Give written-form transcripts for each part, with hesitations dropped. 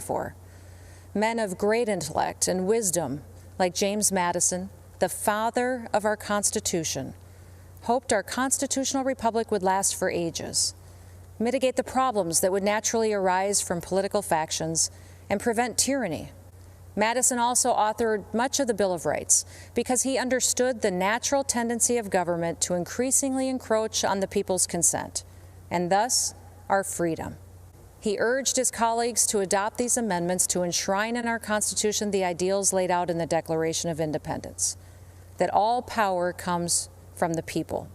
for. Men of great intellect and wisdom, like James Madison, the father of our Constitution, hoped our constitutional republic would last for ages, mitigate the problems that would naturally arise from political factions, and prevent tyranny. Madison also authored much of the Bill of Rights because he understood the natural tendency of government to increasingly encroach on the people's consent, and thus our freedom. He urged his colleagues to adopt these amendments to enshrine in our Constitution the ideals laid out in the Declaration of Independence, that all power comes from the people,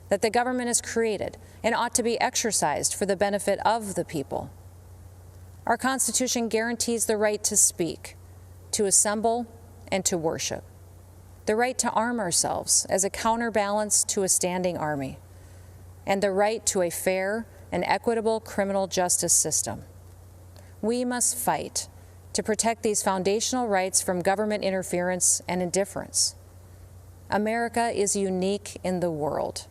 that the government is created and ought to be exercised for the benefit of the people. Our Constitution guarantees the right to speak, to assemble, and to worship, the right to arm ourselves as a counterbalance to a standing army, and the right to a fair and equitable criminal justice system. We must fight to protect these foundational rights from government interference and indifference. America is unique in the world.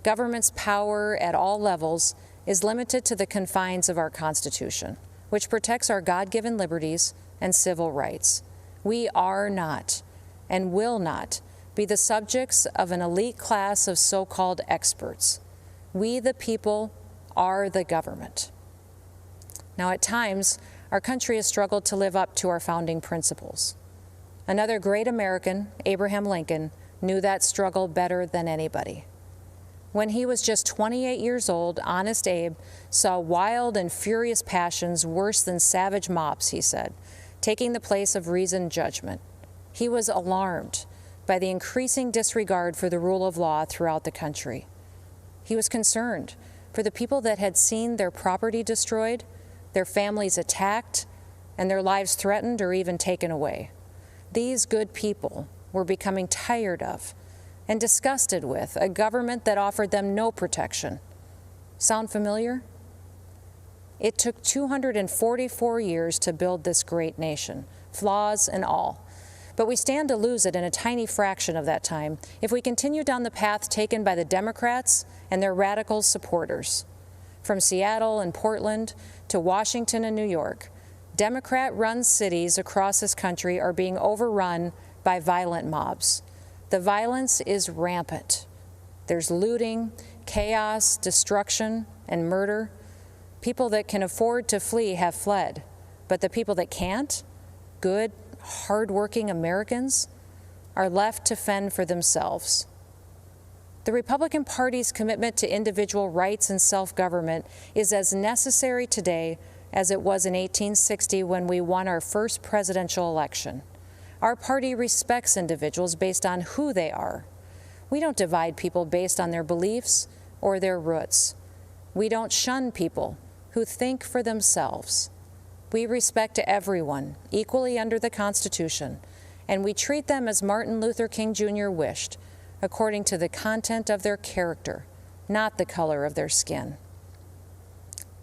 Government's power at all levels is limited to the confines of our Constitution, which protects our God-given liberties and civil rights. We are not and will not be the subjects of an elite class of so-called experts. We, the people, are the government. Now, at times, our country has struggled to live up to our founding principles. Another great American, Abraham Lincoln, knew that struggle better than anybody. When he was just 28 years old, Honest Abe saw wild and furious passions worse than savage mobs, he said, taking the place of reasoned judgment. He was alarmed by the increasing disregard for the rule of law throughout the country. He was concerned for the people that had seen their property destroyed, their families attacked, and their lives threatened or even taken away. These good people were becoming tired of and disgusted with a government that offered them no protection. Sound familiar? It took 244 years to build this great nation, flaws and all. But we stand to lose it in a tiny fraction of that time if we continue down the path taken by the Democrats and their radical supporters. From Seattle and Portland to Washington and New York, Democrat-run cities across this country are being overrun by violent mobs. The violence is rampant. There's looting, chaos, destruction, and murder. People that can afford to flee have fled, but the people that can't, good, hard-working Americans, are left to fend for themselves. The Republican Party's commitment to individual rights and self-government is as necessary today as it was in 1860 when we won our first presidential election. Our party respects individuals based on who they are. We don't divide people based on their beliefs or their roots. We don't shun people who think for themselves. We respect everyone equally under the Constitution, and we treat them as Martin Luther King Jr. wished, according to the content of their character, not the color of their skin.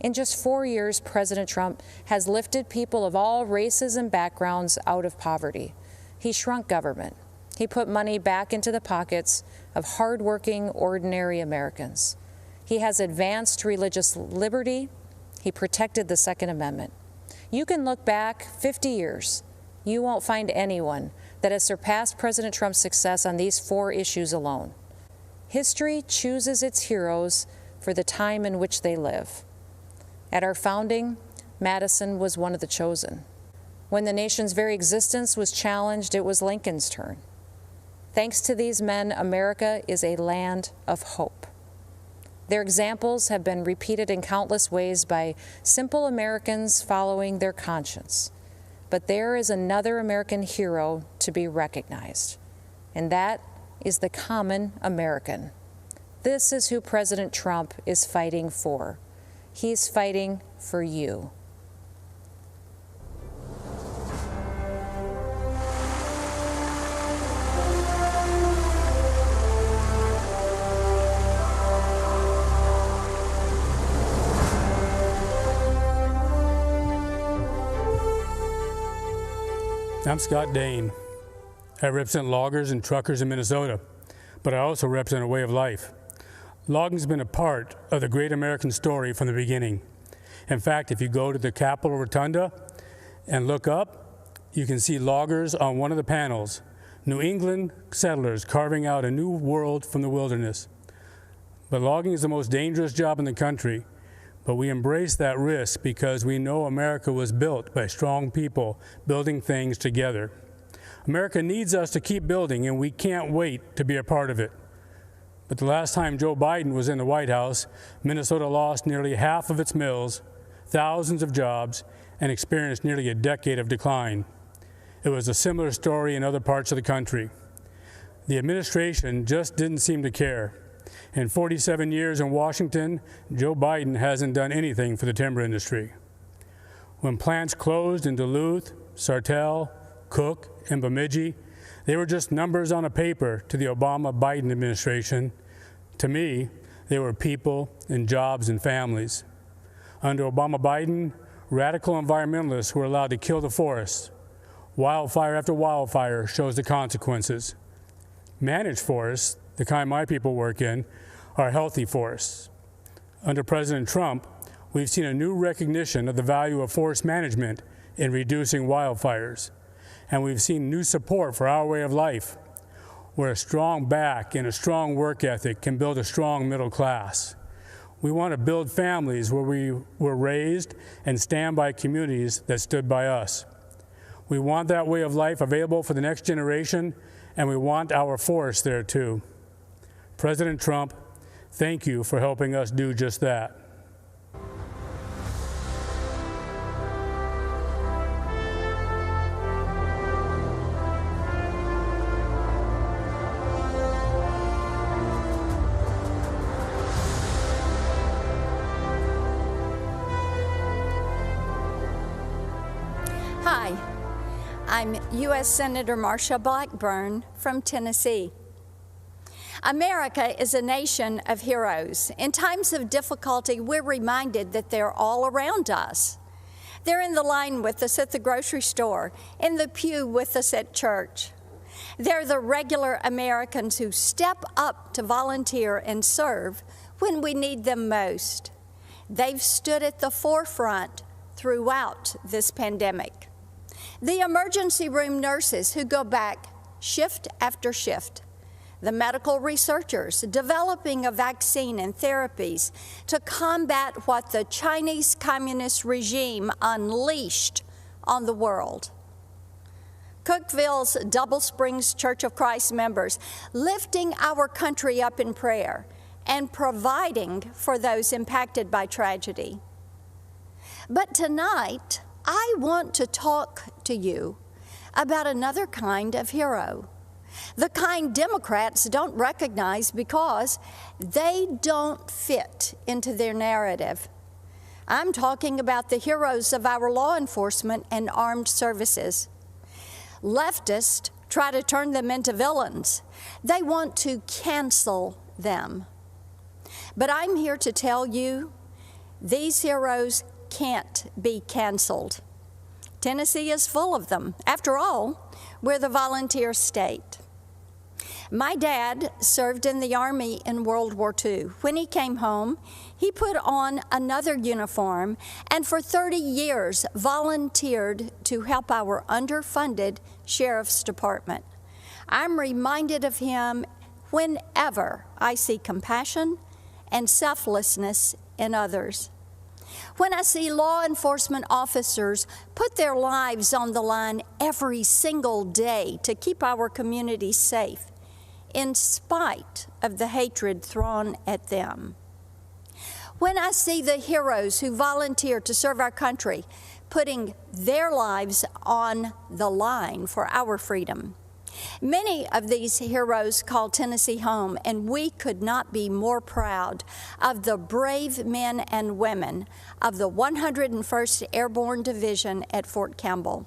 In just 4 years, President Trump has lifted people of all races and backgrounds out of poverty. He shrunk government. He put money back into the pockets of hardworking, ordinary Americans. He has advanced religious liberty. He protected the Second Amendment. You can look back 50 years. You won't find anyone that has surpassed President Trump's success on these 4 issues alone. History chooses its heroes for the time in which they live. At our founding, Madison was one of the chosen. When the nation's very existence was challenged, it was Lincoln's turn. Thanks to these men, America is a land of hope. Their examples have been repeated in countless ways by simple Americans following their conscience. But there is another American hero to be recognized, and that is the common American. This is who President Trump is fighting for. He's fighting for you. I'm Scott Dane. I represent loggers and truckers in Minnesota, but I also represent a way of life. Logging's been a part of the great American story from the beginning. In fact, if you go to the Capitol Rotunda and look up, you can see loggers on one of the panels, New England settlers carving out a new world from the wilderness. But logging is the most dangerous job in the country, but we embrace that risk because we know America was built by strong people building things together. America needs us to keep building, and we can't wait to be a part of it. But the last time Joe Biden was in the White House, Minnesota lost nearly half of its mills, thousands of jobs, and experienced nearly a decade of decline. It was a similar story in other parts of the country. The administration just didn't seem to care. In 47 years in Washington, Joe Biden hasn't done anything for the timber industry. When plants closed in Duluth, Sartell, Cook, and Bemidji, they were just numbers on a paper to the Obama-Biden administration. To me, they were people and jobs and families. Under Obama-Biden, radical environmentalists were allowed to kill the forests. Wildfire after wildfire shows the consequences. Managed forests, the kind my people work in, are healthy forests. Under President Trump, we've seen a new recognition of the value of forest management in reducing wildfires. And we've seen new support for our way of life, where a strong back and a strong work ethic can build a strong middle class. We want to build families where we were raised and stand by communities that stood by us. We want that way of life available for the next generation, and we want our forests there too. President Trump, thank you for helping us do just that. Hi, I'm U.S. Senator Marsha Blackburn from Tennessee. America is a nation of heroes. In times of difficulty, we're reminded that they're all around us. They're in the line with us at the grocery store, in the pew with us at church. They're the regular Americans who step up to volunteer and serve when we need them most. They've stood at the forefront throughout this pandemic. The emergency room nurses who go back shift after shift. The medical researchers developing a vaccine and therapies to combat what the Chinese Communist regime unleashed on the world. Cookeville's Double Springs Church of Christ members lifting our country up in prayer and providing for those impacted by tragedy. But tonight, I want to talk to you about another kind of hero. The kind Democrats don't recognize because they don't fit into their narrative. I'm talking about the heroes of our law enforcement and armed services. Leftists try to turn them into villains. They want to cancel them. But I'm here to tell you, these heroes can't be canceled. Tennessee is full of them. After all, we're the volunteer state. My dad served in the Army in World War II. When he came home, he put on another uniform and for 30 years volunteered to help our underfunded Sheriff's Department. I'm reminded of him whenever I see compassion and selflessness in others. When I see law enforcement officers put their lives on the line every single day to keep our communities safe, in spite of the hatred thrown at them. When I see the heroes who volunteer to serve our country, putting their lives on the line for our freedom. Many of these heroes call Tennessee home, and we could not be more proud of the brave men and women of the 101st Airborne Division at Fort Campbell.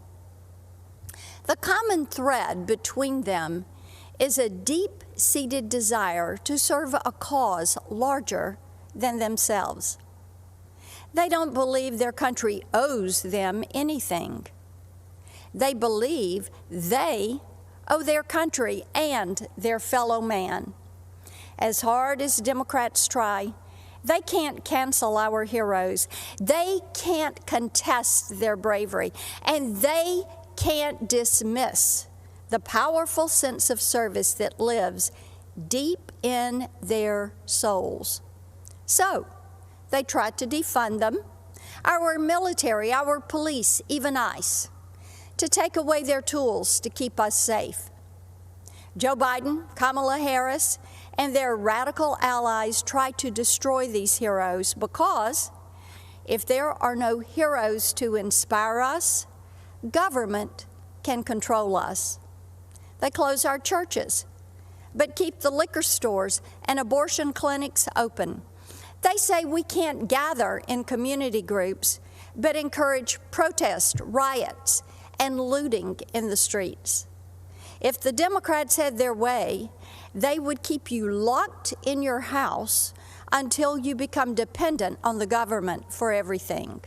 The common thread between them is a deep-seated desire to serve a cause larger than themselves. They don't believe their country owes them anything. They believe they owe their country and their fellow man. As hard as Democrats try, They can't cancel our heroes. They can't contest their bravery. And they can't dismiss the powerful sense of service that lives deep in their souls. So, they tried to defund them, our military, our police, even ICE, to take away their tools to keep us safe. Joe Biden, Kamala Harris, and their radical allies try to destroy these heroes because if there are no heroes to inspire us, government can control us. They close our churches, but keep the liquor stores and abortion clinics open. They say we can't gather in community groups, but encourage protest, riots, and looting in the streets. If the Democrats had their way, they would keep you locked in your house until you become dependent on the government for everything.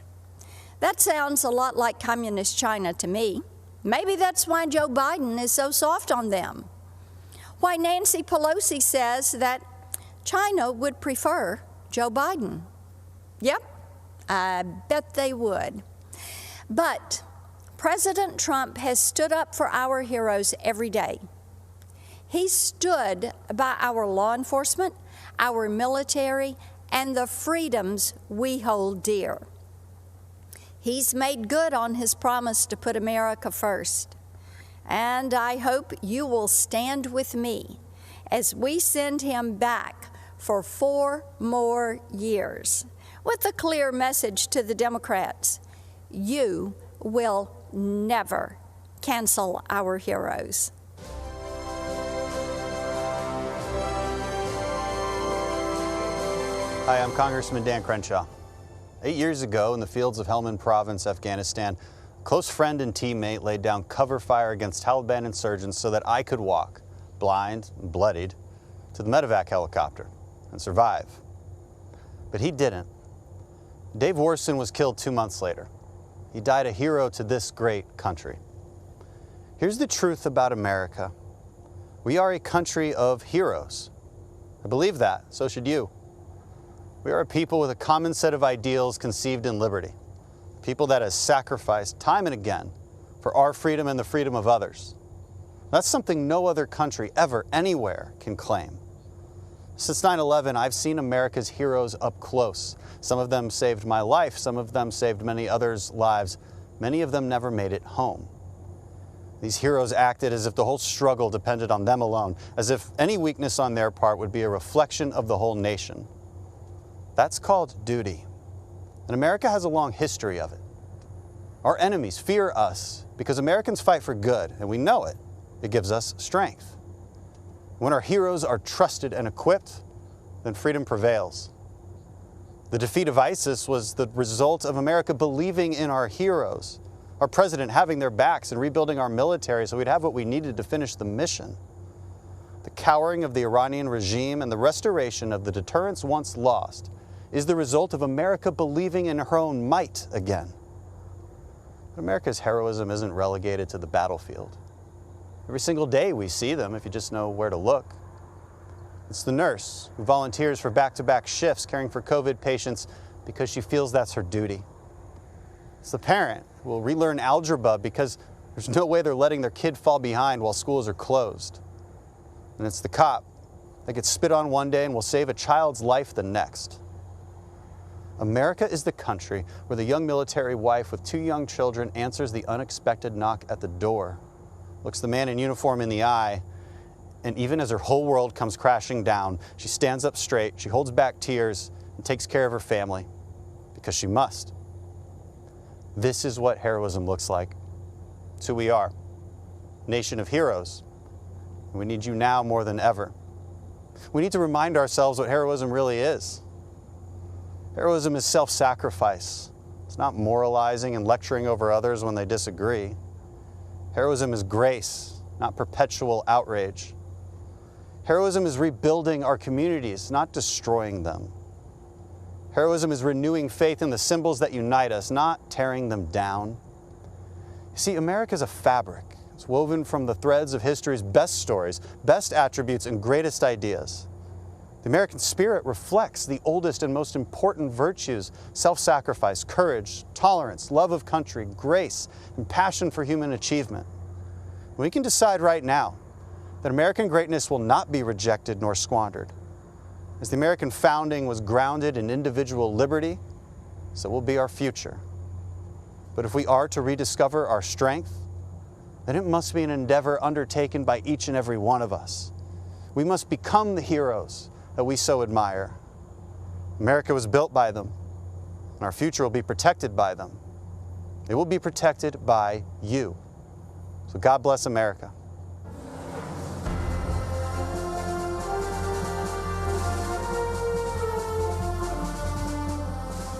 That sounds a lot like communist China to me. Maybe that's why Joe Biden is so soft on them. Why Nancy Pelosi says that China would prefer Joe Biden. Yep, I bet they would. But President Trump has stood up for our heroes every day. He stood by our law enforcement, our military, and the freedoms we hold dear. He's made good on his promise to put America first. And I hope you will stand with me as we send him back for 4 more years with a clear message to the Democrats: you will never cancel our heroes. Hi, I'm Congressman Dan Crenshaw. 8 years ago, in the fields of Helmand Province, Afghanistan, a close friend and teammate laid down cover fire against Taliban insurgents so that I could walk, blind and bloodied, to the medevac helicopter and survive. But he didn't. Dave Warson was killed 2 months later. He died a hero to this great country. Here's the truth about America. We are a country of heroes. I believe that, so should you. We are a people with a common set of ideals conceived in liberty. People that has sacrificed time and again for our freedom and the freedom of others. That's something no other country ever, anywhere, can claim. Since 9/11, I've seen America's heroes up close. Some of them saved my life, some of them saved many others' lives. Many of them never made it home. These heroes acted as if the whole struggle depended on them alone, as if any weakness on their part would be a reflection of the whole nation. That's called duty. And America has a long history of it. Our enemies fear us because Americans fight for good, and we know it. It gives us strength. When our heroes are trusted and equipped, then freedom prevails. The defeat of ISIS was the result of America believing in our heroes, our president having their backs and rebuilding our military so we'd have what we needed to finish the mission. The cowering of the Iranian regime and the restoration of the deterrence once lost is the result of America believing in her own might again. But America's heroism isn't relegated to the battlefield. Every single day we see them if you just know where to look. It's the nurse who volunteers for back-to-back shifts caring for COVID patients because she feels that's her duty. It's the parent who will relearn algebra because there's no way they're letting their kid fall behind while schools are closed. And it's the cop that gets spit on one day and will save a child's life the next. America is the country where the young military wife with 2 young children answers the unexpected knock at the door, looks the man in uniform in the eye, and even as her whole world comes crashing down, she stands up straight, she holds back tears, and takes care of her family, because she must. This is what heroism looks like. It's who we are, nation of heroes. And we need you now more than ever. We need to remind ourselves what heroism really is. Heroism is self-sacrifice. It's not moralizing and lecturing over others when they disagree. Heroism is grace, not perpetual outrage. Heroism is rebuilding our communities, not destroying them. Heroism is renewing faith in the symbols that unite us, not tearing them down. You see, America is a fabric. It's woven from the threads of history's best stories, best attributes, and greatest ideas. The American spirit reflects the oldest and most important virtues: self-sacrifice, courage, tolerance, love of country, grace, and passion for human achievement. We can decide right now that American greatness will not be rejected nor squandered. As the American founding was grounded in individual liberty, so will be our future. But if we are to rediscover our strength, then it must be an endeavor undertaken by each and every one of us. We must become the heroes that we so admire. America was built by them, and our future will be protected by them. It will be protected by you. So God bless America.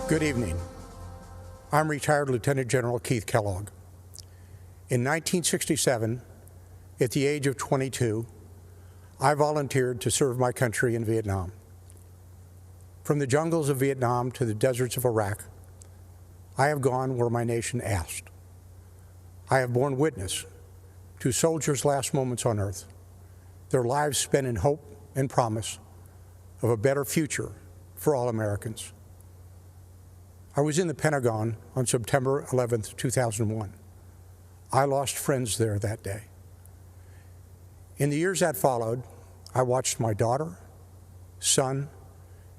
Good evening. I'm retired Lieutenant General Keith Kellogg. In 1967, at the age of 22, I volunteered to serve my country in Vietnam. From the jungles of Vietnam to the deserts of Iraq, I have gone where my nation asked. I have borne witness to soldiers' last moments on earth, their lives spent in hope and promise of a better future for all Americans. I was in the Pentagon on September 11th, 2001. I lost friends there that day. In the years that followed, I watched my daughter, son,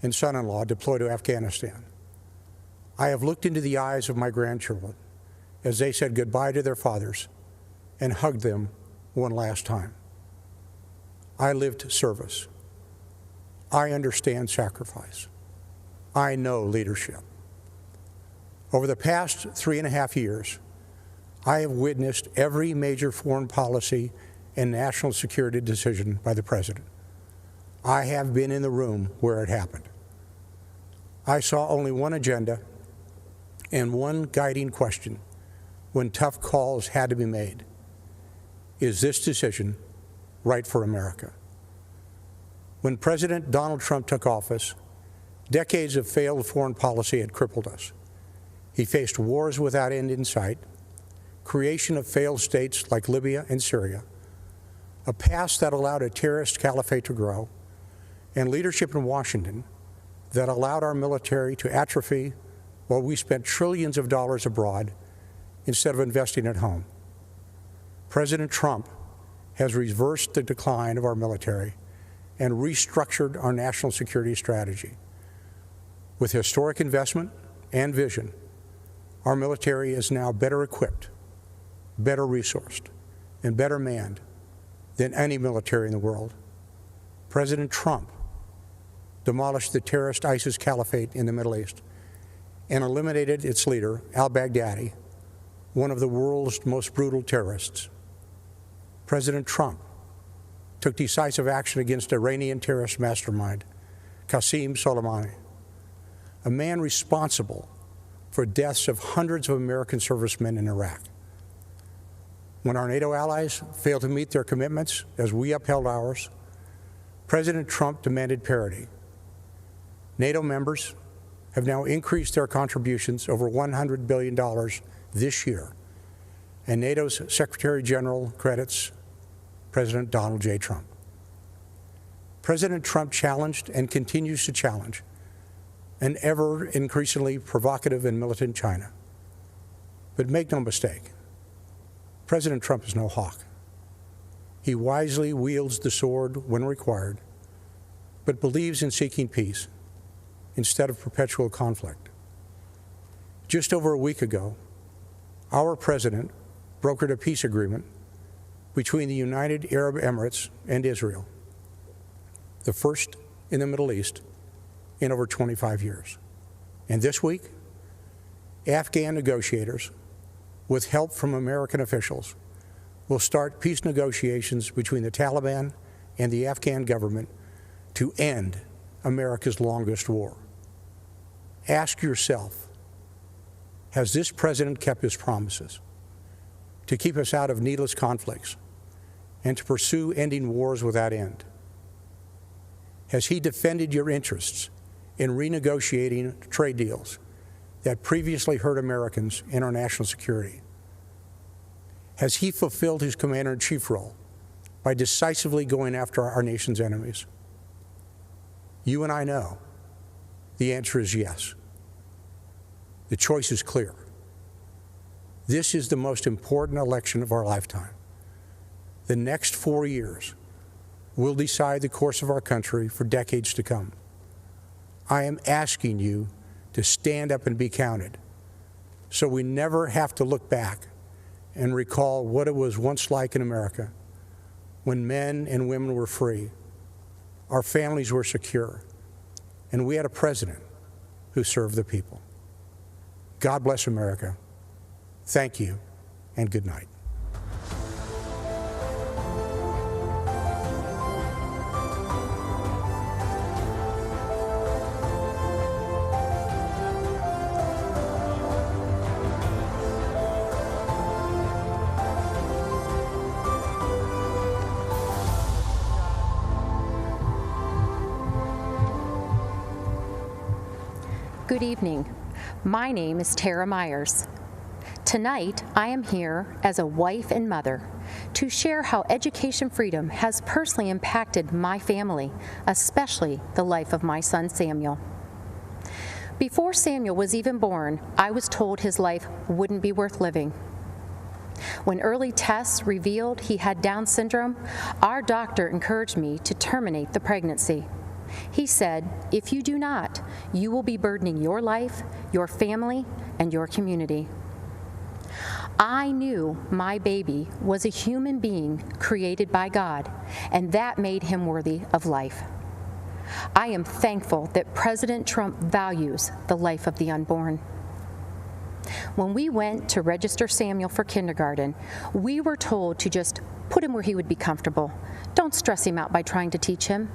and son-in-law deploy to Afghanistan. I have looked into the eyes of my grandchildren as they said goodbye to their fathers and hugged them one last time. I lived service. I understand sacrifice. I know leadership. Over the past 3.5 years, I have witnessed every major foreign policy and national security decision by the President. I have been in the room where it happened. I saw only one agenda and one guiding question when tough calls had to be made. Is this decision right for America? When President Donald Trump took office, decades of failed foreign policy had crippled us. He faced wars without end in sight, creation of failed states like Libya and Syria, a past that allowed a terrorist caliphate to grow, and leadership in Washington that allowed our military to atrophy while we spent trillions of dollars abroad instead of investing at home. President Trump has reversed the decline of our military and restructured our national security strategy. With historic investment and vision, our military is now better equipped, better resourced, and better manned than any military in the world. President Trump demolished the terrorist ISIS caliphate in the Middle East and eliminated its leader, al-Baghdadi, one of the world's most brutal terrorists. President Trump took decisive action against Iranian terrorist mastermind, Qasem Soleimani, a man responsible for deaths of hundreds of American servicemen in Iraq. When our NATO allies failed to meet their commitments as we upheld ours, President Trump demanded parity. NATO members have now increased their contributions over $100 billion this year, and NATO's Secretary General credits President Donald J. Trump. President Trump challenged and continues to challenge an ever increasingly provocative and militant China. But make no mistake, President Trump is no hawk. He wisely wields the sword when required, but believes in seeking peace instead of perpetual conflict. Just over a week ago, our president brokered a peace agreement between the United Arab Emirates and Israel, the first in the Middle East in over 25 years. And this week, Afghan negotiators, with help from American officials, will start peace negotiations between the Taliban and the Afghan government to end America's longest war. Ask yourself, has this president kept his promises to keep us out of needless conflicts and to pursue ending wars without end? Has he defended your interests in renegotiating trade deals that previously hurt Americans and our national security? Has he fulfilled his commander-in-chief role by decisively going after our nation's enemies? You and I know the answer is yes. The choice is clear. This is the most important election of our lifetime. The next 4 years will decide the course of our country for decades to come. I am asking you to stand up and be counted so we never have to look back and recall what it was once like in America when men and women were free, our families were secure, and we had a president who served the people. God bless America. Thank you, and good night. Good evening. My name is Tara Myers. Tonight, I am here as a wife and mother to share how education freedom has personally impacted my family, especially the life of my son Samuel. Before Samuel was even born, I was told his life wouldn't be worth living. When early tests revealed he had Down syndrome, our doctor encouraged me to terminate the pregnancy. He said, if you do not, you will be burdening your life, your family, and your community. I knew my baby was a human being created by God, and that made him worthy of life. I am thankful that President Trump values the life of the unborn. When we went to register Samuel for kindergarten, we were told to just put him where he would be comfortable. Don't stress him out by trying to teach him.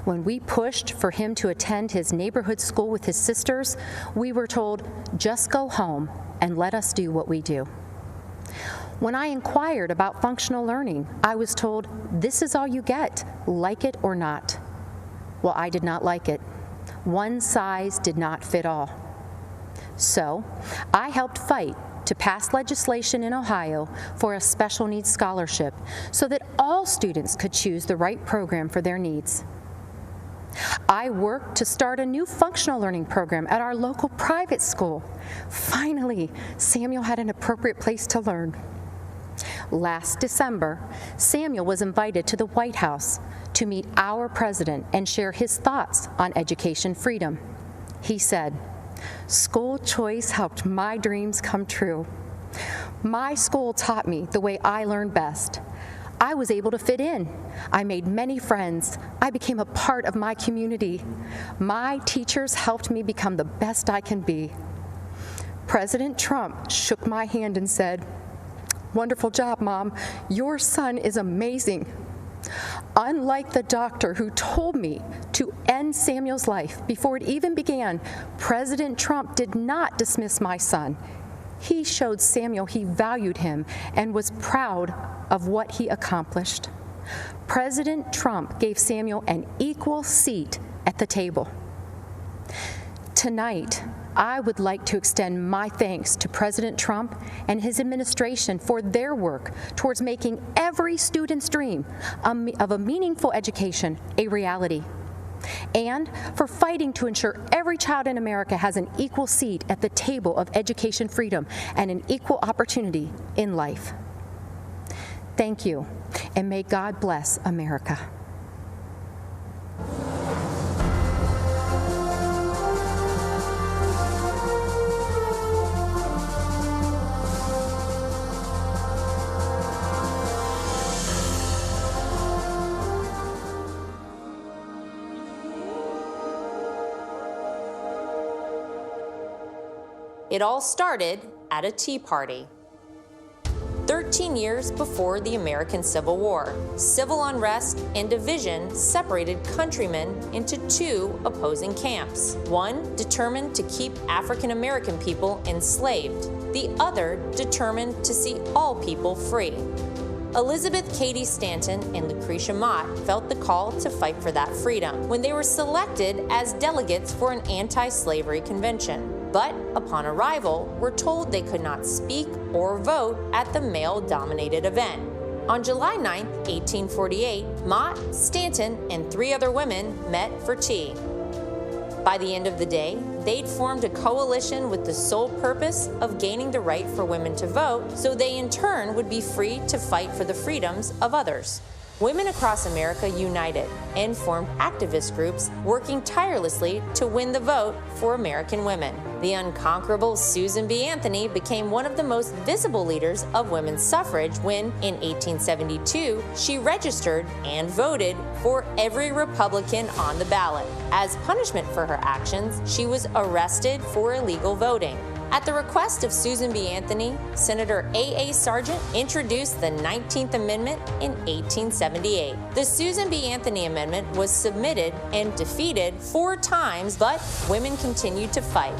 When we pushed for him to attend his neighborhood school with his sisters, we were told, just go home and let us do what we do. When I inquired about functional learning, I was told, this is all you get, like it or not. Well, I did not like it. One size did not fit all. So, I helped fight to pass legislation in Ohio for a special needs scholarship so that all students could choose the right program for their needs. I worked to start a new functional learning program at our local private school. Finally, Samuel had an appropriate place to learn. Last December, Samuel was invited to the White House to meet our president and share his thoughts on education freedom. He said, "School choice helped my dreams come true. My school taught me the way I learned best. I was able to fit in. I made many friends. I became a part of my community. My teachers helped me become the best I can be." President Trump shook my hand and said, "Wonderful job, Mom. Your son is amazing." Unlike the doctor who told me to end Samuel's life before it even began, President Trump did not dismiss my son. He showed Samuel he valued him and was proud of what he accomplished. President Trump gave Samuel an equal seat at the table. Tonight, I would like to extend my thanks to President Trump and his administration for their work towards making every student's dream of a meaningful education a reality, and for fighting to ensure every child in America has an equal seat at the table of education freedom and an equal opportunity in life. Thank you, and may God bless America. It all started at a tea party. 13 years before the American Civil War, civil unrest and division separated countrymen into two opposing camps. One determined to keep African American people enslaved, the other determined to see all people free. Elizabeth Cady Stanton and Lucretia Mott felt the call to fight for that freedom when they were selected as delegates for an anti-slavery convention. But upon arrival, were told they could not speak or vote at the male-dominated event. On July 9, 1848, Mott, Stanton, and 3 other women met for tea. By the end of the day, they'd formed a coalition with the sole purpose of gaining the right for women to vote, so they in turn would be free to fight for the freedoms of others. Women across America united and formed activist groups working tirelessly to win the vote for American women. The unconquerable Susan B. Anthony became one of the most visible leaders of women's suffrage when, in 1872, she registered and voted for every Republican on the ballot. As punishment for her actions, she was arrested for illegal voting. At the request of Susan B. Anthony, Senator A.A. Sargent introduced the 19th Amendment in 1878. The Susan B. Anthony Amendment was submitted and defeated 4 times, but women continued to fight.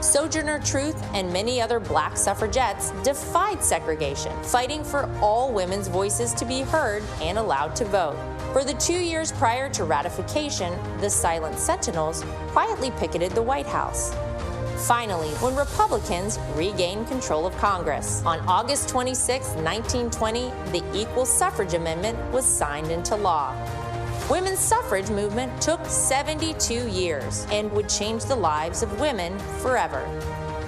Sojourner Truth and many other black suffragettes defied segregation, fighting for all women's voices to be heard and allowed to vote. For the 2 years prior to ratification, the Silent Sentinels quietly picketed the White House. Finally, when Republicans regained control of Congress, on August 26, 1920, the Equal Suffrage Amendment was signed into law. Women's suffrage movement took 72 years and would change the lives of women forever.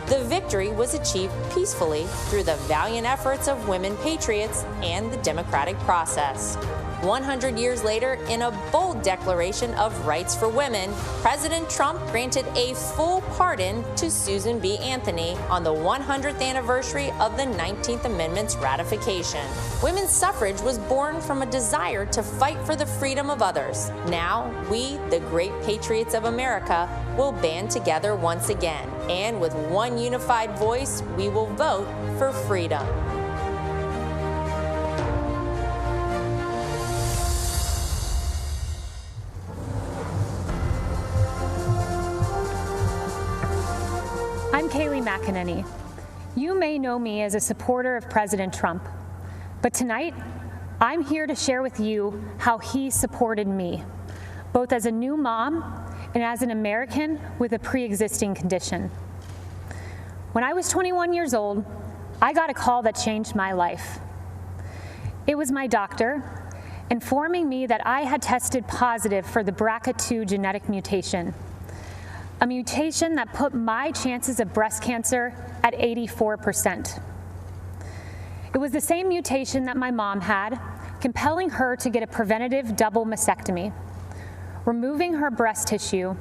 The victory was achieved peacefully through the valiant efforts of women patriots and the democratic process. 100 years later, in a bold declaration of rights for women, President Trump granted a full pardon to Susan B. Anthony on the 100th anniversary of the 19th Amendment's ratification. Women's suffrage was born from a desire to fight for the freedom of others. Now, we, the great patriots of America, will band together once again, and with one unified voice, we will vote for freedom. I'm Kayleigh McEnany. You may know me as a supporter of President Trump, but tonight I'm here to share with you how he supported me, both as a new mom and as an American with a pre-existing condition. When I was 21 years old, I got a call that changed my life. It was my doctor informing me that I had tested positive for the BRCA2 genetic mutation, a mutation that put my chances of breast cancer at 84%. It was the same mutation that my mom had, compelling her to get a preventative double mastectomy, removing her breast tissue,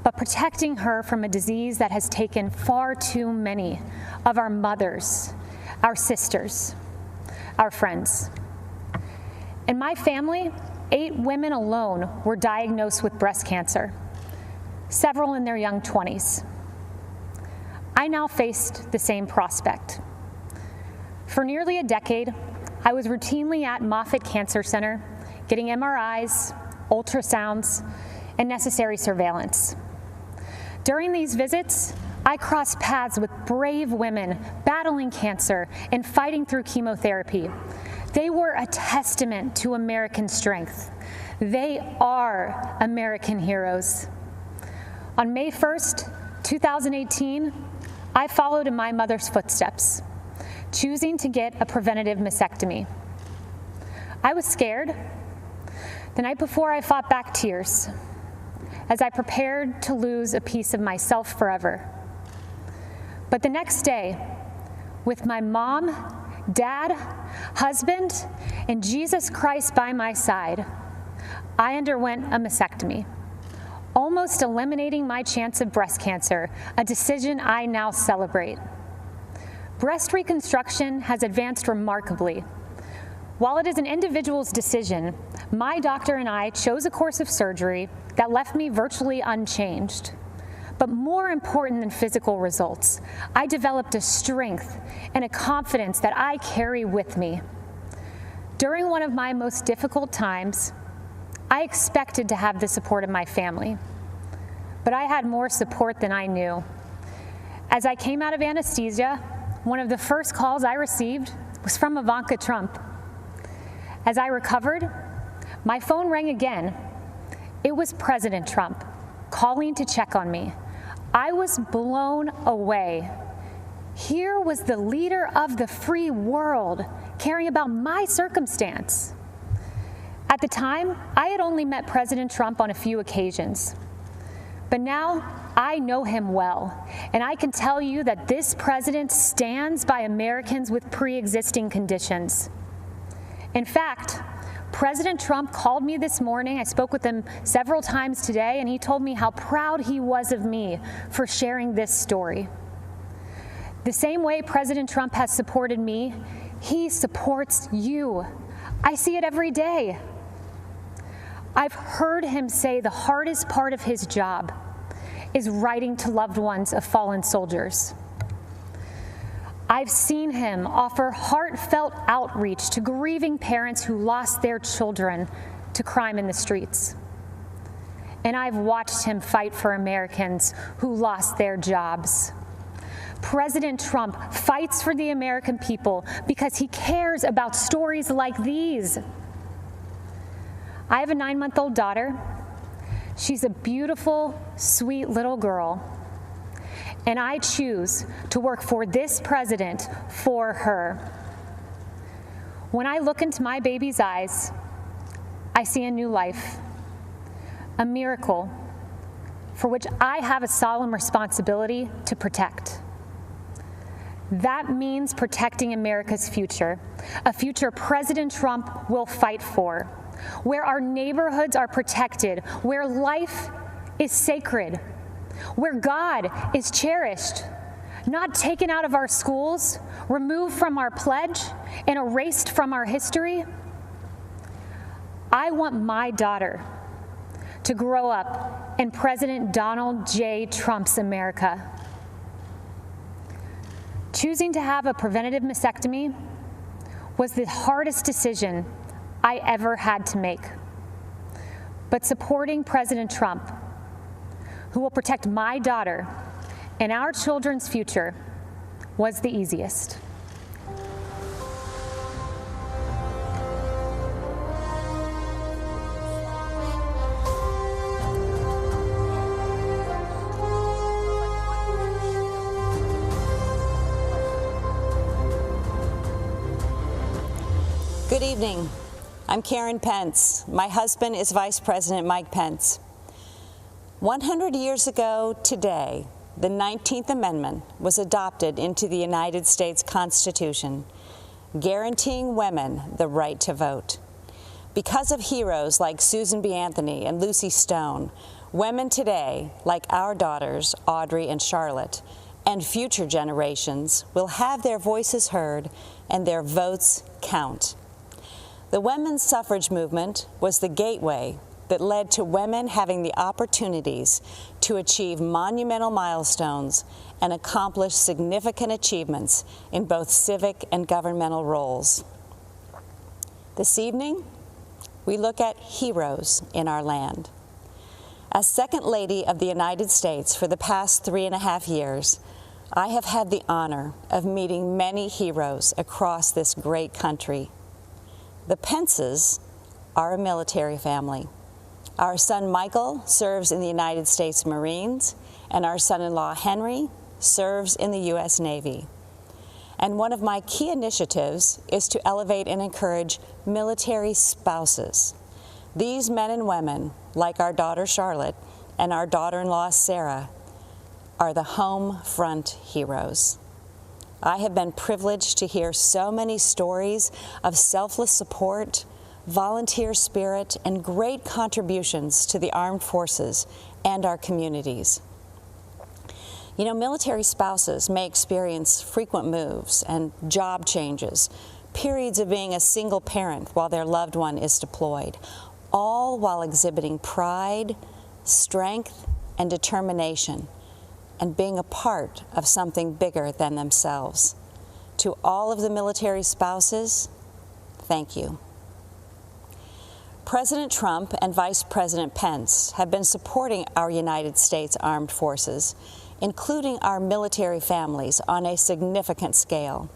but protecting her from a disease that has taken far too many of our mothers, our sisters, our friends. In my family, 8 women alone were diagnosed with breast cancer, several in their young 20s. I now faced the same prospect. For nearly a decade, I was routinely at Moffitt Cancer Center, getting MRIs, ultrasounds, and necessary surveillance. During these visits, I crossed paths with brave women battling cancer and fighting through chemotherapy. They were a testament to American strength. They are American heroes. On May 1st, 2018, I followed in my mother's footsteps, choosing to get a preventative mastectomy. I was scared. The night before, I fought back tears as I prepared to lose a piece of myself forever. But the next day, with my mom, dad, husband, and Jesus Christ by my side, I underwent a mastectomy, almost eliminating my chance of breast cancer, a decision I now celebrate. Breast reconstruction has advanced remarkably. While it is an individual's decision, my doctor and I chose a course of surgery that left me virtually unchanged. But more important than physical results, I developed a strength and a confidence that I carry with me. During one of my most difficult times, I expected to have the support of my family, but I had more support than I knew. As I came out of anesthesia, one of the first calls I received was from Ivanka Trump. As I recovered, my phone rang again. It was President Trump calling to check on me. I was blown away. Here was the leader of the free world caring about my circumstance. At the time, I had only met President Trump on a few occasions. But now, I know him well, and I can tell you that this president stands by Americans with pre-existing conditions. In fact, President Trump called me this morning. I spoke with him several times today, and he told me how proud he was of me for sharing this story. The same way President Trump has supported me, he supports you. I see it every day. I've heard him say the hardest part of his job is writing to loved ones of fallen soldiers. I've seen him offer heartfelt outreach to grieving parents who lost their children to crime in the streets. And I've watched him fight for Americans who lost their jobs. President Trump fights for the American people because he cares about stories like these. I have a 9-month-old daughter. She's a beautiful, sweet little girl. And I choose to work for this president for her. When I look into my baby's eyes, I see a new life, a miracle for which I have a solemn responsibility to protect. That means protecting America's future, a future President Trump will fight for, where our neighborhoods are protected, where life is sacred, where God is cherished, not taken out of our schools, removed from our pledge, and erased from our history. I want my daughter to grow up in President Donald J. Trump's America. Choosing to have a preventative mastectomy was the hardest decision I ever had to make. But supporting President Trump, who will protect my daughter and our children's future, was the easiest. Good evening. I'm Karen Pence. My husband is Vice President Mike Pence. 100 years ago today, the 19th Amendment was adopted into the United States Constitution, guaranteeing women the right to vote. Because of heroes like Susan B. Anthony and Lucy Stone, women today, like our daughters, Audrey and Charlotte, and future generations, will have their voices heard and their votes count. The women's suffrage movement was the gateway that led to women having the opportunities to achieve monumental milestones and accomplish significant achievements in both civic and governmental roles. This evening, we look at heroes in our land. As Second Lady of the United States for the past 3.5 years, I have had the honor of meeting many heroes across this great country. The Pences are a military family. Our son Michael serves in the United States Marines, and our son-in-law Henry serves in the U.S. Navy. And one of my key initiatives is to elevate and encourage military spouses. These men and women, like our daughter Charlotte and our daughter-in-law Sarah, are the home front heroes. I have been privileged to hear so many stories of selfless support, volunteer spirit, and great contributions to the armed forces and our communities. You know, military spouses may experience frequent moves and job changes, periods of being a single parent while their loved one is deployed, all while exhibiting pride, strength, and determination, and being a part of something bigger than themselves. To all of the military spouses, thank you. President Trump and Vice President Pence have been supporting our United States Armed Forces, including our military families, on a significant scale.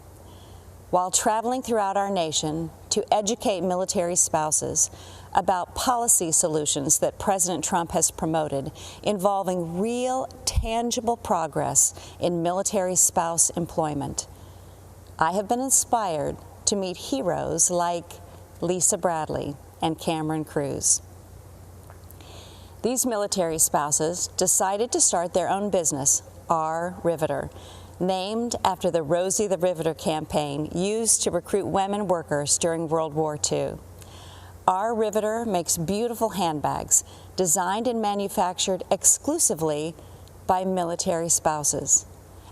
while traveling throughout our nation to educate military spouses about policy solutions that President Trump has promoted involving real, tangible progress in military spouse employment. I have been inspired to meet heroes like Lisa Bradley and Cameron Cruz. These military spouses decided to start their own business, Our Riveter, named after the Rosie the Riveter campaign used to recruit women workers during World War II. Our Riveter makes beautiful handbags designed and manufactured exclusively by military spouses.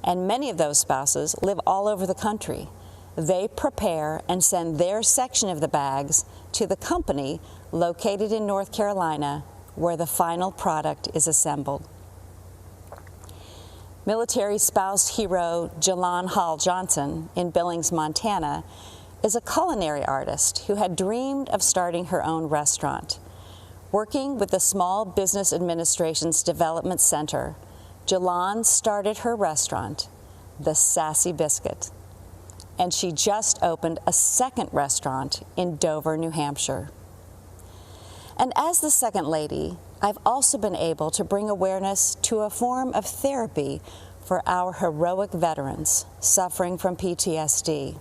And many of those spouses live all over the country. They prepare and send their section of the bags to the company located in North Carolina, where the final product is assembled. Military spouse hero Jalon Hall Johnson in Billings, Montana, is a culinary artist who had dreamed of starting her own restaurant. Working with the Small Business Administration's Development Center, Jalon started her restaurant, The Sassy Biscuit, and she just opened a second restaurant in Dover, New Hampshire. And as the Second Lady, I've also been able to bring awareness to a form of therapy for our heroic veterans suffering from PTSD.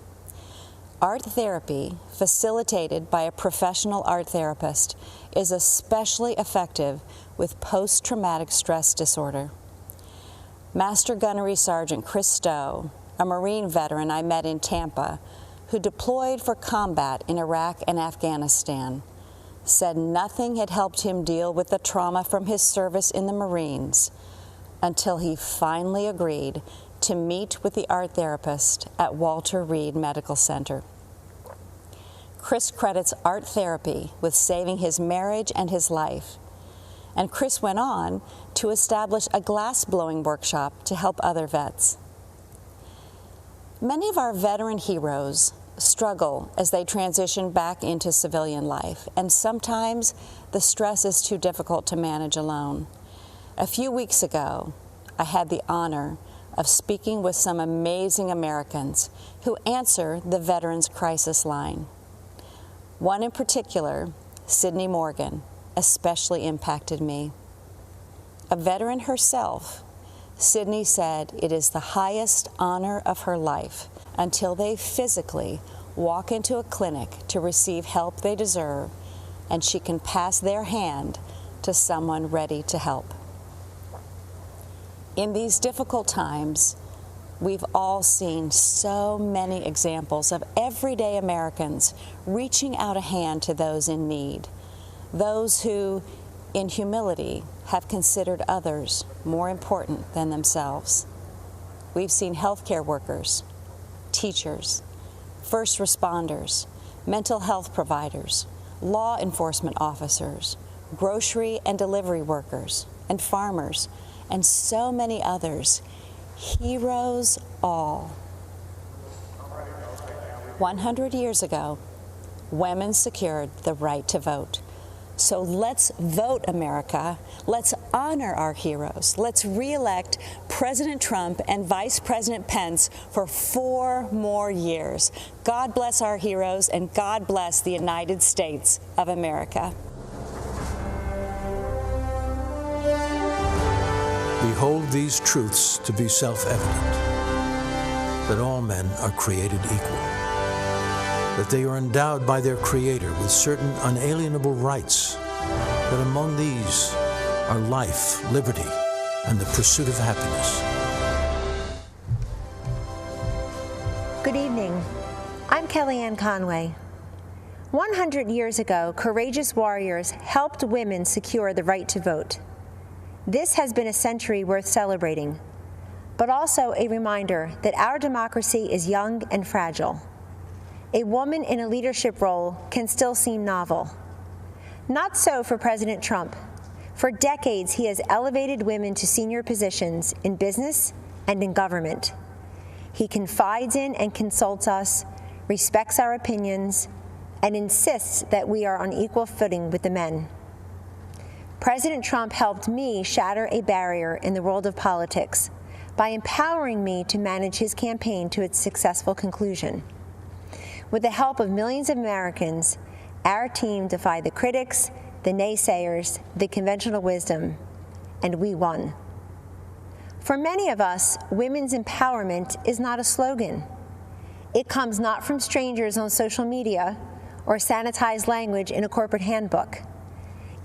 Art therapy, facilitated by a professional art therapist, is especially effective with post-traumatic stress disorder. Master Gunnery Sergeant Chris Stowe, a Marine veteran I met in Tampa, who deployed for combat in Iraq and Afghanistan, said nothing had helped him deal with the trauma from his service in the Marines until he finally agreed to meet with the art therapist at Walter Reed Medical Center. Chris credits art therapy with saving his marriage and his life. And Chris went on to establish a glass-blowing workshop to help other vets. Many of our veteran heroes struggle as they transition back into civilian life, and sometimes the stress is too difficult to manage alone. A few weeks ago, I had the honor of speaking with some amazing Americans who answer the Veterans Crisis Line. One in particular, Sydney Morgan, especially impacted me. A veteran herself, Sydney said it is the highest honor of her life until they physically walk into a clinic to receive help they deserve, and she can pass their hand to someone ready to help. In these difficult times, we've all seen so many examples of everyday Americans reaching out a hand to those in need, those who, in humility, have considered others more important than themselves. We've seen healthcare workers, teachers, first responders, mental health providers, law enforcement officers, grocery and delivery workers, and farmers, and so many others. Heroes all. 100 years ago, women secured the right to vote. So let's vote, America. Let's honor our heroes. Let's re-elect President Trump and Vice President Pence for 4 more years. God bless our heroes, and God bless the United States of America. We hold these truths to be self-evident, that all men are created equal, that they are endowed by their Creator with certain unalienable rights, that among these are life, liberty, and the pursuit of happiness. Good evening. I'm Kellyanne Conway. 100 years ago, courageous warriors helped women secure the right to vote. This has been a century worth celebrating, but also a reminder that our democracy is young and fragile. A woman in a leadership role can still seem novel. Not so for President Trump. For decades, he has elevated women to senior positions in business and in government. He confides in and consults us, respects our opinions, and insists that we are on equal footing with the men. President Trump helped me shatter a barrier in the world of politics by empowering me to manage his campaign to its successful conclusion. With the help of millions of Americans, our team defied the critics, the naysayers, the conventional wisdom, and we won. For many of us, women's empowerment is not a slogan. It comes not from strangers on social media or sanitized language in a corporate handbook.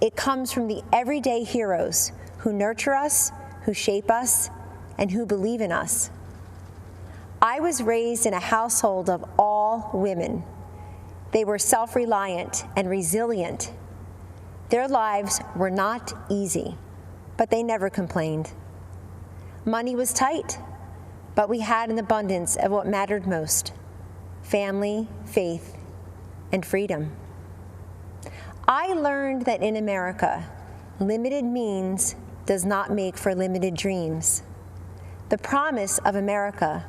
It comes from the everyday heroes who nurture us, who shape us, and who believe in us. I was raised in a household of all women. They were self-reliant and resilient. Their lives were not easy, but they never complained. Money was tight, but we had an abundance of what mattered most: family, faith, and freedom. I learned that in America, limited means does not make for limited dreams. The promise of America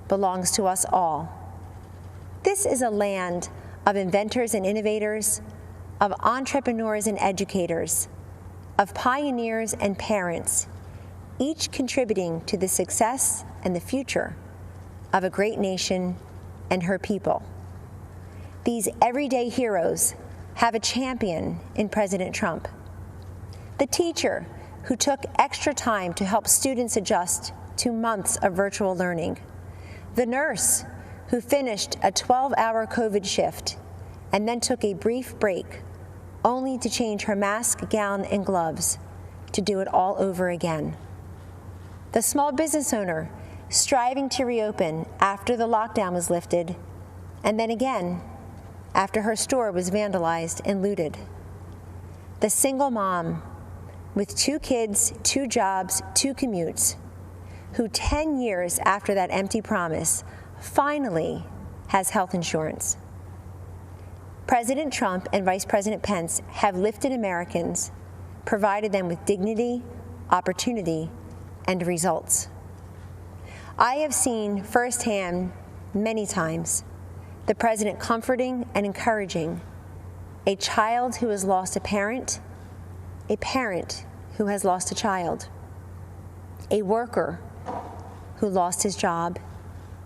belongs to us all. This is a land of inventors and innovators, of entrepreneurs and educators, of pioneers and parents, each contributing to the success and the future of a great nation and her people. These everyday heroes have a champion in President Trump. The teacher who took extra time to help students adjust to months of virtual learning. The nurse who finished a 12-hour COVID shift and then took a brief break only to change her mask, gown, and gloves to do it all over again. The small business owner striving to reopen after the lockdown was lifted, and then again after her store was vandalized and looted. The single mom with 2 kids, 2 jobs, 2 commutes, who 10 years after that empty promise finally has health insurance. President Trump and Vice President Pence have lifted Americans, provided them with dignity, opportunity, and results. I have seen firsthand many times the president comforting and encouraging a child who has lost a parent who has lost a child, a worker who lost his job,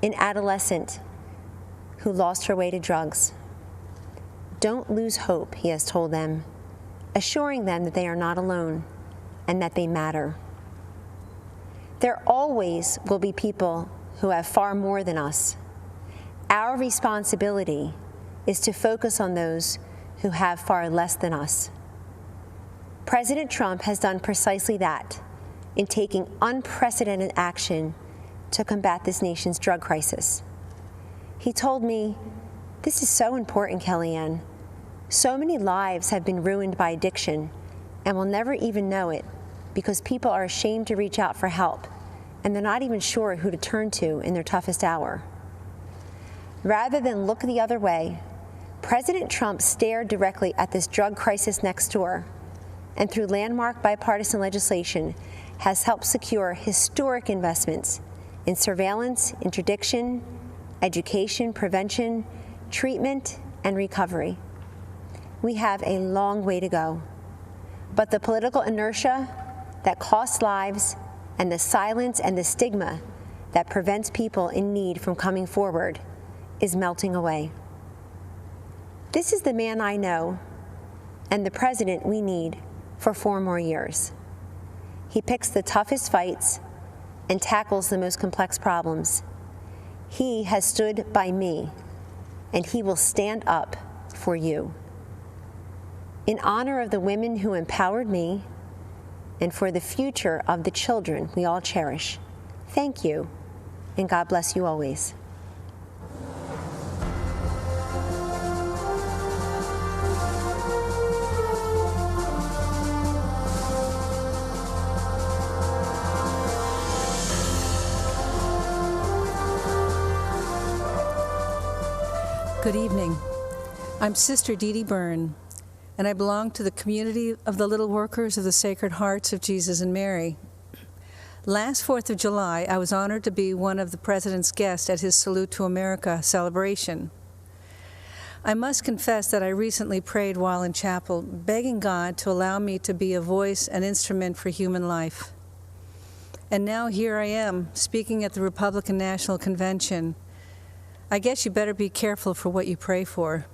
an adolescent who lost her way to drugs. Don't lose hope, he has told them, assuring them that they are not alone and that they matter. There always will be people who have far more than us. Our responsibility is to focus on those who have far less than us. President Trump has done precisely that in taking unprecedented action to combat this nation's drug crisis. He told me, "This is so important, Kellyanne. So many lives have been ruined by addiction and will never even know it because people are ashamed to reach out for help and they're not even sure who to turn to in their toughest hour." Rather than look the other way, President Trump stared directly at this drug crisis next door and through landmark bipartisan legislation has helped secure historic investments in surveillance, interdiction, education, prevention, treatment, and recovery. We have a long way to go, but the political inertia that costs lives and the silence and the stigma that prevents people in need from coming forward is melting away. This is the man I know and the president we need for 4 more years. He picks the toughest fights and tackles the most complex problems. He has stood by me, and he will stand up for you. In honor of the women who empowered me and for the future of the children we all cherish, thank you, and God bless you always. Good evening. I'm Sister Dede Byrne, and I belong to the community of the Little Workers of the Sacred Hearts of Jesus and Mary. Last 4th of July, I was honored to be one of the President's guests at his Salute to America celebration. I must confess that I recently prayed while in chapel, begging God to allow me to be a voice and instrument for human life. And now here I am, speaking at the Republican National Convention. I guess you better be careful for what you pray for.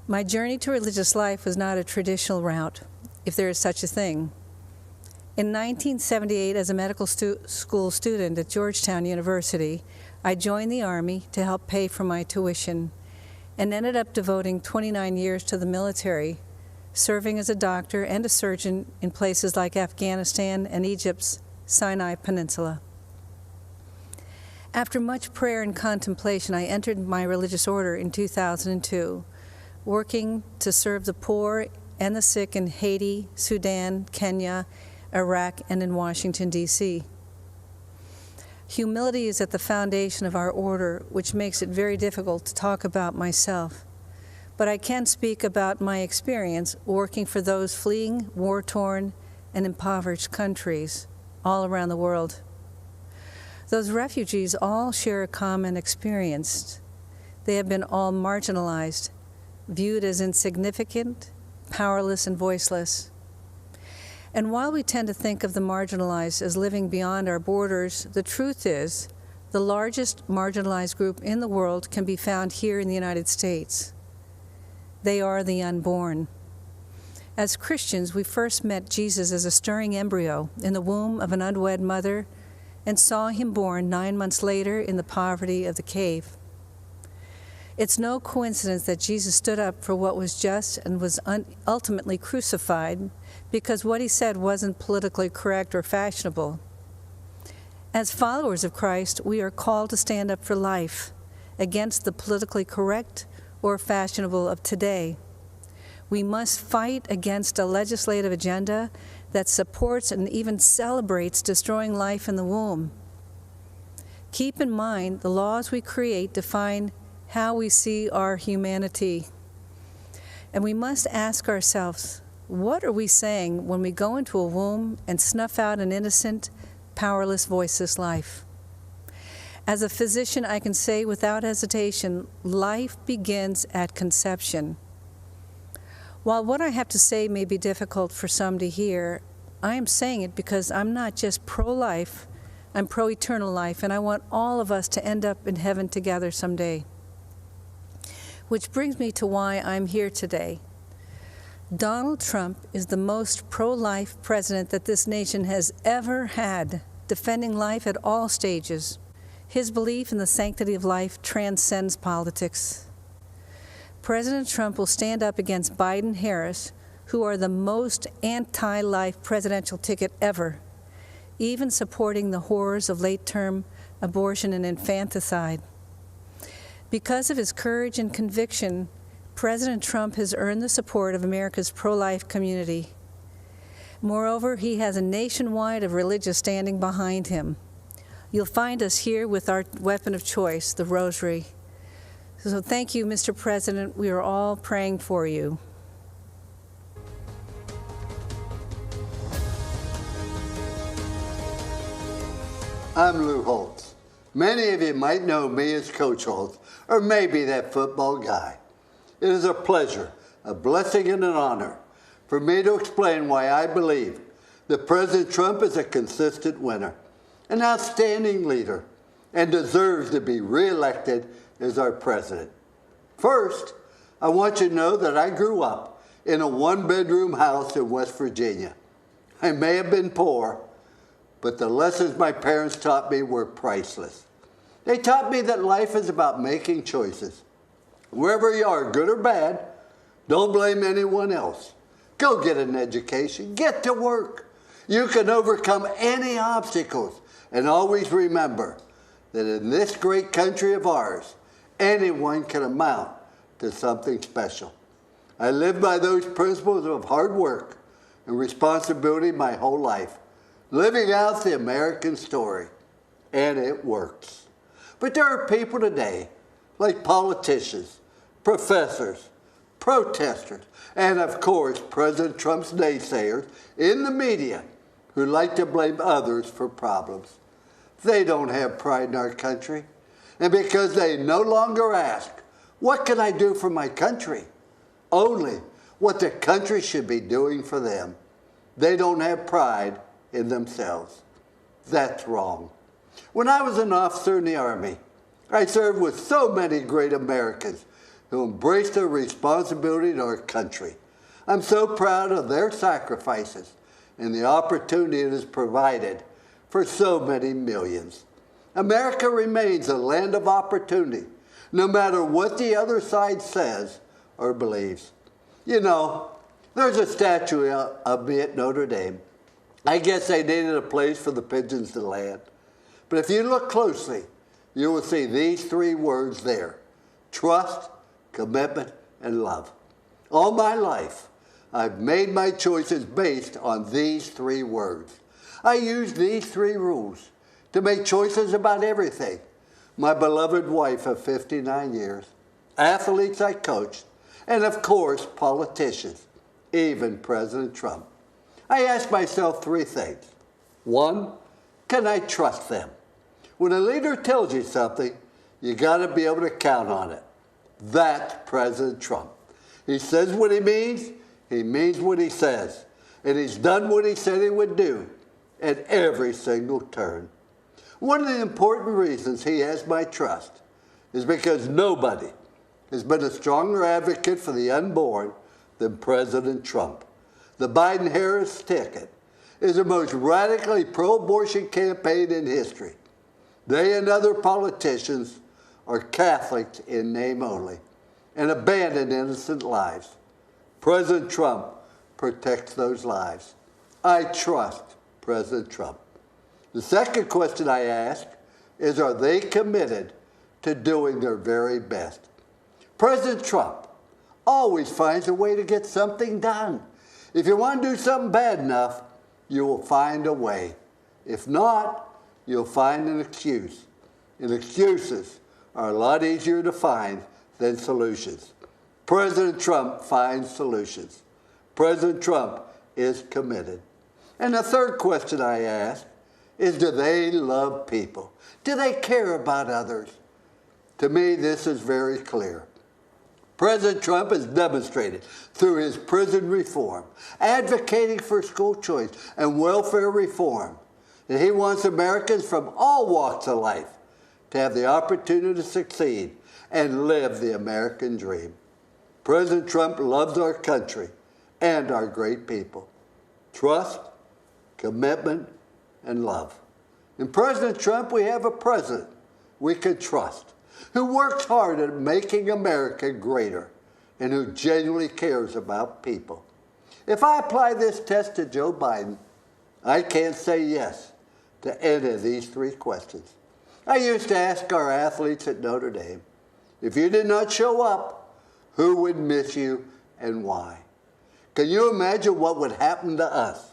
My journey to religious life was not a traditional route, if there is such a thing. In 1978, as a medical school student at Georgetown University, I joined the Army to help pay for my tuition and ended up devoting 29 years to the military, serving as a doctor and a surgeon in places like Afghanistan and Egypt's Sinai Peninsula. After much prayer and contemplation, I entered my religious order in 2002, working to serve the poor and the sick in Haiti, Sudan, Kenya, Iraq, and in Washington, D.C. Humility is at the foundation of our order, which makes it very difficult to talk about myself. But I can speak about my experience working for those fleeing war-torn and impoverished countries all around the world. Those refugees all share a common experience. They have been all marginalized, viewed as insignificant, powerless, and voiceless. And while we tend to think of the marginalized as living beyond our borders, the truth is the largest marginalized group in the world can be found here in the United States. They are the unborn. As Christians, we first met Jesus as a stirring embryo in the womb of an unwed mother and saw him born 9 months later in the poverty of the cave. It's no coincidence that Jesus stood up for what was just and was ultimately crucified because what he said wasn't politically correct or fashionable. As followers of Christ, we are called to stand up for life against the politically correct or fashionable of today. We must fight against a legislative agenda that supports and even celebrates destroying life in the womb. Keep in mind, the laws we create define how we see our humanity. And we must ask ourselves, what are we saying when we go into a womb and snuff out an innocent, powerless, voiceless life? As a physician, I can say without hesitation, life begins at conception. While what I have to say may be difficult for some to hear, I am saying it because I'm not just pro-life, I'm pro-eternal life, and I want all of us to end up in heaven together someday. Which brings me to why I'm here today. Donald Trump is the most pro-life president that this nation has ever had, defending life at all stages. His belief in the sanctity of life transcends politics. President Trump will stand up against Biden-Harris, who are the most anti-life presidential ticket ever, even supporting the horrors of late-term abortion and infanticide. Because of his courage and conviction, President Trump has earned the support of America's pro-life community. Moreover, he has a nationwide of religious standing behind him. You'll find us here with our weapon of choice, the rosary. So thank you, Mr. President. We are all praying for you. I'm Lou Holtz. Many of you might know me as Coach Holtz, or maybe that football guy. It is a pleasure, a blessing, and an honor for me to explain why I believe that President Trump is a consistent winner, an outstanding leader, and deserves to be reelected as our president. First, I want you to know that I grew up in a one-bedroom house in West Virginia. I may have been poor, but the lessons my parents taught me were priceless. They taught me that life is about making choices. Wherever you are, good or bad, don't blame anyone else. Go get an education, get to work. You can overcome any obstacles, and always remember that in this great country of ours, anyone can amount to something special. I lived by those principles of hard work and responsibility my whole life, living out the American story, and it works. But there are people today, like politicians, professors, protesters, and of course, President Trump's naysayers in the media who like to blame others for problems. They don't have pride in our country. And because they no longer ask, what can I do for my country? Only what the country should be doing for them. They don't have pride in themselves. That's wrong. When I was an officer in the Army, I serve with so many great Americans who embrace their responsibility to our country. I'm so proud of their sacrifices and the opportunity it has provided for so many millions. America remains a land of opportunity, no matter what the other side says or believes. You know, there's a statue of me at Notre Dame. I guess they needed a place for the pigeons to land. But if you look closely, you will see these three words there: trust, commitment, and love. All my life, I've made my choices based on these three words. I use these three rules to make choices about everything: my beloved wife of 59 years, athletes I coached, and of course, politicians, even President Trump. I ask myself three things. One, can I trust them? When a leader tells you something, you got to be able to count on it. That's President Trump. He says what he means what he says, and he's done what he said he would do at every single turn. One of the important reasons he has my trust is because nobody has been a stronger advocate for the unborn than President Trump. The Biden-Harris ticket is the most radically pro-abortion campaign in history. They and other politicians are Catholics in name only and abandon innocent lives. President Trump protects those lives. I trust President Trump. The second question I ask is, are they committed to doing their very best? President Trump always finds a way to get something done. If you want to do something bad enough, you will find a way. If not, you'll find an excuse. And excuses are a lot easier to find than solutions. President Trump finds solutions. President Trump is committed. And the third question I ask is, do they love people? Do they care about others? To me, this is very clear. President Trump has demonstrated through his prison reform, advocating for school choice and welfare reform, that he wants Americans from all walks of life to have the opportunity to succeed and live the American dream. President Trump loves our country and our great people. Trust, commitment, and love. In President Trump, we have a president we can trust, who works hard at making America greater and who genuinely cares about people. If I apply this test to Joe Biden, I can't say yes to any of these three questions. I used to ask our athletes at Notre Dame, if you did not show up, who would miss you and why? Can you imagine what would happen to us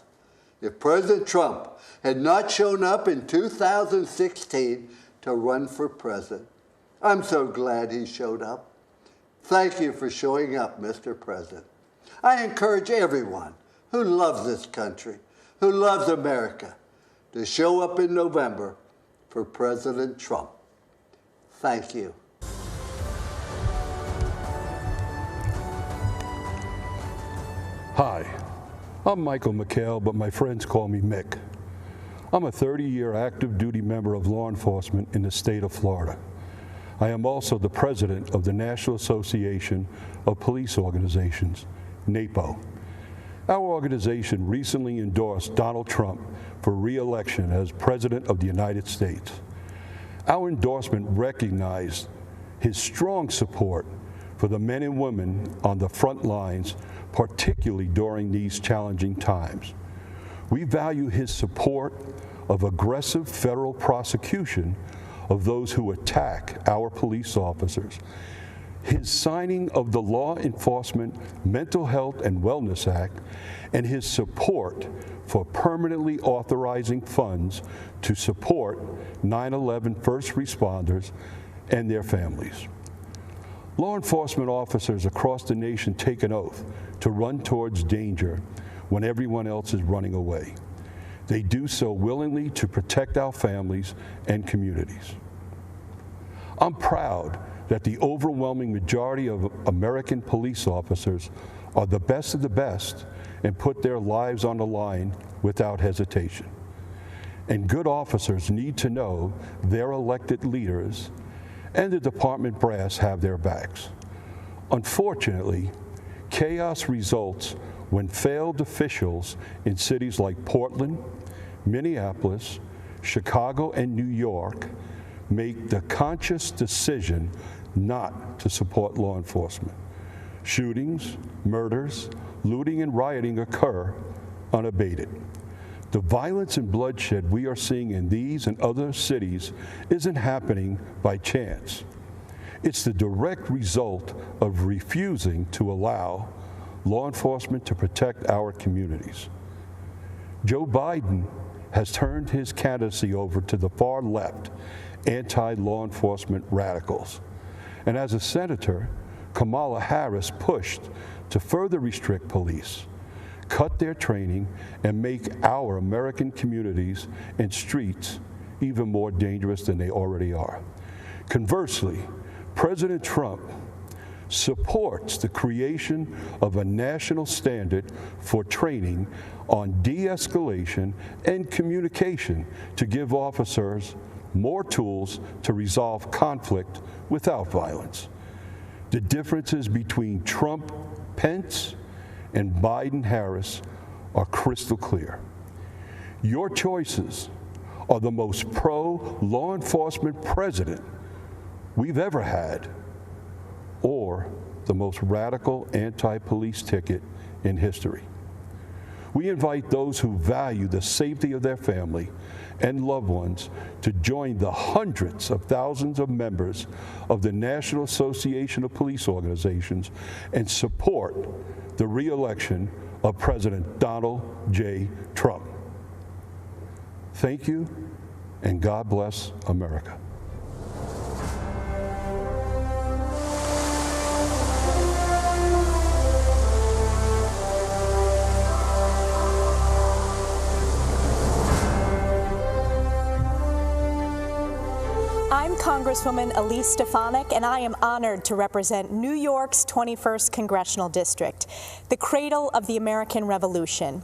if President Trump had not shown up in 2016 to run for president? I'm so glad he showed up. Thank you for showing up, Mr. President. I encourage everyone who loves this country, who loves America, to show up in November for President Trump. Thank you. Hi, I'm Michael McHale, but my friends call me Mick. I'm a 30-year active duty member of law enforcement in the state of Florida. I am also the president of the National Association of Police Organizations, NAPO. Our organization recently endorsed Donald Trump for re-election as President of the United States. Our endorsement recognized his strong support for the men and women on the front lines, particularly during these challenging times. We value his support of aggressive federal prosecution of those who attack our police officers, his signing of the Law Enforcement Mental Health and Wellness Act, and his support for permanently authorizing funds to support 9/11 first responders and their families. Law enforcement officers across the nation take an oath to run towards danger when everyone else is running away. They do so willingly to protect our families and communities. I'm proud that the overwhelming majority of American police officers are the best of the best and put their lives on the line without hesitation. And good officers need to know their elected leaders and the department brass have their backs. Unfortunately, chaos results when failed officials in cities like Portland, Minneapolis, Chicago, and New York make the conscious decision not to support law enforcement. Shootings, murders, looting, and rioting occur unabated. The violence and bloodshed we are seeing in these and other cities isn't happening by chance. It's the direct result of refusing to allow law enforcement to protect our communities. Joe Biden has turned his candidacy over to the far left anti-law enforcement radicals. And as a senator, Kamala Harris pushed to further restrict police, cut their training, and make our American communities and streets even more dangerous than they already are. Conversely, President Trump supports the creation of a national standard for training on de-escalation and communication to give officers more tools to resolve conflict without violence. The differences between Trump, Pence, and Biden-Harris are crystal clear. Your choices are the most pro-law enforcement president we've ever had, or the most radical anti-police ticket in history. We invite those who value the safety of their family and loved ones to join the hundreds of thousands of members of the National Association of Police Organizations and support the re-election of President Donald J. Trump. Thank you, and God bless America. I'm Congresswoman Elise Stefanik, and I am honored to represent New York's 21st Congressional District, the cradle of the American Revolution.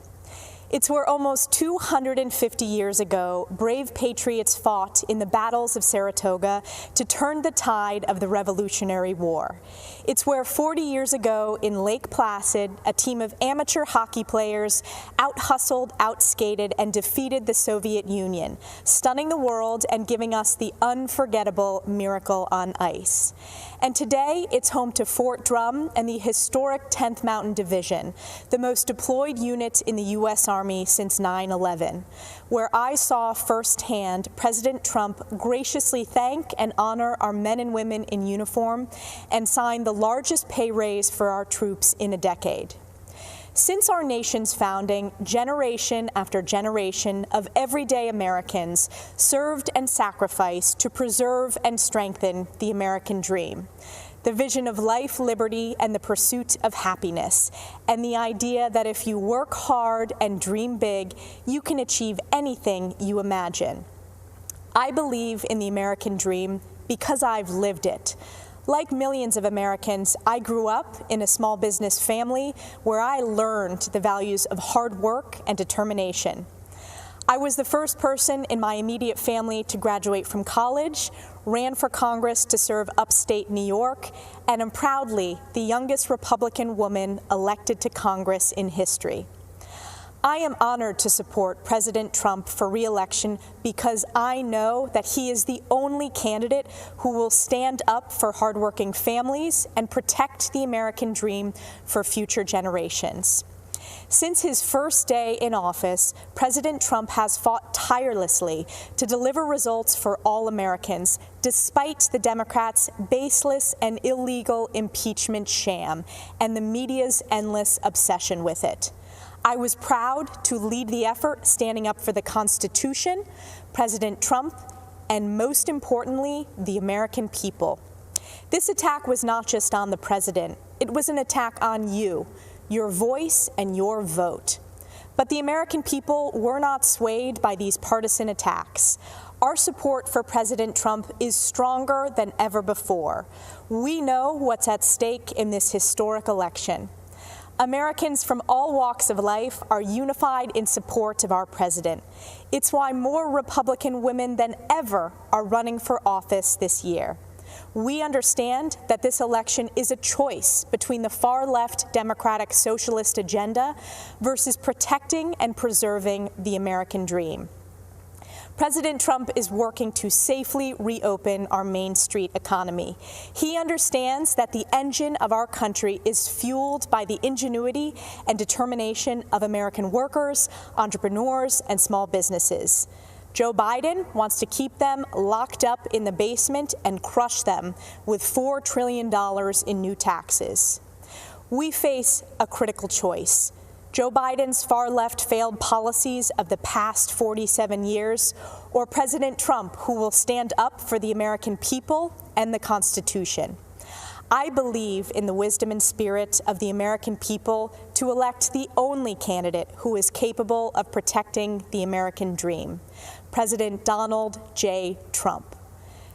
It's where almost 250 years ago, brave patriots fought in the battles of Saratoga to turn the tide of the Revolutionary War. It's where 40 years ago in Lake Placid, a team of amateur hockey players out-hustled, out-skated, and defeated the Soviet Union, stunning the world and giving us the unforgettable Miracle on Ice. And today, it's home to Fort Drum and the historic 10th Mountain Division, the most deployed unit in the U.S. Army since 9/11, where I saw firsthand President Trump graciously thank and honor our men and women in uniform and sign the largest pay raise for our troops in a decade. Since our nation's founding, generation after generation of everyday Americans served and sacrificed to preserve and strengthen the American dream, the vision of life, liberty, and the pursuit of happiness, and the idea that if you work hard and dream big, you can achieve anything you imagine. I believe in the American dream because I've lived it. Like millions of Americans, I grew up in a small business family where I learned the values of hard work and determination. I was the first person in my immediate family to graduate from college, ran for Congress to serve upstate New York, and am proudly the youngest Republican woman elected to Congress in history. I am honored to support President Trump for re-election because I know that he is the only candidate who will stand up for hardworking families and protect the American dream for future generations. Since his first day in office, President Trump has fought tirelessly to deliver results for all Americans, despite the Democrats' baseless and illegal impeachment sham and the media's endless obsession with it. I was proud to lead the effort standing up for the Constitution, President Trump, and most importantly, the American people. This attack was not just on the president. It was an attack on you, your voice, and your vote. But the American people were not swayed by these partisan attacks. Our support for President Trump is stronger than ever before. We know what's at stake in this historic election. Americans from all walks of life are unified in support of our president. It's why more Republican women than ever are running for office this year. We understand that this election is a choice between the far-left Democratic Socialist agenda versus protecting and preserving the American dream. President Trump is working to safely reopen our Main Street economy. He understands that the engine of our country is fueled by the ingenuity and determination of American workers, entrepreneurs, and small businesses. Joe Biden wants to keep them locked up in the basement and crush them with $4 trillion in new taxes. We face a critical choice. Joe Biden's far-left failed policies of the past 47 years, or President Trump, who will stand up for the American people and the Constitution. I believe in the wisdom and spirit of the American people to elect the only candidate who is capable of protecting the American dream, President Donald J. Trump.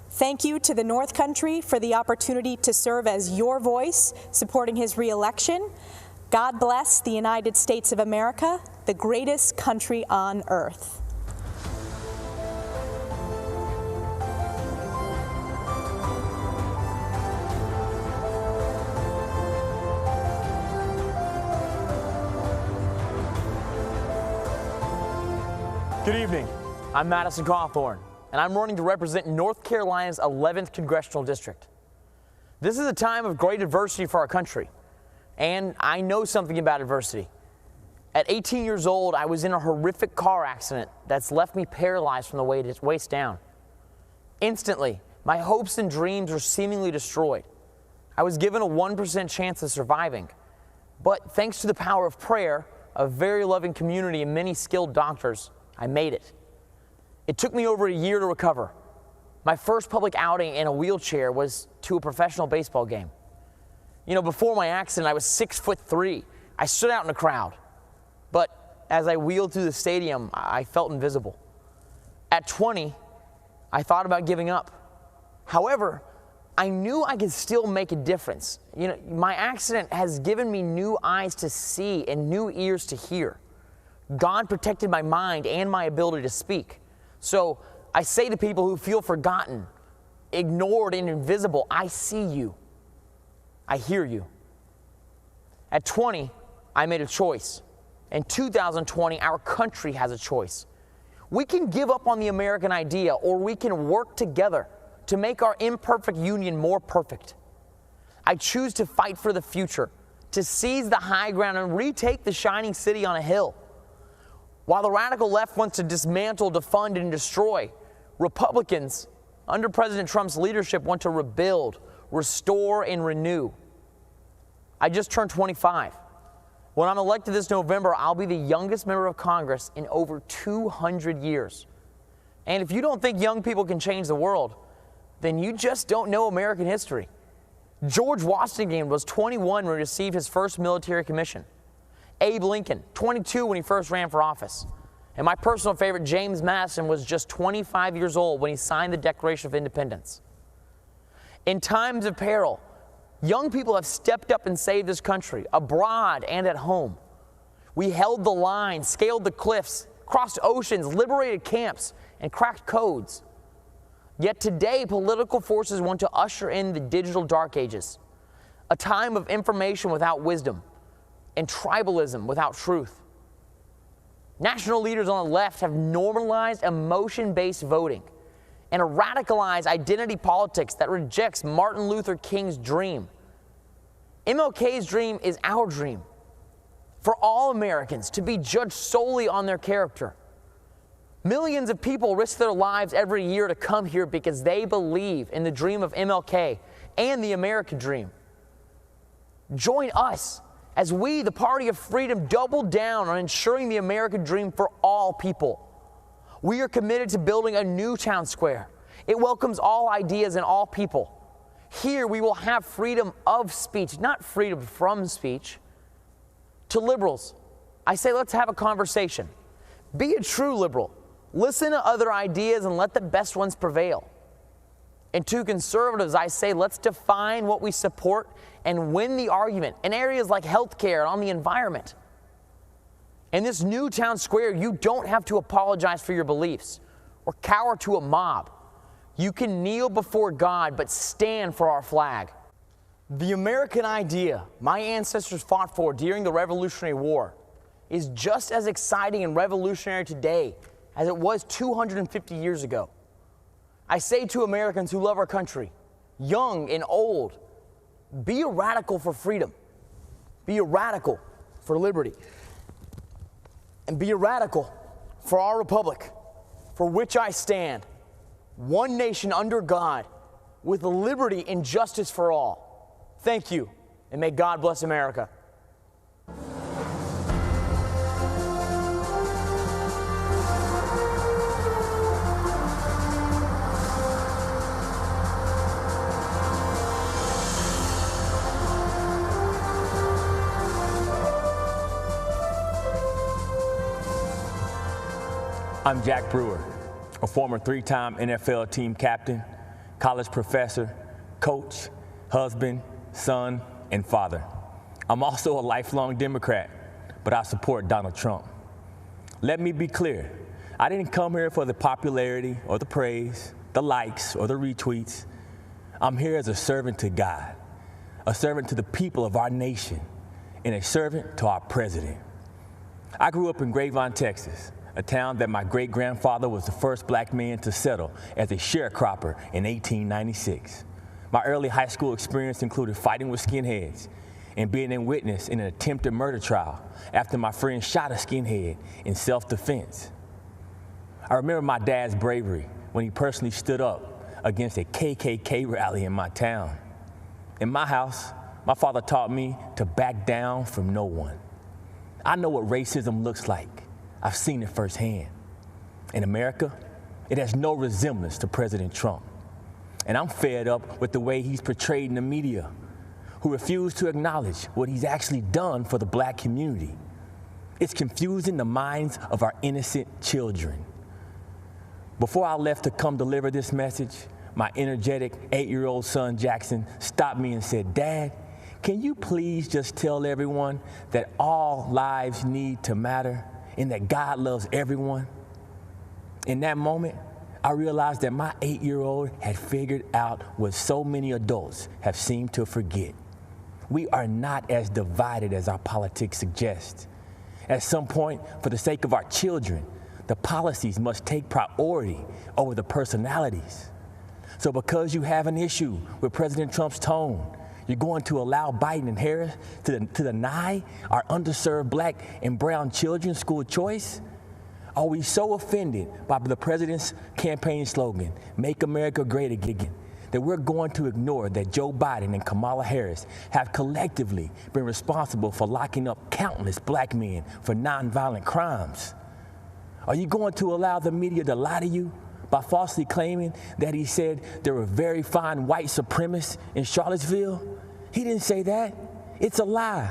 Thank you to the North Country for the opportunity to serve as your voice supporting his re-election. God bless the United States of America, the greatest country on earth. Good evening. I'm Madison Cawthorn, and I'm running to represent North Carolina's 11th Congressional District. This is a time of great adversity for our country, and I know something about adversity. At 18 years old, I was in a horrific car accident that's left me paralyzed from the waist down. Instantly, my hopes and dreams were seemingly destroyed. I was given a 1% chance of surviving, but thanks to the power of prayer, a very loving community, and many skilled doctors, I made it. It took me over a year to recover. My first public outing in a wheelchair was to a professional baseball game. You know, before my accident, I was 6'3". I stood out in the crowd. But as I wheeled through the stadium, I felt invisible. At 20, I thought about giving up. However, I knew I could still make a difference. You know, my accident has given me new eyes to see and new ears to hear. God protected my mind and my ability to speak. So I say to people who feel forgotten, ignored, and invisible, I see you. I hear you. At 20, I made a choice. In 2020, our country has a choice. We can give up on the American idea, or we can work together to make our imperfect union more perfect. I choose to fight for the future, to seize the high ground and retake the shining city on a hill. While the radical left wants to dismantle, defund, and destroy, Republicans, under President Trump's leadership, want to rebuild, restore, and renew. I just turned 25. When I'm elected this November, I'll be the youngest member of Congress in over 200 years. And if you don't think young people can change the world, then you just don't know American history. George Washington was 21 when he received his first military commission. Abe Lincoln, 22 when he first ran for office. And my personal favorite, James Madison, was just 25 years old when he signed the Declaration of Independence. In times of peril, young people have stepped up and saved this country, abroad and at home. We held the line, scaled the cliffs, crossed oceans, liberated camps, and cracked codes. Yet today, political forces want to usher in the digital dark ages, a time of information without wisdom, and tribalism without truth. National leaders on the left have normalized emotion-based voting and a radicalized identity politics that rejects Martin Luther King's dream. MLK's dream is our dream, for all Americans to be judged solely on their character. Millions of people risk their lives every year to come here because they believe in the dream of MLK and the American dream. Join us as we, the Party of Freedom, double down on ensuring the American dream for all people. We are committed to building a new town square. It welcomes all ideas and all people. Here we will have freedom of speech, not freedom from speech. To liberals, I say let's have a conversation. Be a true liberal. Listen to other ideas and let the best ones prevail. And to conservatives, I say let's define what we support and win the argument in areas like healthcare and on the environment. In this new town square, you don't have to apologize for your beliefs or cower to a mob. You can kneel before God, but stand for our flag. The American idea my ancestors fought for during the Revolutionary War is just as exciting and revolutionary today as it was 250 years ago. I say to Americans who love our country, young and old, be a radical for freedom. Be a radical for liberty. And be a radical for our republic, for which I stand, one nation under God, with liberty and justice for all. Thank you, and may God bless America. I'm Jack Brewer, a former three-time NFL team captain, college professor, coach, husband, son, and father. I'm also a lifelong Democrat, but I support Donald Trump. Let me be clear. I didn't come here for the popularity or the praise, the likes or the retweets. I'm here as a servant to God, a servant to the people of our nation, and a servant to our president. I grew up in Grapevine, Texas, a town that my great-grandfather was the first black man to settle as a sharecropper in 1896. My early high school experience included fighting with skinheads and being a witness in an attempted murder trial after my friend shot a skinhead in self-defense. I remember my dad's bravery when he personally stood up against a KKK rally in my town. In my house, my father taught me to back down from no one. I know what racism looks like. I've seen it firsthand. In America, it has no resemblance to President Trump. And I'm fed up with the way he's portrayed in the media, who refuse to acknowledge what he's actually done for the black community. It's confusing the minds of our innocent children. Before I left to come deliver this message, my energetic 8-year-old son, Jackson, stopped me and said, "Dad, can you please just tell everyone that all lives need to matter and that God loves everyone?" In that moment, I realized that my 8-year-old had figured out what so many adults have seemed to forget. We are not as divided as our politics suggest. At some point, for the sake of our children, the policies must take priority over the personalities. So because you have an issue with President Trump's tone, you're going to allow Biden and Harris to deny our underserved black and brown children school choice? Are we so offended by the president's campaign slogan, "Make America Great Again," that we're going to ignore that Joe Biden and Kamala Harris have collectively been responsible for locking up countless black men for nonviolent crimes? Are you going to allow the media to lie to you by falsely claiming that he said there were very fine white supremacists in Charlottesville? He didn't say that. It's a lie.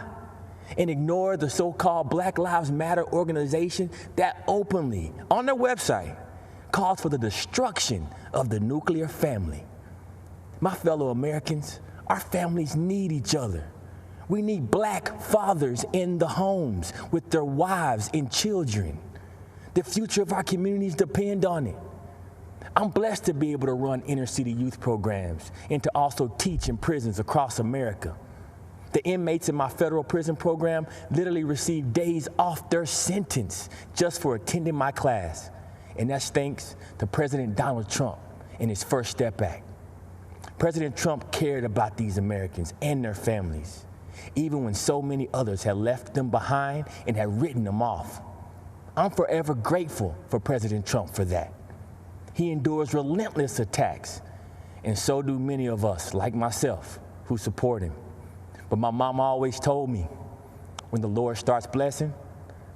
And ignore the so-called Black Lives Matter organization that openly, on their website, calls for the destruction of the nuclear family. My fellow Americans, our families need each other. We need black fathers in the homes with their wives and children. The future of our communities depend on it. I'm blessed to be able to run inner-city youth programs and to also teach in prisons across America. The inmates in my federal prison program literally receive days off their sentence just for attending my class. And that's thanks to President Donald Trump and his First Step Act. President Trump cared about these Americans and their families, even when so many others had left them behind and had written them off. I'm forever grateful for President Trump for that. He endures relentless attacks, and so do many of us, like myself, who support him. But my mama always told me, when the Lord starts blessing,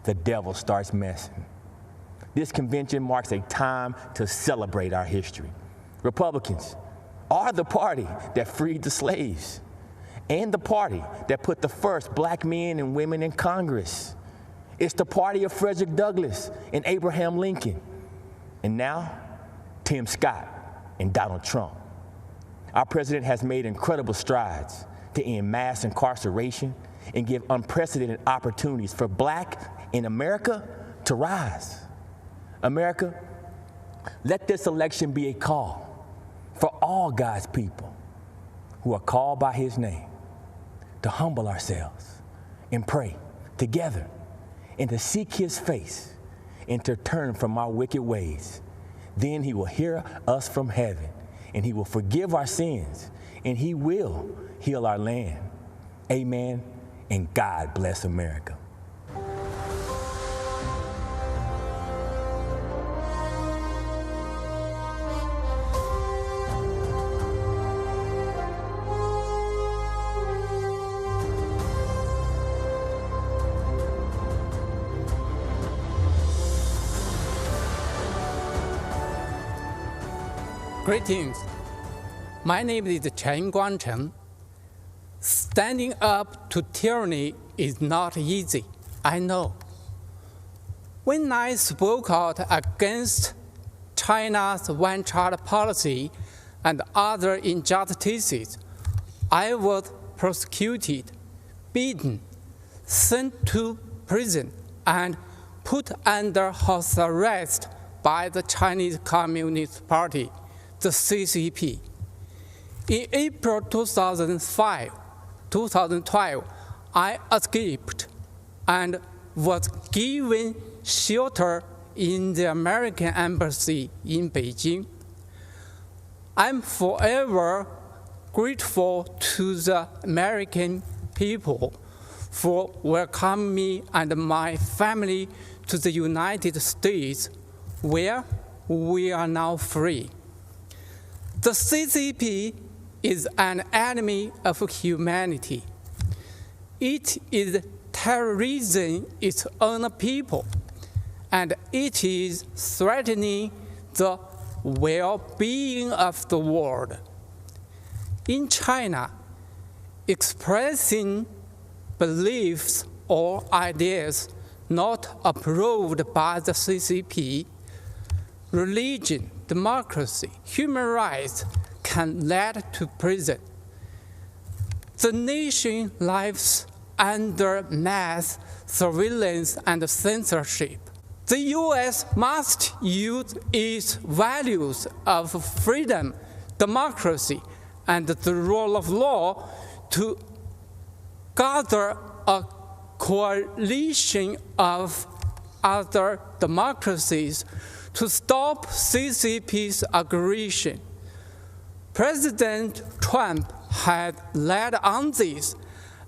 the devil starts messing. This convention marks a time to celebrate our history. Republicans are the party that freed the slaves and the party that put the first black men and women in Congress. It's the party of Frederick Douglass and Abraham Lincoln. And now, Tim Scott and Donald Trump. Our president has made incredible strides to end mass incarceration and give unprecedented opportunities for black in America to rise. America, let this election be a call for all God's people who are called by his name to humble ourselves and pray together and to seek his face and to turn from our wicked ways. Then he will hear us from heaven, and he will forgive our sins, and he will heal our land. Amen, and God bless America. Greetings. My name is Chen Guangcheng. Standing up to tyranny is not easy, I know. When I spoke out against China's one-child policy and other injustices, I was prosecuted, beaten, sent to prison, and put under house arrest by the Chinese Communist Party, the CCP. In April 2012, I escaped and was given shelter in the American Embassy in Beijing. I'm forever grateful to the American people for welcoming me and my family to the United States, where we are now free. The CCP is an enemy of humanity. It is terrorizing its own people, and it is threatening the well-being of the world. In China, expressing beliefs or ideas not approved by the CCP, religion, democracy, human rights can lead to prison. The nation lives under mass surveillance and censorship. The U.S. must use its values of freedom, democracy, and the rule of law to gather a coalition of other democracies to stop CCP's aggression. President Trump had led on this,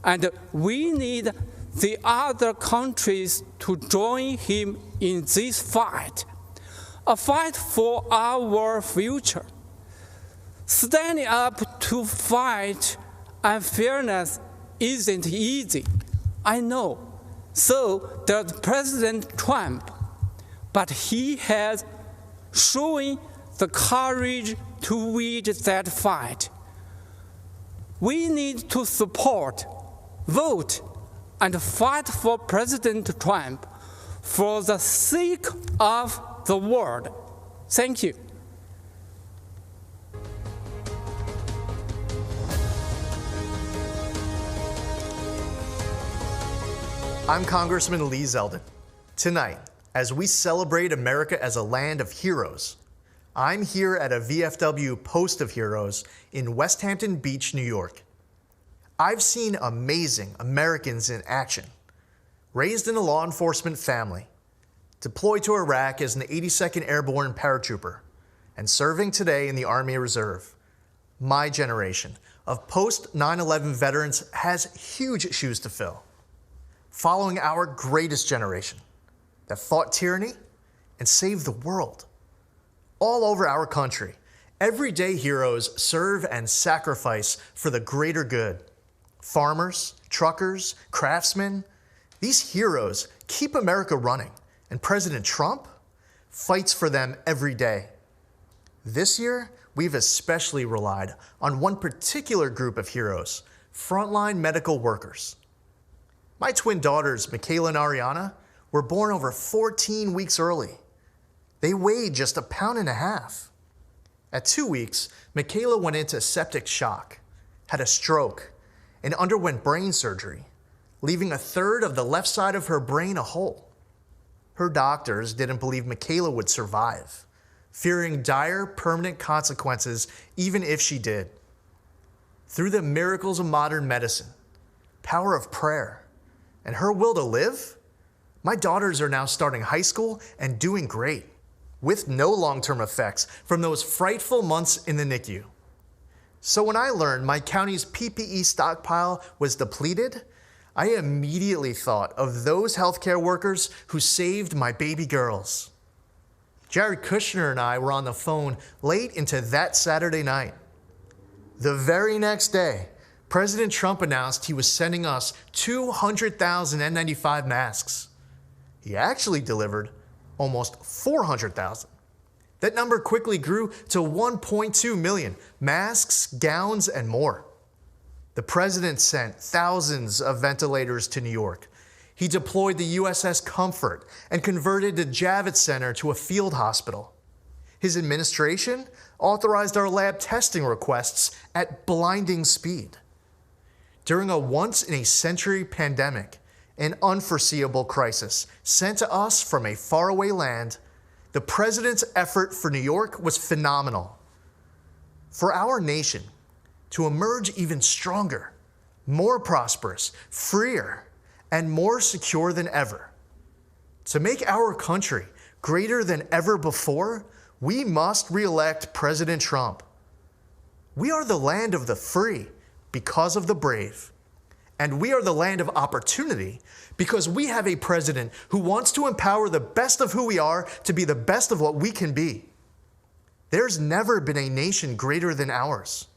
and we need the other countries to join him in this fight, a fight for our future. Standing up to fight unfairness isn't easy, I know. So does President Trump, but he has shown the courage to wage that fight. We need to support, vote, and fight for President Trump for the sake of the world. Thank you. I'm Congressman Lee Zeldin. Tonight, as we celebrate America as a land of heroes, I'm here at a VFW Post of Heroes in West Hampton Beach, New York. I've seen amazing Americans in action, raised in a law enforcement family, deployed to Iraq as an 82nd Airborne paratrooper, and serving today in the Army Reserve. My generation of post-9/11 veterans has huge shoes to fill, following our greatest generation that fought tyranny and saved the world. All over our country, everyday heroes serve and sacrifice for the greater good. Farmers, truckers, craftsmen, these heroes keep America running, and President Trump fights for them every day. This year, we've especially relied on one particular group of heroes, frontline medical workers. My twin daughters, McHale and Ariana, were born over 14 weeks early. They weighed just 1.5 pounds. At 2 weeks, Michaela went into septic shock, had a stroke, and underwent brain surgery, leaving 1/3 of the left side of her brain a hole. Her doctors didn't believe Michaela would survive, fearing dire permanent consequences even if she did. Through the miracles of modern medicine, power of prayer, and her will to live, my daughters are now starting high school and doing great, with no long-term effects from those frightful months in the NICU. So when I learned my county's PPE stockpile was depleted, I immediately thought of those healthcare workers who saved my baby girls. Jared Kushner and I were on the phone late into that Saturday night. The very next day, President Trump announced he was sending us 200,000 N95 masks. He actually delivered almost 400,000. That number quickly grew to 1.2 million masks, gowns, and more. The president sent thousands of ventilators to New York. He deployed the USS Comfort and converted the Javits Center to a field hospital. His administration authorized our lab testing requests at blinding speed. During a once-in-a-century pandemic, an unforeseeable crisis sent to us from a faraway land, the president's effort for New York was phenomenal. For our nation to emerge even stronger, more prosperous, freer, and more secure than ever, to make our country greater than ever before, we must re-elect President Trump. We are the land of the free because of the brave. And we are the land of opportunity because we have a president who wants to empower the best of who we are to be the best of what we can be. There's never been a nation greater than ours.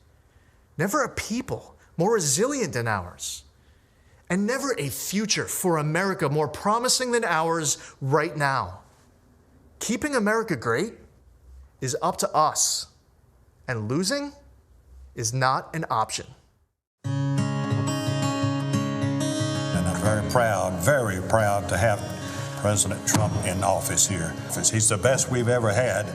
Never a people more resilient than ours. And never a future for America more promising than ours right now. Keeping America great is up to us, and losing is not an option. And I'm very proud to have President Trump in office here. He's the best we've ever had.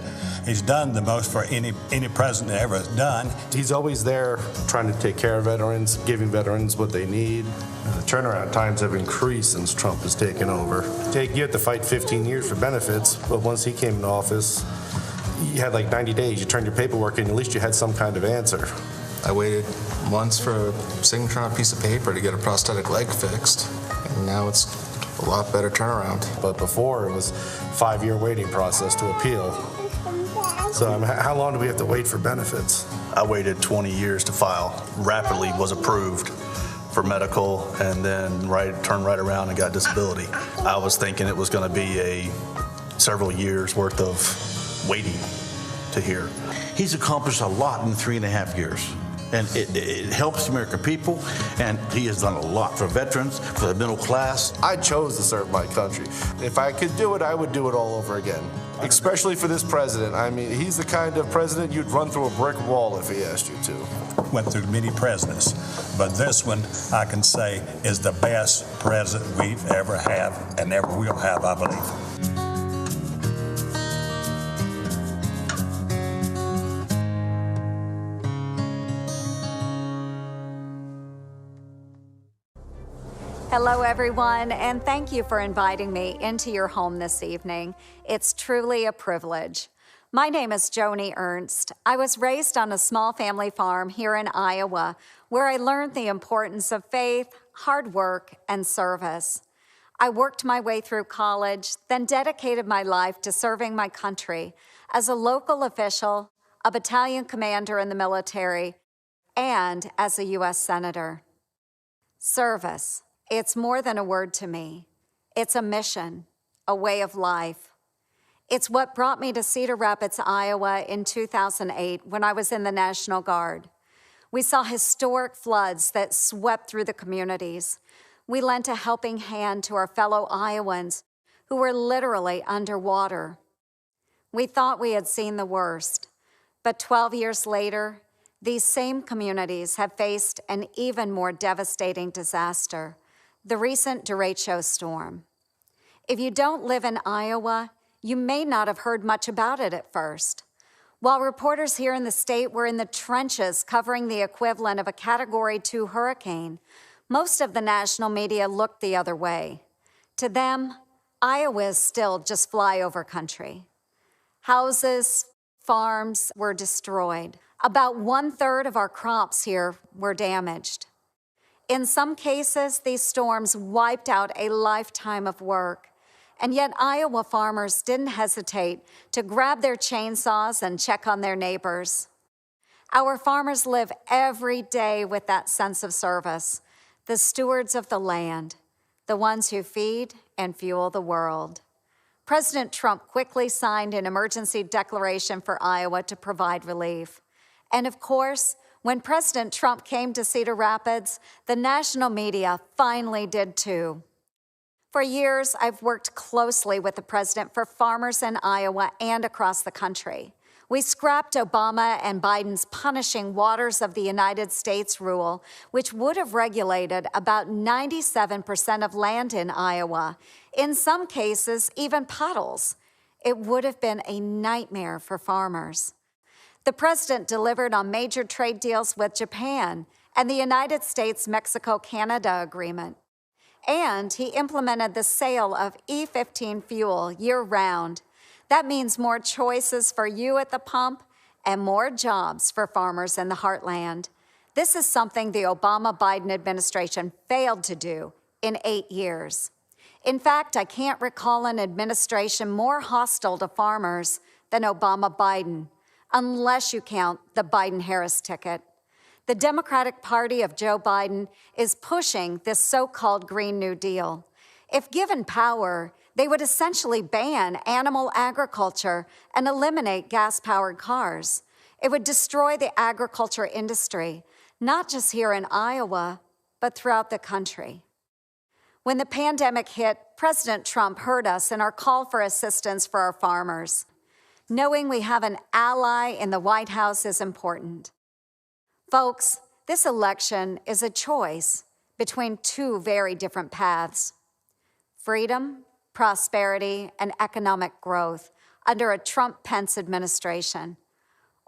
He's done the most for any president ever done. He's always there trying to take care of veterans, giving veterans what they need. The turnaround times have increased since Trump has taken over. You have to fight 15 years for benefits, but once he came into office, you had like 90 days. You turned your paperwork in, at least you had some kind of answer. I waited months for a signature on a piece of paper to get a prosthetic leg fixed, and now it's a lot better turnaround. But before, it was a 5-year waiting process to appeal. So how long do we have to wait for benefits? I waited 20 years to file. Rapidly was approved for medical, and then turned right around and got disability. I was thinking it was going to be several years worth of waiting to hear. He's accomplished a lot in 3.5 years. And it helps the American people, and he has done a lot for veterans, for the middle class. I chose to serve my country. If I could do it, I would do it all over again. Especially for this president. I mean, he's the kind of president you'd run through a brick wall if he asked you to. Went through many presidents, but this one, I can say, is the best president we've ever had and ever will have, I believe. Hello, everyone, and thank you for inviting me into your home this evening. It's truly a privilege. My name is Joni Ernst. I was raised on a small family farm here in Iowa, where I learned the importance of faith, hard work, and service. I worked my way through college, then dedicated my life to serving my country as a local official, a battalion commander in the military, and as a U.S. Senator. Service. It's more than a word to me. It's a mission, a way of life. It's what brought me to Cedar Rapids, Iowa in 2008 when I was in the National Guard. We saw historic floods that swept through the communities. We lent a helping hand to our fellow Iowans who were literally underwater. We thought we had seen the worst, but 12 years later, these same communities have faced an even more devastating disaster. The recent derecho storm. If you don't live in Iowa, you may not have heard much about it at first. While reporters here in the state were in the trenches covering the equivalent of a Category 2 hurricane, most of the national media looked the other way. To them, Iowa is still just flyover country. Houses, farms were destroyed. About 1/3 of our crops here were damaged. In some cases, these storms wiped out a lifetime of work. And yet Iowa farmers didn't hesitate to grab their chainsaws and check on their neighbors. Our farmers live every day with that sense of service, the stewards of the land, the ones who feed and fuel the world. President Trump quickly signed an emergency declaration for Iowa to provide relief. And of course, when President Trump came to Cedar Rapids, the national media finally did too. For years, I've worked closely with the president for farmers in Iowa and across the country. We scrapped Obama and Biden's punishing waters of the United States rule, which would have regulated about 97% of land in Iowa, in some cases, even puddles. It would have been a nightmare for farmers. The president delivered on major trade deals with Japan and the United States-Mexico-Canada agreement. And he implemented the sale of E15 fuel year-round. That means more choices for you at the pump and more jobs for farmers in the heartland. This is something the Obama-Biden administration failed to do in 8 years. In fact, I can't recall an administration more hostile to farmers than Obama-Biden, unless you count the Biden-Harris ticket. The Democratic Party of Joe Biden is pushing this so-called Green New Deal. If given power, they would essentially ban animal agriculture and eliminate gas-powered cars. It would destroy the agriculture industry, not just here in Iowa, but throughout the country. When the pandemic hit, President Trump heard us in our call for assistance for our farmers. Knowing we have an ally in the White House is important. Folks, this election is a choice between two very different paths: freedom, prosperity, and economic growth under a Trump-Pence administration,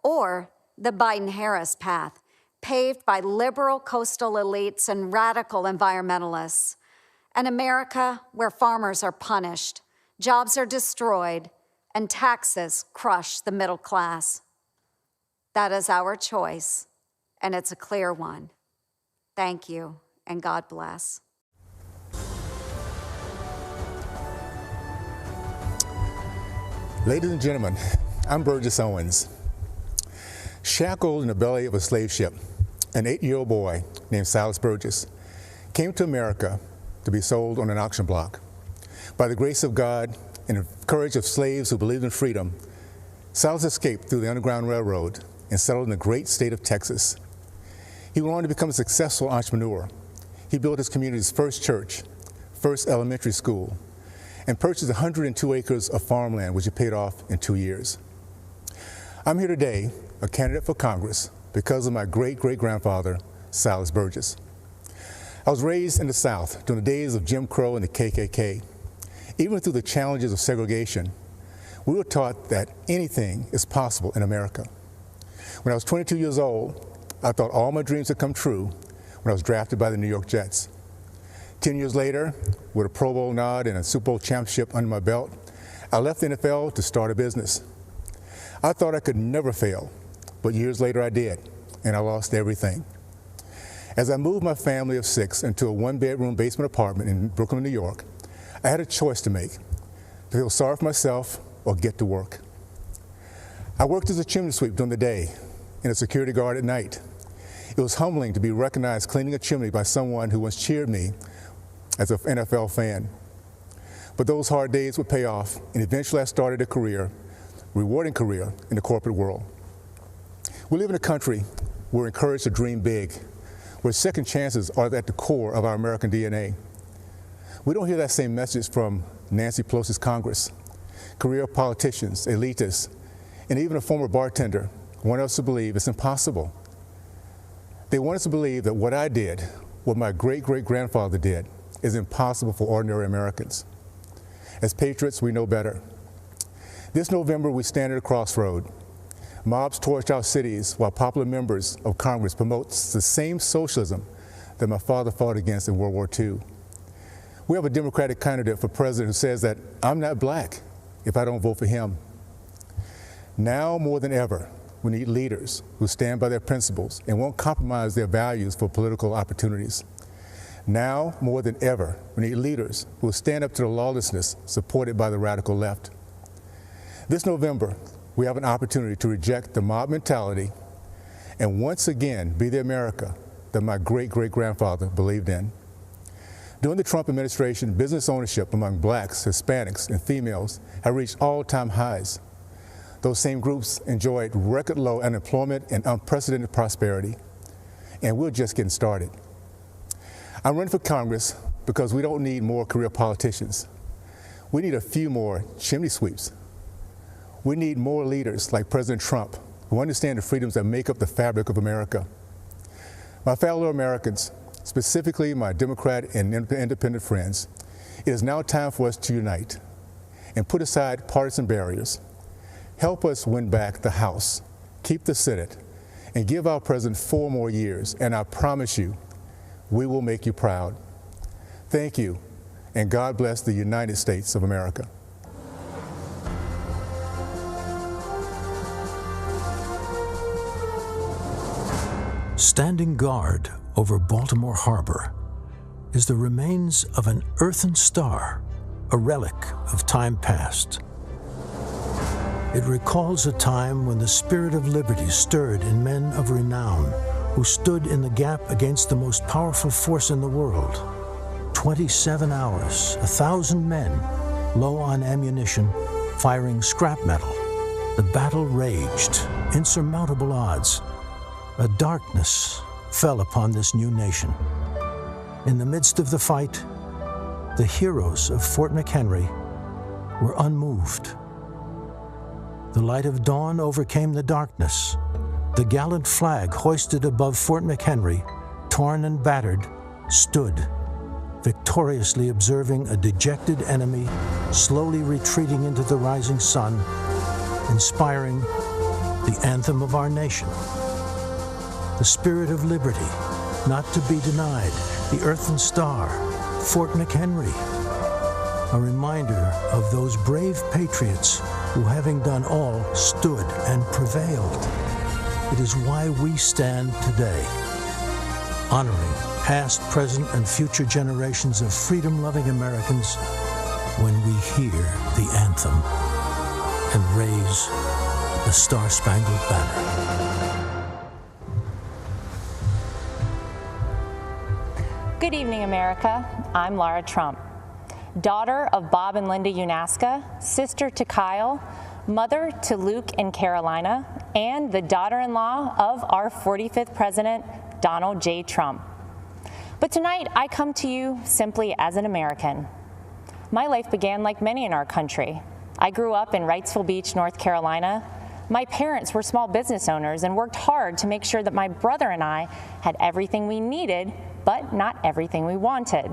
or the Biden-Harris path, paved by liberal coastal elites and radical environmentalists, an America where farmers are punished, jobs are destroyed, and taxes crush the middle class. That is our choice, and it's a clear one. Thank you, and God bless. Ladies and gentlemen, I'm Burgess Owens. Shackled in the belly of a slave ship, an 8-year-old boy named Silas Burgess came to America to be sold on an auction block. By the grace of God and the courage of slaves who believed in freedom, Silas escaped through the Underground Railroad and settled in the great state of Texas. He went on to become a successful entrepreneur. He built his community's first church, first elementary school, and purchased 102 acres of farmland, which he paid off in 2 years. I'm here today, a candidate for Congress, because of my great-great-grandfather, Silas Burgess. I was raised in the South during the days of Jim Crow and the KKK. Even through the challenges of segregation, we were taught that anything is possible in America. When I was 22 years old, I thought all my dreams had come true when I was drafted by the New York Jets. 10 years later, with a Pro Bowl nod and a Super Bowl championship under my belt, I left the NFL to start a business. I thought I could never fail, but years later I did, and I lost everything. As I moved my family of 6 into a 1-bedroom basement apartment in Brooklyn, New York, I had a choice to make: to feel sorry for myself or get to work. I worked as a chimney sweep during the day and a security guard at night. It was humbling to be recognized cleaning a chimney by someone who once cheered me as an NFL fan. But those hard days would pay off, and eventually I started a rewarding career in the corporate world. We live in a country where we're encouraged to dream big, where second chances are at the core of our American DNA. We don't hear that same message from Nancy Pelosi's Congress. Career politicians, elitists, and even a former bartender want us to believe it's impossible. They want us to believe that what I did, what my great-great-grandfather did, is impossible for ordinary Americans. As patriots, we know better. This November, we stand at a crossroad. Mobs torch our cities while popular members of Congress promote the same socialism that my father fought against in World War II. We have a Democratic candidate for president who says that I'm not black if I don't vote for him. Now more than ever, we need leaders who stand by their principles and won't compromise their values for political opportunities. Now more than ever, we need leaders who will stand up to the lawlessness supported by the radical left. This November, we have an opportunity to reject the mob mentality and once again be the America that my great-great-grandfather believed in. During the Trump administration, business ownership among blacks, Hispanics, and females have reached all-time highs. Those same groups enjoyed record-low unemployment and unprecedented prosperity, and we're just getting started. I'm running for Congress because we don't need more career politicians. We need a few more chimney sweeps. We need more leaders like President Trump who understand the freedoms that make up the fabric of America. My fellow Americans, specifically my Democrat and independent friends, it is now time for us to unite and put aside partisan barriers. Help us win back the House, keep the Senate, and give our president 4 more years, and I promise you, we will make you proud. Thank you, and God bless the United States of America. Standing guard over Baltimore Harbor is the remains of an earthen star, a relic of time past. It recalls a time when the spirit of liberty stirred in men of renown who stood in the gap against the most powerful force in the world. 27 hours, 1,000 men, low on ammunition, firing scrap metal. The battle raged, insurmountable odds. A darkness fell upon this new nation. In the midst of the fight, the heroes of Fort McHenry were unmoved. The light of dawn overcame the darkness. The gallant flag hoisted above Fort McHenry, torn and battered, stood, victoriously observing a dejected enemy slowly retreating into the rising sun, inspiring the anthem of our nation. The spirit of liberty, not to be denied, the earthen star, Fort McHenry, a reminder of those brave patriots who, having done all, stood and prevailed. It is why we stand today, honoring past, present, and future generations of freedom-loving Americans when we hear the anthem and raise the Star-Spangled Banner. Good evening, America. I'm Laura Trump, daughter of Bob and Linda Unaska, sister to Kyle, mother to Luke and Carolina, and the daughter-in-law of our 45th president, Donald J. Trump. But tonight, I come to you simply as an American. My life began like many in our country. I grew up in Wrightsville Beach, North Carolina. My parents were small business owners and worked hard to make sure that my brother and I had everything we needed, but not everything we wanted.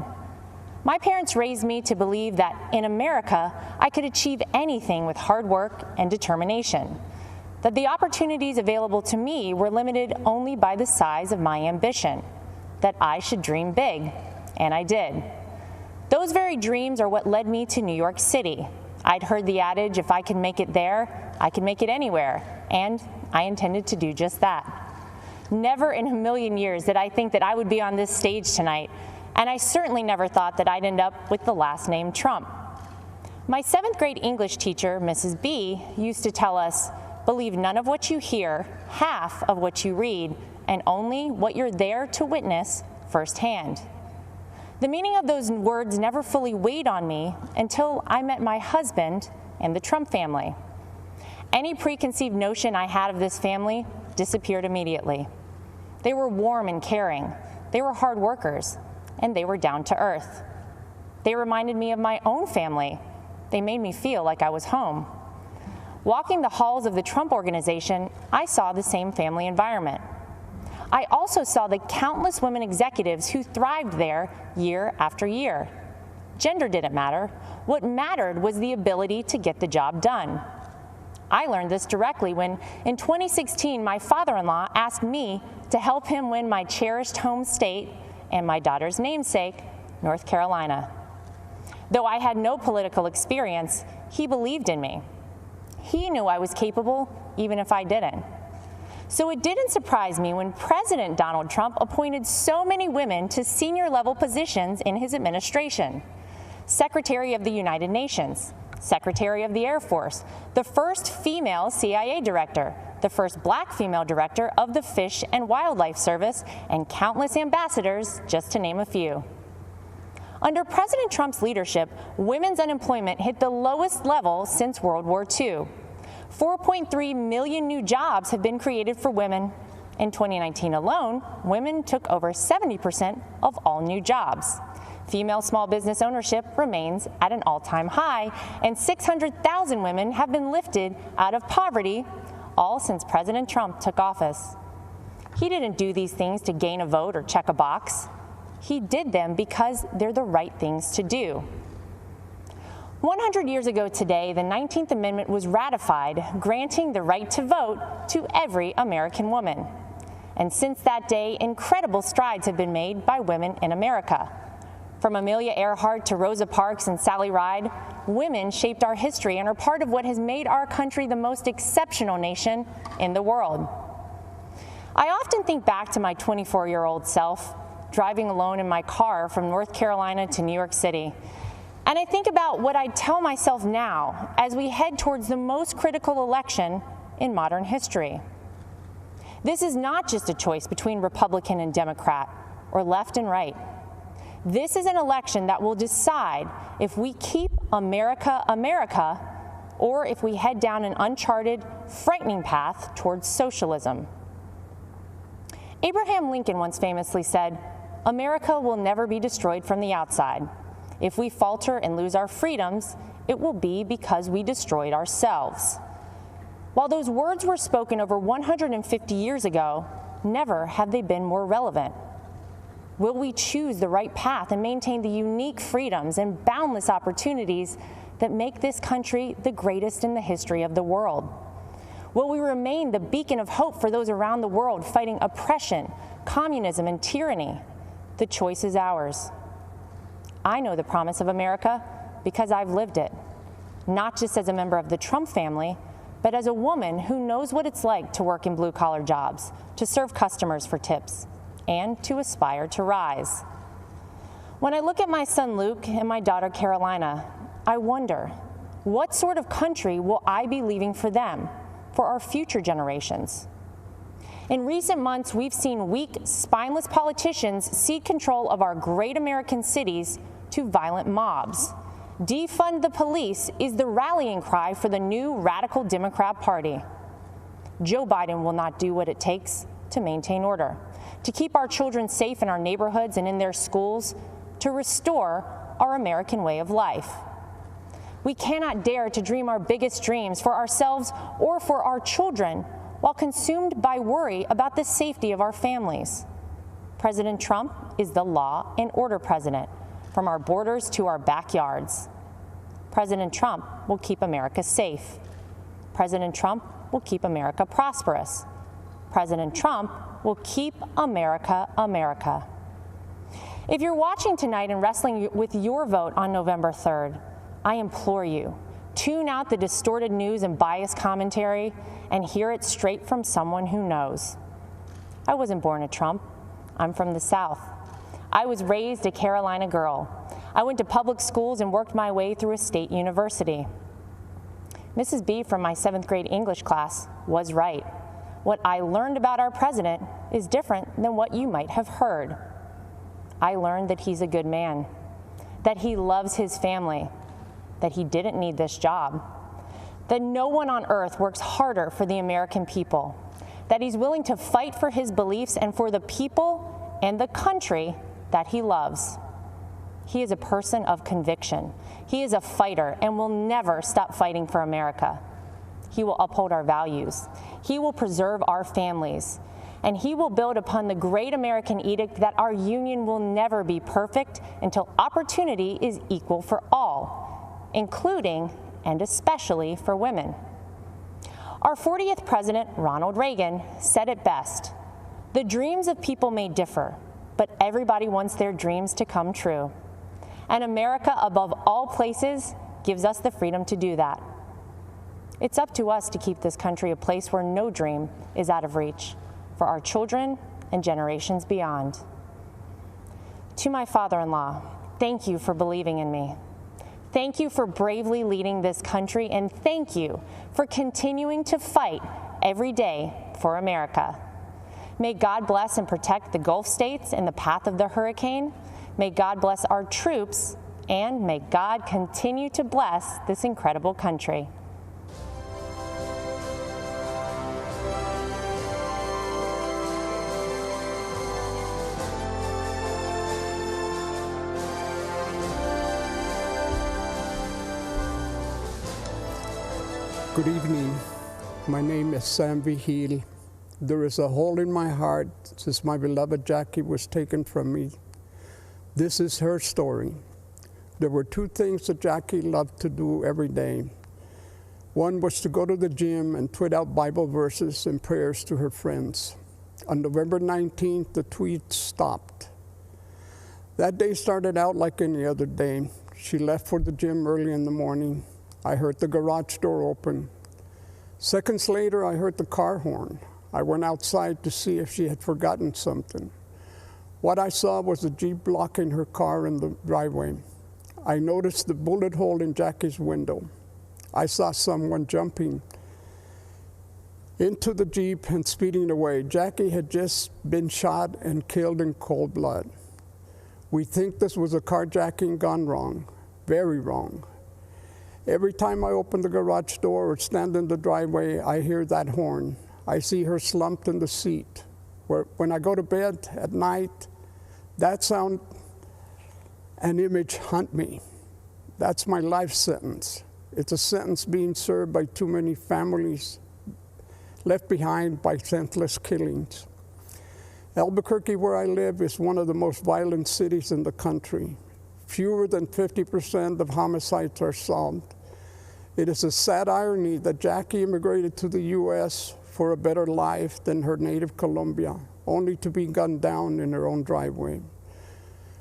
My parents raised me to believe that in America, I could achieve anything with hard work and determination, that the opportunities available to me were limited only by the size of my ambition, that I should dream big, and I did. Those very dreams are what led me to New York City. I'd heard the adage, if I can make it there, I can make it anywhere, and I intended to do just that. Never in a million years did I think that I would be on this stage tonight, and I certainly never thought that I'd end up with the last name Trump. My 7th grade English teacher, Mrs. B, used to tell us, believe none of what you hear, half of what you read, and only what you're there to witness firsthand. The meaning of those words never fully weighed on me until I met my husband and the Trump family. Any preconceived notion I had of this family disappeared immediately. They were warm and caring, they were hard workers, and they were down to earth. They reminded me of my own family. They made me feel like I was home. Walking the halls of the Trump Organization, I saw the same family environment. I also saw the countless women executives who thrived there year after year. Gender didn't matter. What mattered was the ability to get the job done. I learned this directly when, in 2016, my father-in-law asked me to help him win my cherished home state and my daughter's namesake, North Carolina. Though I had no political experience, he believed in me. He knew I was capable, even if I didn't. So it didn't surprise me when President Donald Trump appointed so many women to senior-level positions in his administration. Secretary of the United Nations, Secretary of the Air Force, the first female CIA director, the first black female director of the Fish and Wildlife Service, and countless ambassadors, just to name a few. Under President Trump's leadership, women's unemployment hit the lowest level since World War II. 4.3 million new jobs have been created for women. In 2019 alone, women took over 70% of all new jobs. Female small business ownership remains at an all-time high, and 600,000 women have been lifted out of poverty, all since President Trump took office. He didn't do these things to gain a vote or check a box. He did them because they're the right things to do. 100 years ago today, the 19th Amendment was ratified, granting the right to vote to every American woman. And since that day, incredible strides have been made by women in America. From Amelia Earhart to Rosa Parks and Sally Ride, women shaped our history and are part of what has made our country the most exceptional nation in the world. I often think back to my 24-year-old self, driving alone in my car from North Carolina to New York City. And I think about what I'd tell myself now as we head towards the most critical election in modern history. This is not just a choice between Republican and Democrat or left and right. This is an election that will decide if we keep America America or if we head down an uncharted, frightening path towards socialism. Abraham Lincoln once famously said, "America will never be destroyed from the outside. If we falter and lose our freedoms, it will be because we destroyed ourselves." While those words were spoken over 150 years ago, never have they been more relevant. Will we choose the right path and maintain the unique freedoms and boundless opportunities that make this country the greatest in the history of the world? Will we remain the beacon of hope for those around the world fighting oppression, communism, and tyranny? The choice is ours. I know the promise of America because I've lived it, not just as a member of the Trump family, but as a woman who knows what it's like to work in blue-collar jobs, to serve customers for tips, and to aspire to rise. When I look at my son Luke and my daughter Carolina, I wonder, what sort of country will I be leaving for them, for our future generations? In recent months, we've seen weak, spineless politicians cede control of our great American cities to violent mobs. Defund the police is the rallying cry for the new radical Democrat Party. Joe Biden will not do what it takes to maintain order, to keep our children safe in our neighborhoods and in their schools, to restore our American way of life. We cannot dare to dream our biggest dreams for ourselves or for our children while consumed by worry about the safety of our families. President Trump is the law and order president, from our borders to our backyards. President Trump will keep America safe. President Trump will keep America prosperous. President Trump will keep America America. If you're watching tonight and wrestling with your vote on November 3rd, I implore you, tune out the distorted news and biased commentary and hear it straight from someone who knows. I wasn't born a Trump. I'm from the South. I was raised a Carolina girl. I went to public schools and worked my way through a state university. Mrs. B from my 7th grade English class was right. What I learned about our president is different than what you might have heard. I learned that he's a good man, that he loves his family, that he didn't need this job, that no one on earth works harder for the American people, that he's willing to fight for his beliefs and for the people and the country that he loves. He is a person of conviction. He is a fighter and will never stop fighting for America. He will uphold our values. He will preserve our families. And he will build upon the great American edict that our union will never be perfect until opportunity is equal for all, including and especially for women. Our 40th president, Ronald Reagan, said it best: "The dreams of people may differ, but everybody wants their dreams to come true. And America, above all places, gives us the freedom to do that." It's up to us to keep this country a place where no dream is out of reach for our children and generations beyond. To my father-in-law, thank you for believing in me. Thank you for bravely leading this country, and thank you for continuing to fight every day for America. May God bless and protect the Gulf states in the path of the hurricane. May God bless our troops, and may God continue to bless this incredible country. Good evening. My name is Sam McHale. There is a hole in my heart since my beloved Jackie was taken from me. This is her story. There were two things that Jackie loved to do every day. One was to go to the gym and tweet out Bible verses and prayers to her friends. On November 19th, the tweets stopped. That day started out like any other day. She left for the gym early in the morning. I heard the garage door open. Seconds later, I heard the car horn. I went outside to see if she had forgotten something. What I saw was a Jeep blocking her car in the driveway. I noticed the bullet hole in Jackie's window. I saw someone jumping into the Jeep and speeding away. Jackie had just been shot and killed in cold blood. We think this was a carjacking gone wrong, very wrong. Every time I open the garage door or stand in the driveway, I hear that horn. I see her slumped in the seat. When I go to bed at night, that sound and image haunt me. That's my life sentence. It's a sentence being served by too many families left behind by senseless killings. Albuquerque, where I live, is one of the most violent cities in the country. Fewer than 50% of homicides are solved. It is a sad irony that Jackie immigrated to the U.S. for a better life than her native Colombia, only to be gunned down in her own driveway.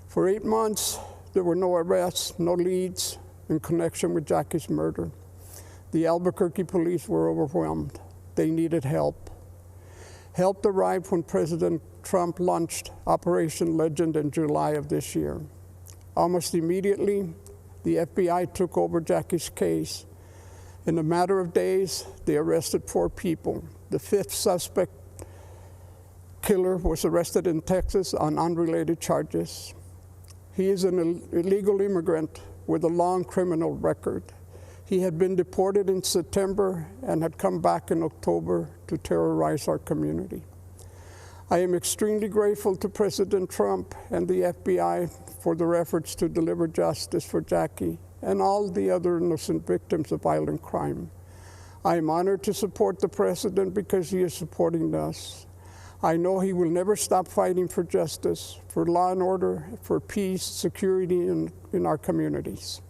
For 8 months, there were no arrests, no leads in connection with Jackie's murder. The Albuquerque police were overwhelmed. They needed help. Help arrived when President Trump launched Operation Legend in July of this year. Almost immediately, the FBI took over Jackie's case. In a matter of days, they arrested 4 people. The 5th suspect killer was arrested in Texas on unrelated charges. He is an illegal immigrant with a long criminal record. He had been deported in September and had come back in October to terrorize our community. I am extremely grateful to President Trump and the FBI for their efforts to deliver justice for Jackie and all the other innocent victims of violent crime. I am honored to support the president because he is supporting us. I know he will never stop fighting for justice, for law and order, for peace, security in our communities.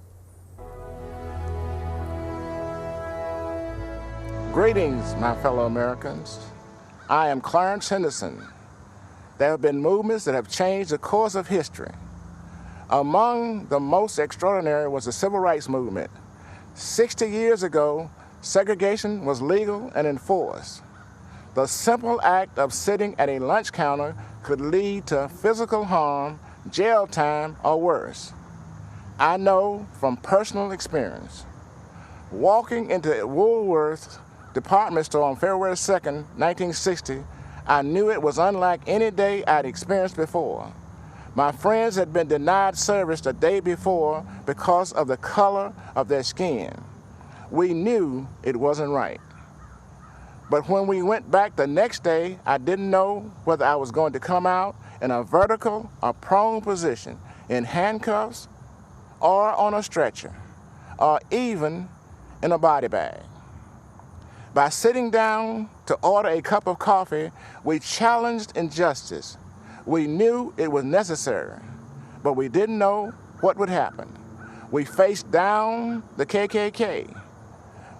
Greetings, my fellow Americans. I am Clarence Henderson. There have been movements that have changed the course of history. Among the most extraordinary was the Civil Rights Movement. 60 years ago, segregation was legal and enforced. The simple act of sitting at a lunch counter could lead to physical harm, jail time, or worse. I know from personal experience. Walking into Woolworth's department store on February 2nd, 1960, I knew it was unlike any day I'd experienced before. My friends had been denied service the day before because of the color of their skin. We knew it wasn't right. But when we went back the next day, I didn't know whether I was going to come out in a vertical or prone position, in handcuffs or on a stretcher, or even in a body bag. By sitting down to order a cup of coffee, we challenged injustice. We knew it was necessary, but we didn't know what would happen. We faced down the KKK.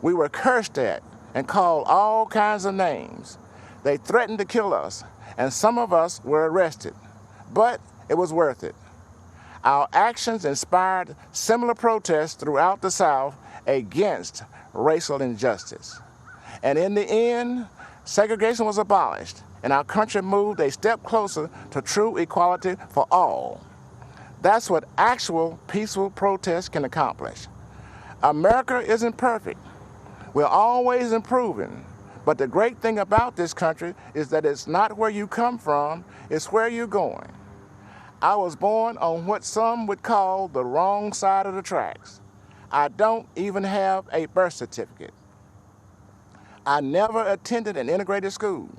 We were cursed at and called all kinds of names. They threatened to kill us, and some of us were arrested, but it was worth it. Our actions inspired similar protests throughout the South against racial injustice. And in the end, segregation was abolished, and our country moved a step closer to true equality for all. That's what actual peaceful protest can accomplish. America isn't perfect. We're always improving. But the great thing about this country is that it's not where you come from, it's where you're going. I was born on what some would call the wrong side of the tracks. I don't even have a birth certificate. I never attended an integrated school,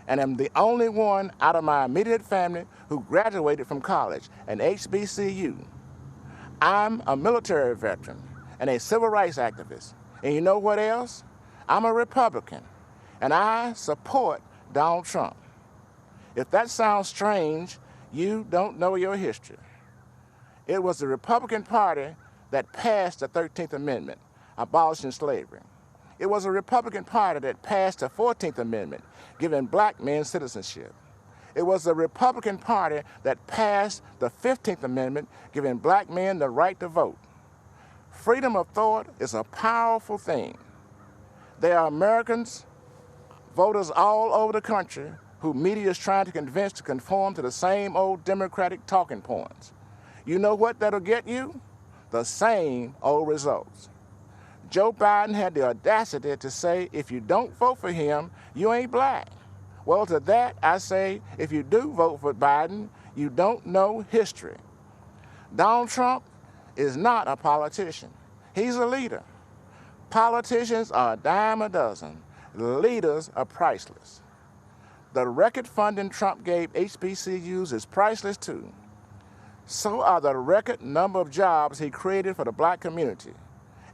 and am the only one out of my immediate family who graduated from college, an HBCU. I'm a military veteran and a civil rights activist. And you know what else? I'm a Republican, and I support Donald Trump. If that sounds strange, you don't know your history. It was the Republican Party that passed the 13th Amendment, abolishing slavery. It was a Republican Party that passed the 14th Amendment, giving black men citizenship. It was the Republican Party that passed the 15th Amendment, giving black men the right to vote. Freedom of thought is a powerful thing. There are Americans, voters all over the country, who media is trying to convince to conform to the same old Democratic talking points. You know what that'll get you? The same old results. Joe Biden had the audacity to say, if you don't vote for him, you ain't black. Well, to that I say, if you do vote for Biden, you don't know history. Donald Trump is not a politician. He's a leader. Politicians are a dime a dozen. Leaders are priceless. The record funding Trump gave HBCUs is priceless too. So are the record number of jobs he created for the black community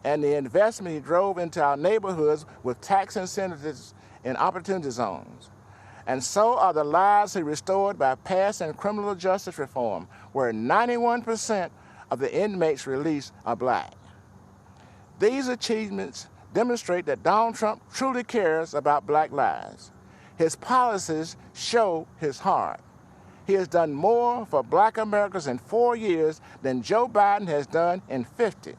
and the investment he drove into our neighborhoods with tax incentives in opportunity zones. And so are the lives he restored by passing criminal justice reform, where 91% of the inmates released are black. These achievements demonstrate that Donald Trump truly cares about black lives. His policies show his heart. He has done more for black Americans in 4 years than Joe Biden has done in 50.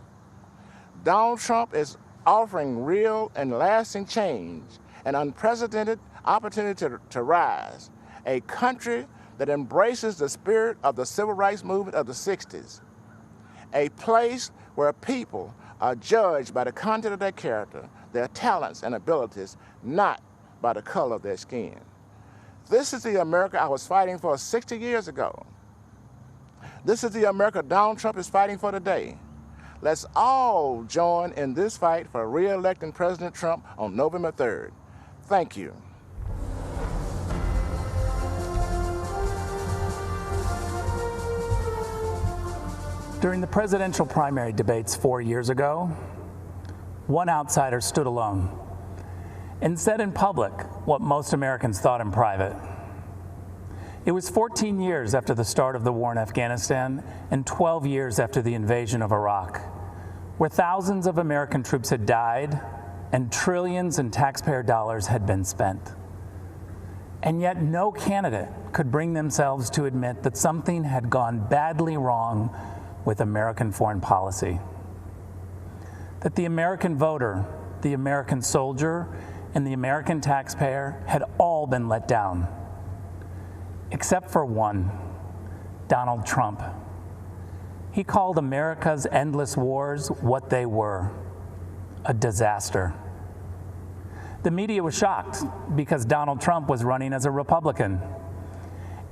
Donald Trump is offering real and lasting change, an unprecedented opportunity to rise, a country that embraces the spirit of the civil rights movement of the 60s, a place where people are judged by the content of their character, their talents and abilities, not by the color of their skin. This is the America I was fighting for 60 years ago. This is the America Donald Trump is fighting for today. Let's all join in this fight for re-electing President Trump on November 3rd. Thank you. During the presidential primary debates 4 years ago, one outsider stood alone and said in public what most Americans thought in private. It was 14 years after the start of the war in Afghanistan and 12 years after the invasion of Iraq, where thousands of American troops had died and trillions in taxpayer dollars had been spent. And yet no candidate could bring themselves to admit that something had gone badly wrong with American foreign policy. That the American voter, the American soldier, and the American taxpayer had all been let down. Except for one, Donald Trump. He called America's endless wars what they were, a disaster. The media was shocked because Donald Trump was running as a Republican.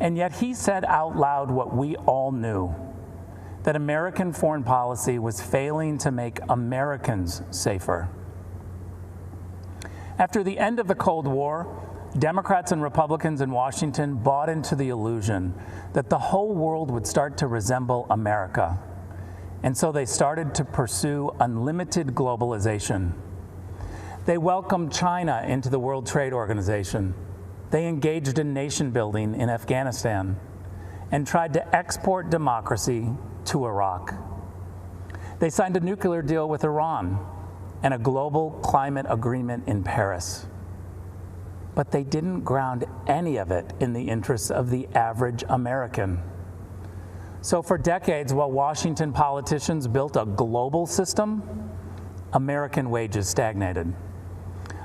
And yet he said out loud what we all knew, that American foreign policy was failing to make Americans safer. After the end of the Cold War, Democrats and Republicans in Washington bought into the illusion that the whole world would start to resemble America. And so they started to pursue unlimited globalization. They welcomed China into the World Trade Organization. They engaged in nation building in Afghanistan and tried to export democracy to Iraq. They signed a nuclear deal with Iran and a global climate agreement in Paris. But they didn't ground any of it in the interests of the average American. So for decades, while Washington politicians built a global system, American wages stagnated.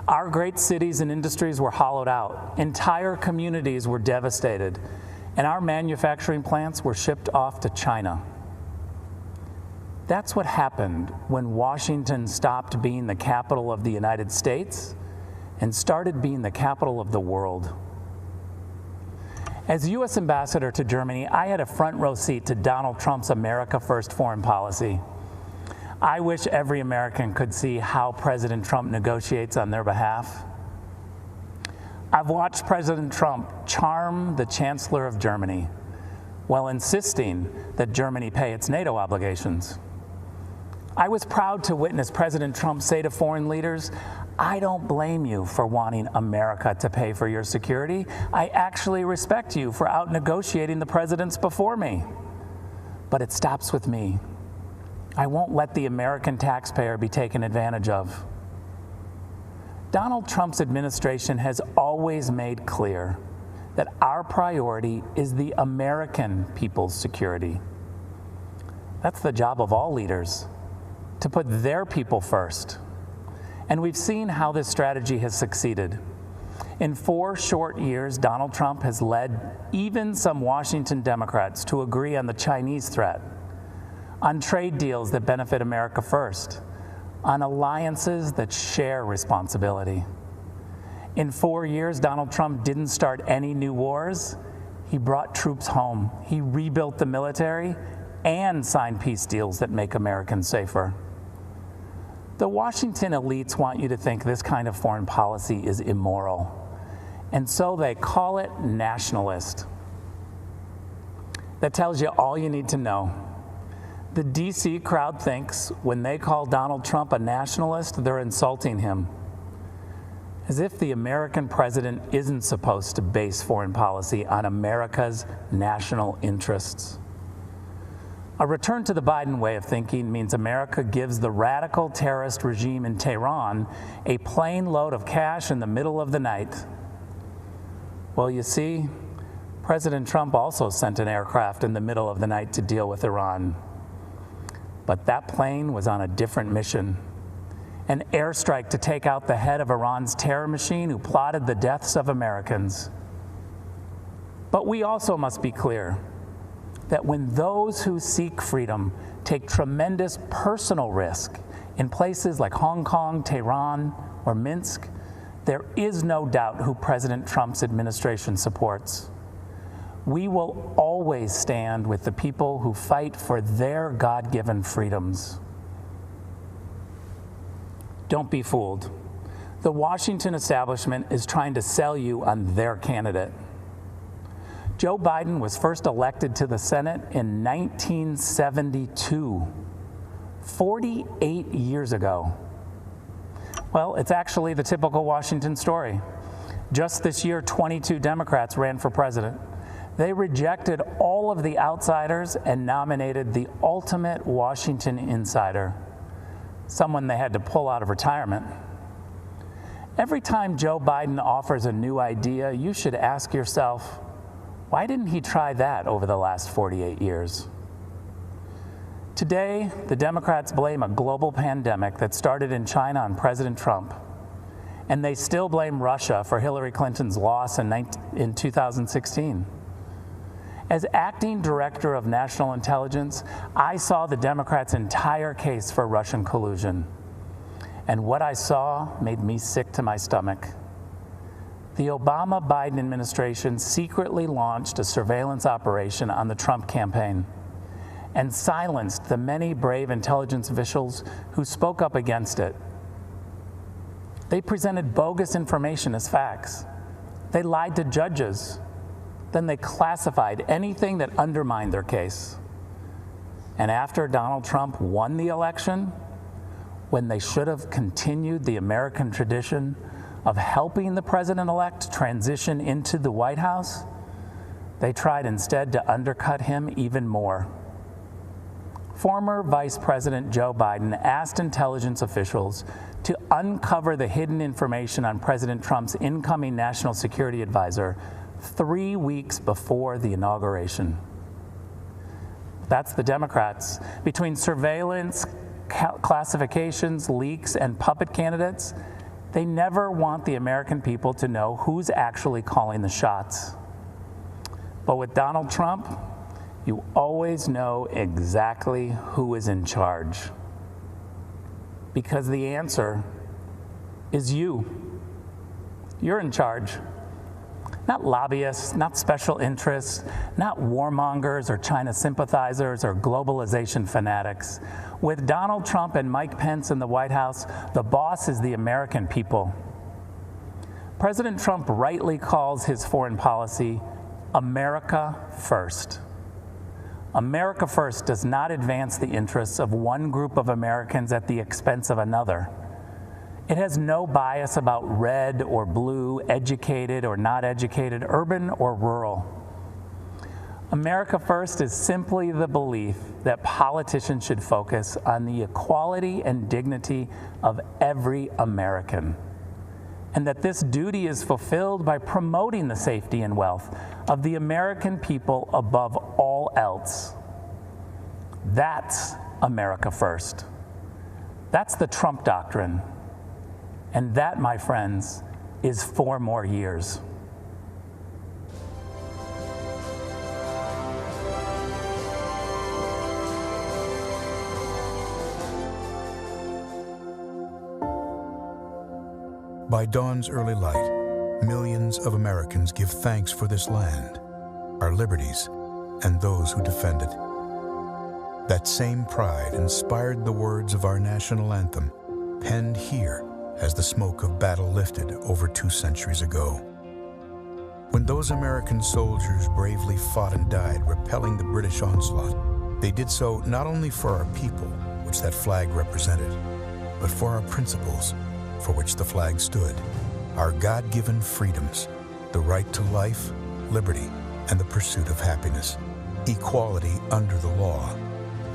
Our great cities and industries were hollowed out. Entire communities were devastated, and our manufacturing plants were shipped off to China. That's what happened when Washington stopped being the capital of the United States and started being the capital of the world. As U.S. Ambassador to Germany, I had a front row seat to Donald Trump's America First foreign policy. I wish every American could see how President Trump negotiates on their behalf. I've watched President Trump charm the Chancellor of Germany while insisting that Germany pay its NATO obligations. I was proud to witness President Trump say to foreign leaders, "I don't blame you for wanting America to pay for your security. I actually respect you for out-negotiating the presidents before me. But it stops with me. I won't let the American taxpayer be taken advantage of." Donald Trump's administration has always made clear that our priority is the American people's security. That's the job of all leaders, to put their people first. And we've seen how this strategy has succeeded. In 4 short years, Donald Trump has led even some Washington Democrats to agree on the Chinese threat, on trade deals that benefit America first, on alliances that share responsibility. In 4 years, Donald Trump didn't start any new wars. He brought troops home. He rebuilt the military and signed peace deals that make Americans safer. The Washington elites want you to think this kind of foreign policy is immoral, and so they call it nationalist. That tells you all you need to know. The DC crowd thinks when they call Donald Trump a nationalist, they're insulting him, as if the American president isn't supposed to base foreign policy on America's national interests. A return to the Biden way of thinking means America gives the radical terrorist regime in Tehran a plane load of cash in the middle of the night. Well, you see, President Trump also sent an aircraft in the middle of the night to deal with Iran. But that plane was on a different mission, an airstrike to take out the head of Iran's terror machine who plotted the deaths of Americans. But we also must be clear that when those who seek freedom take tremendous personal risk in places like Hong Kong, Tehran, or Minsk, there is no doubt who President Trump's administration supports. We will always stand with the people who fight for their God-given freedoms. Don't be fooled. The Washington establishment is trying to sell you on their candidate. Joe Biden was first elected to the Senate in 1972, 48 years ago. Well, it's actually the typical Washington story. Just this year, 22 Democrats ran for president. They rejected all of the outsiders and nominated the ultimate Washington insider, someone they had to pull out of retirement. Every time Joe Biden offers a new idea, you should ask yourself, why didn't he try that over the last 48 years? Today, the Democrats blame a global pandemic that started in China on President Trump, and they still blame Russia for Hillary Clinton's loss in 2016. As acting director of national intelligence, I saw the Democrats' entire case for Russian collusion, and what I saw made me sick to my stomach. The Obama-Biden administration secretly launched a surveillance operation on the Trump campaign and silenced the many brave intelligence officials who spoke up against it. They presented bogus information as facts. They lied to judges. Then they classified anything that undermined their case. And after Donald Trump won the election, when they should have continued the American tradition of helping the president-elect transition into the White House, they tried instead to undercut him even more. Former Vice President Joe Biden asked intelligence officials to uncover the hidden information on President Trump's incoming national security advisor 3 weeks before the inauguration. That's the Democrats. Between surveillance, classifications, leaks, and puppet candidates, they never want the American people to know who's actually calling the shots. But with Donald Trump, you always know exactly who is in charge. Because the answer is you. You're in charge. Not lobbyists, not special interests, not warmongers or China sympathizers or globalization fanatics. With Donald Trump and Mike Pence in the White House, the boss is the American people. President Trump rightly calls his foreign policy America First. America First does not advance the interests of one group of Americans at the expense of another. It has no bias about red or blue, educated or not educated, urban or rural. America First is simply the belief that politicians should focus on the equality and dignity of every American, and that this duty is fulfilled by promoting the safety and wealth of the American people above all else. That's America First. That's the Trump doctrine. And that, my friends, is 4 more years. By dawn's early light, millions of Americans give thanks for this land, our liberties, and those who defend it. That same pride inspired the words of our national anthem, penned here as the smoke of battle lifted over 2 centuries ago. When those American soldiers bravely fought and died, repelling the British onslaught, they did so not only for our people, which that flag represented, but for our principles, for which the flag stood, our God-given freedoms, the right to life, liberty, and the pursuit of happiness, equality under the law,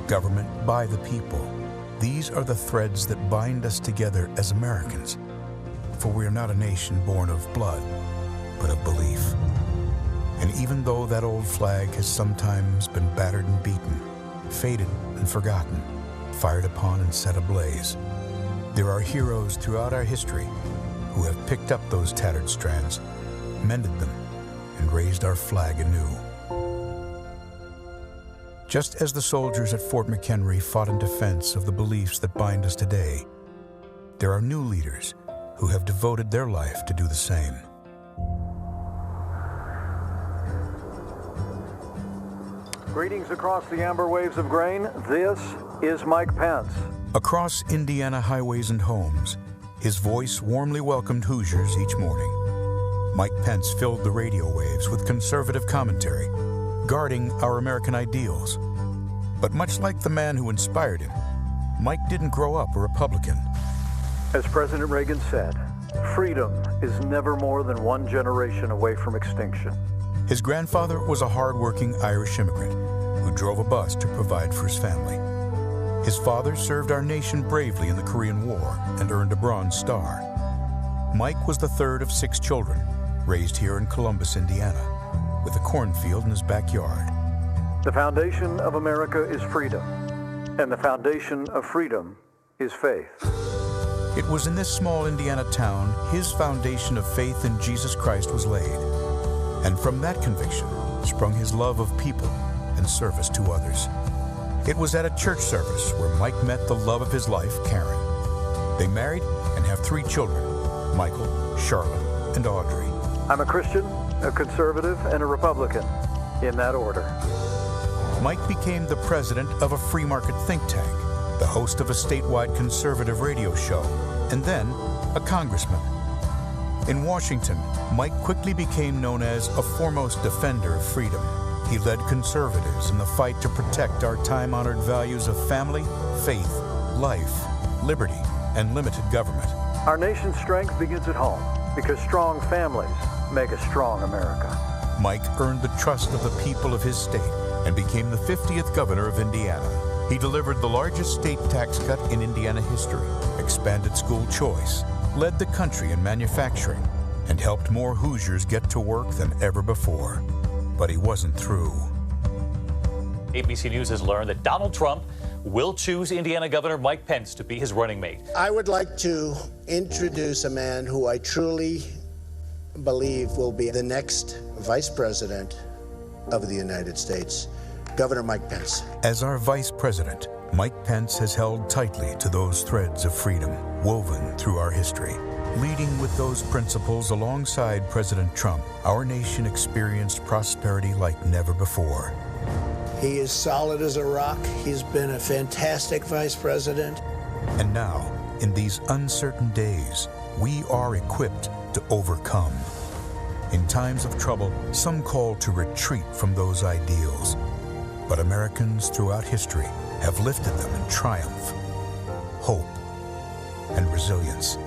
government by the people. These are the threads that bind us together as Americans, for we are not a nation born of blood, but of belief. And even though that old flag has sometimes been battered and beaten, faded and forgotten, fired upon and set ablaze, there are heroes throughout our history who have picked up those tattered strands, mended them, and raised our flag anew. Just as the soldiers at Fort McHenry fought in defense of the beliefs that bind us today, there are new leaders who have devoted their life to do the same. Greetings across the amber waves of grain. This is Mike Pence. Across Indiana highways and homes, his voice warmly welcomed Hoosiers each morning. Mike Pence filled the radio waves with conservative commentary, guarding our American ideals. But much like the man who inspired him, Mike didn't grow up a Republican. As President Reagan said, freedom is never more than 1 generation away from extinction. His grandfather was a hard-working Irish immigrant who drove a bus to provide for his family. His father served our nation bravely in the Korean War and earned a Bronze Star. Mike was the 3rd of 6 children, raised here in Columbus, Indiana, with a cornfield in his backyard. The foundation of America is freedom, and the foundation of freedom is faith. It was in this small Indiana town his foundation of faith in Jesus Christ was laid. And from that conviction sprung his love of people and service to others. It was at a church service where Mike met the love of his life, Karen. They married and have 3 children, Michael, Charlotte, and Audrey. I'm a Christian, a conservative, and a Republican, in that order. Mike became the president of a free market think tank, the host of a statewide conservative radio show, and then a congressman. In Washington, Mike quickly became known as a foremost defender of freedom. He led conservatives in the fight to protect our time-honored values of family, faith, life, liberty, and limited government. Our nation's strength begins at home, because strong families make a strong America. Mike earned the trust of the people of his state and became the 50th governor of Indiana. He delivered the largest state tax cut in Indiana history, expanded school choice, led the country in manufacturing, and helped more Hoosiers get to work than ever before. But he wasn't through. ABC News has learned that Donald Trump will choose Indiana Governor Mike Pence to be his running mate. I would like to introduce a man who I truly believe will be the next Vice President of the United States, Governor Mike Pence. As our Vice President, Mike Pence has held tightly to those threads of freedom woven through our history. Leading with those principles alongside President Trump, our nation experienced prosperity like never before. He is solid as a rock. He's been a fantastic Vice President. And now, in these uncertain days, we are equipped to overcome. In times of trouble, some call to retreat from those ideals. But Americans throughout history have lifted them in triumph, hope, and resilience.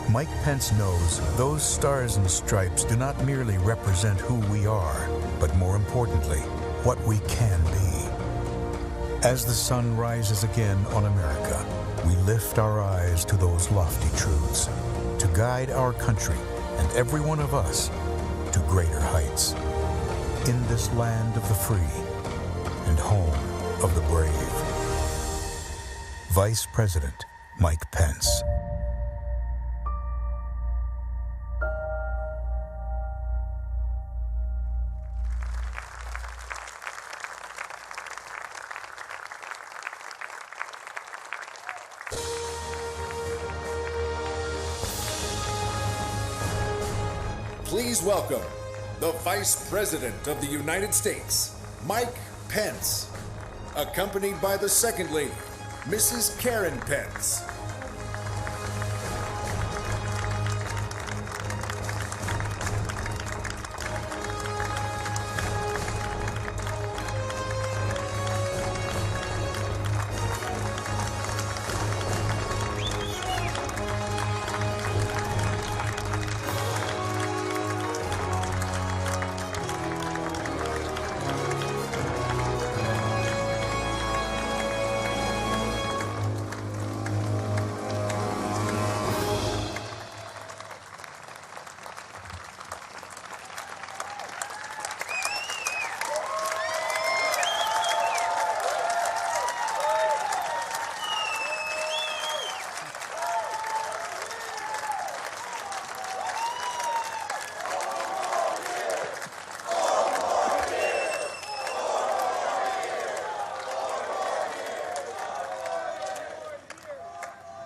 Mike Pence knows those stars and stripes do not merely represent who we are, but more importantly, what we can be. As the sun rises again on America, we lift our eyes to those lofty truths, to guide our country and every one of us to greater heights. In this land of the free and home of the brave. Vice President Mike Pence. Please welcome the Vice President of the United States, Mike Pence, accompanied by the Second Lady, Mrs. Karen Pence.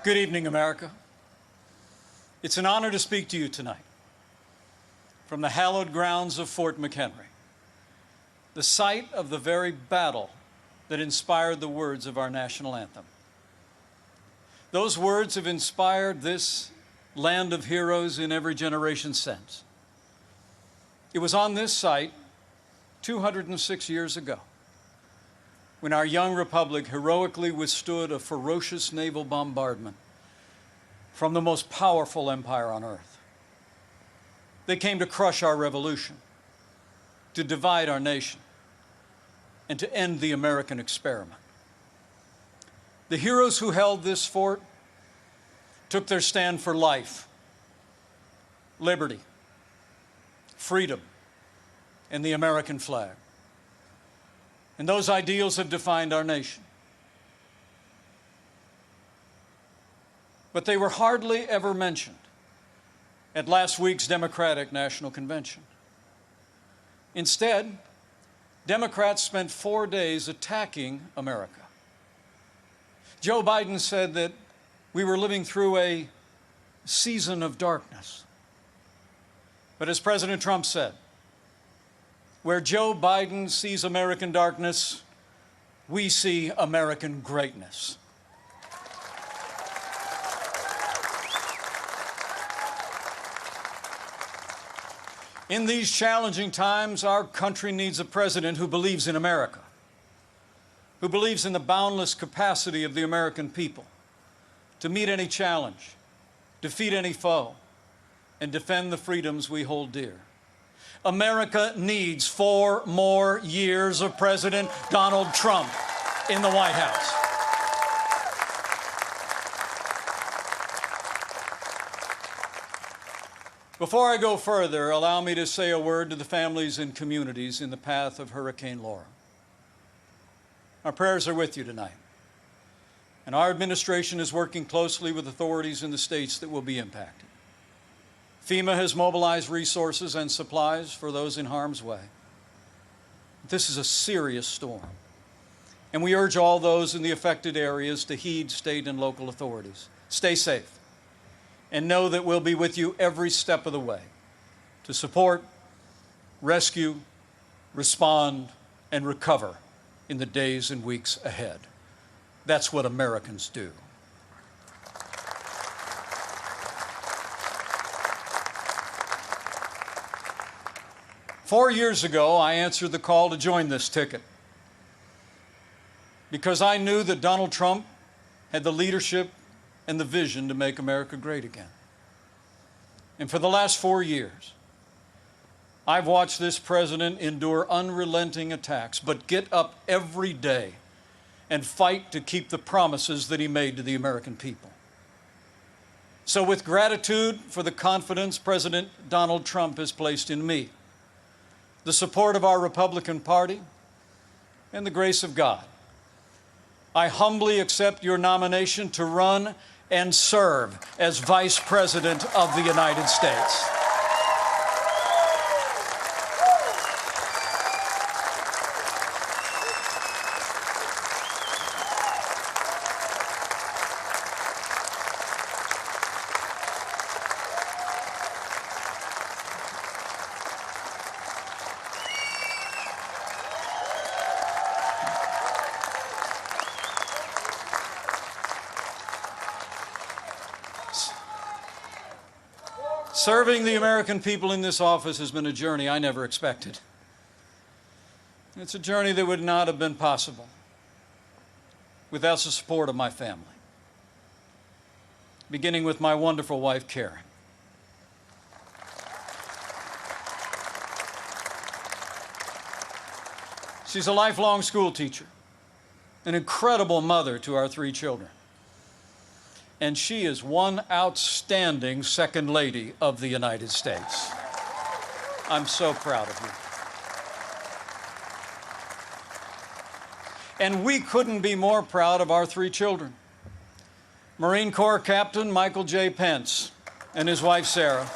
Good evening, America. It's an honor to speak to you tonight from the hallowed grounds of Fort McHenry, the site of the very battle that inspired the words of our national anthem. Those words have inspired this land of heroes in every generation since. It was on this site 206 years ago when our young republic heroically withstood a ferocious naval bombardment from the most powerful empire on earth. They came to crush our revolution, to divide our nation, and to end the American experiment. The heroes who held this fort took their stand for life, liberty, freedom, and the American flag. And those ideals have defined our nation. But they were hardly ever mentioned at last week's Democratic National Convention. Instead, Democrats spent 4 days attacking America. Joe Biden said that we were living through a season of darkness. But as President Trump said, where Joe Biden sees American darkness, we see American greatness. In these challenging times, our country needs a president who believes in America, who believes in the boundless capacity of the American people to meet any challenge, defeat any foe, and defend the freedoms we hold dear. America needs 4 more years of President Donald Trump in the White House. Before I go further, allow me to say a word to the families and communities in the path of Hurricane Laura. Our prayers are with you tonight. And our administration is working closely with authorities in the states that will be impacted. FEMA has mobilized resources and supplies for those in harm's way. This is a serious storm, and we urge all those in the affected areas to heed state and local authorities. Stay safe, and know that we'll be with you every step of the way to support, rescue, respond, and recover in the days and weeks ahead. That's what Americans do. Four years ago, I answered the call to join this ticket because I knew that Donald Trump had the leadership and the vision to make America great again. And for the last 4 years, I've watched this president endure unrelenting attacks, but get up every day and fight to keep the promises that he made to the American people. So with gratitude for the confidence President Donald Trump has placed in me, the support of our Republican Party, and the grace of God, I humbly accept your nomination to run and serve as Vice President of the United States. Serving the American people in this office has been a journey I never expected. It's a journey that would not have been possible without the support of my family, beginning with my wonderful wife, Karen. She's a lifelong school teacher, an incredible mother to our 3 children. And she is one outstanding Second Lady of the United States. I'm so proud of you. And we couldn't be more proud of our 3 children. Marine Corps Captain Michael J. Pence and his wife, Sarah.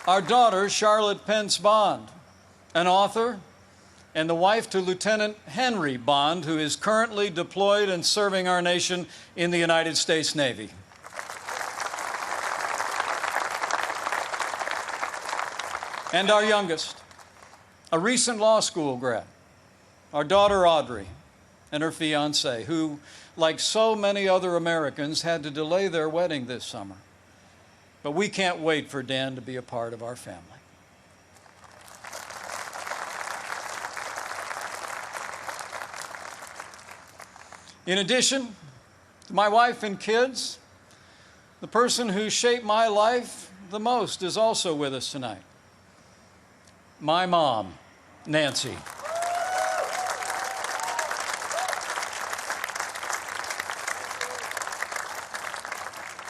Our daughter, Charlotte Pence Bond, an author, and the wife to Lieutenant Henry Bond, who is currently deployed and serving our nation in the United States Navy. And our youngest, a recent law school grad, our daughter Audrey, and her fiancé, who, like so many other Americans, had to delay their wedding this summer. But we can't wait for Dan to be a part of our family. In addition to my wife and kids, the person who shaped my life the most is also with us tonight. My mom, Nancy.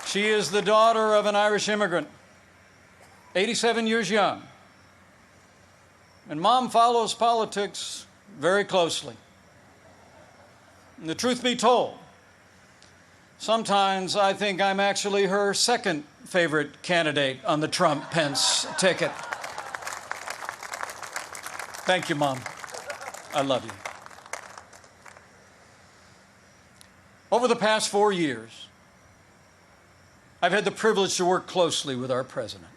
She is the daughter of an Irish immigrant, 87 years young. And Mom follows politics very closely. And the truth be told, sometimes I think I'm actually her second favorite candidate on the Trump-Pence ticket. Thank you, Mom. I love you. Over the past 4 years, I've had the privilege to work closely with our president.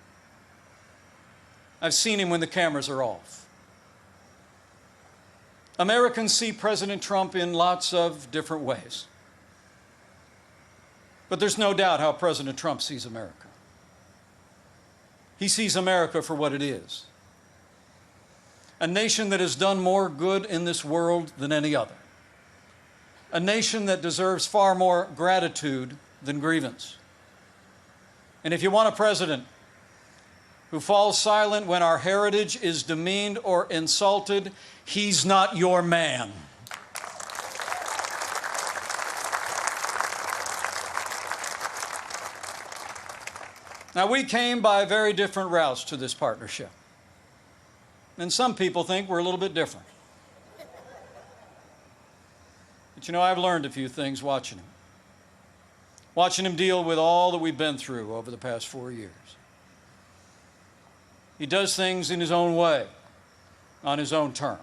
I've seen him when the cameras are off. Americans see President Trump in lots of different ways. But there's no doubt how President Trump sees America. He sees America for what it is. A nation that has done more good in this world than any other. A nation that deserves far more gratitude than grievance. And if you want a president who falls silent when our heritage is demeaned or insulted, he's not your man. Now, we came by very different routes to this partnership. And some people think we're a little bit different. But you know, I've learned a few things watching him. Watching him deal with all that we've been through over the past 4 years. He does things in his own way, on his own terms.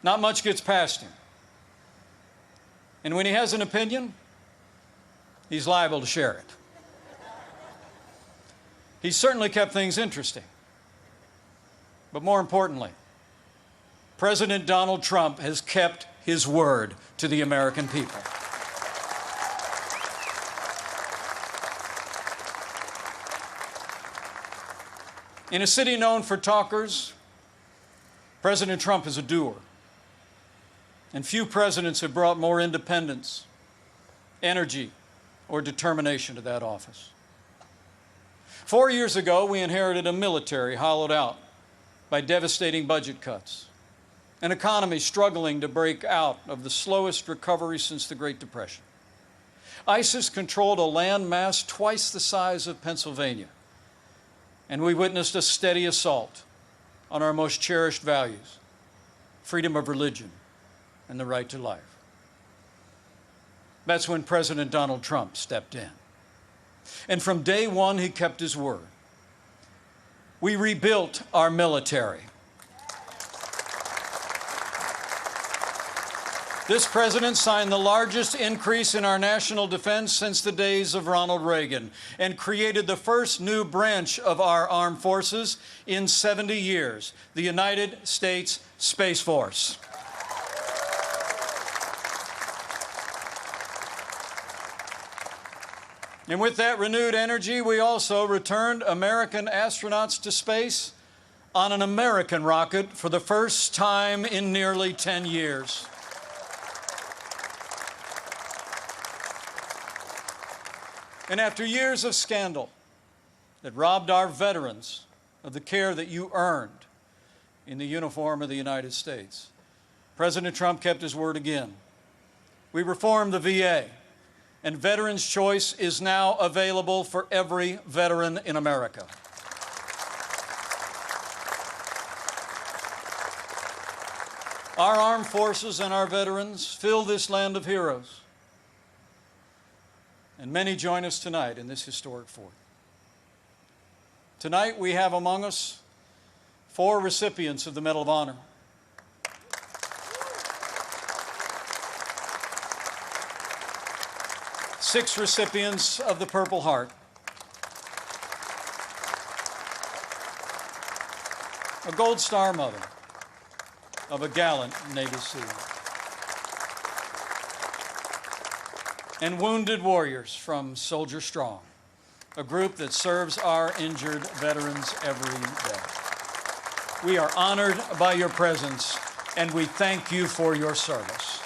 Not much gets past him. And when he has an opinion, he's liable to share it. He's certainly kept things interesting. But more importantly, President Donald Trump has kept his word to the American people. In a city known for talkers, President Trump is a doer. And few presidents have brought more independence, energy, or determination to that office. 4 years ago, we inherited a military hollowed out by devastating budget cuts, an economy struggling to break out of the slowest recovery since the Great Depression. ISIS controlled a land mass twice the size of Pennsylvania, and we witnessed a steady assault on our most cherished values, freedom of religion and the right to life. That's when President Donald Trump stepped in. And from day one, he kept his word. We rebuilt our military. This president signed the largest increase in our national defense since the days of Ronald Reagan and created the first new branch of our armed forces in 70 years, the United States Space Force. And with that renewed energy, we also returned American astronauts to space on an American rocket for the first time in nearly 10 years. And after years of scandal that robbed our veterans of the care that you earned in the uniform of the United States, President Trump kept his word again. We reformed the VA, and Veterans Choice is now available for every veteran in America. Our armed forces and our veterans fill this land of heroes. And many join us tonight in this historic fort. Tonight we have among us 4 recipients of the Medal of Honor. Six recipients of the Purple Heart. A Gold Star mother of a gallant Navy SEAL. And wounded warriors from Soldier Strong, a group that serves our injured veterans every day. We are honored by your presence, and we thank you for your service.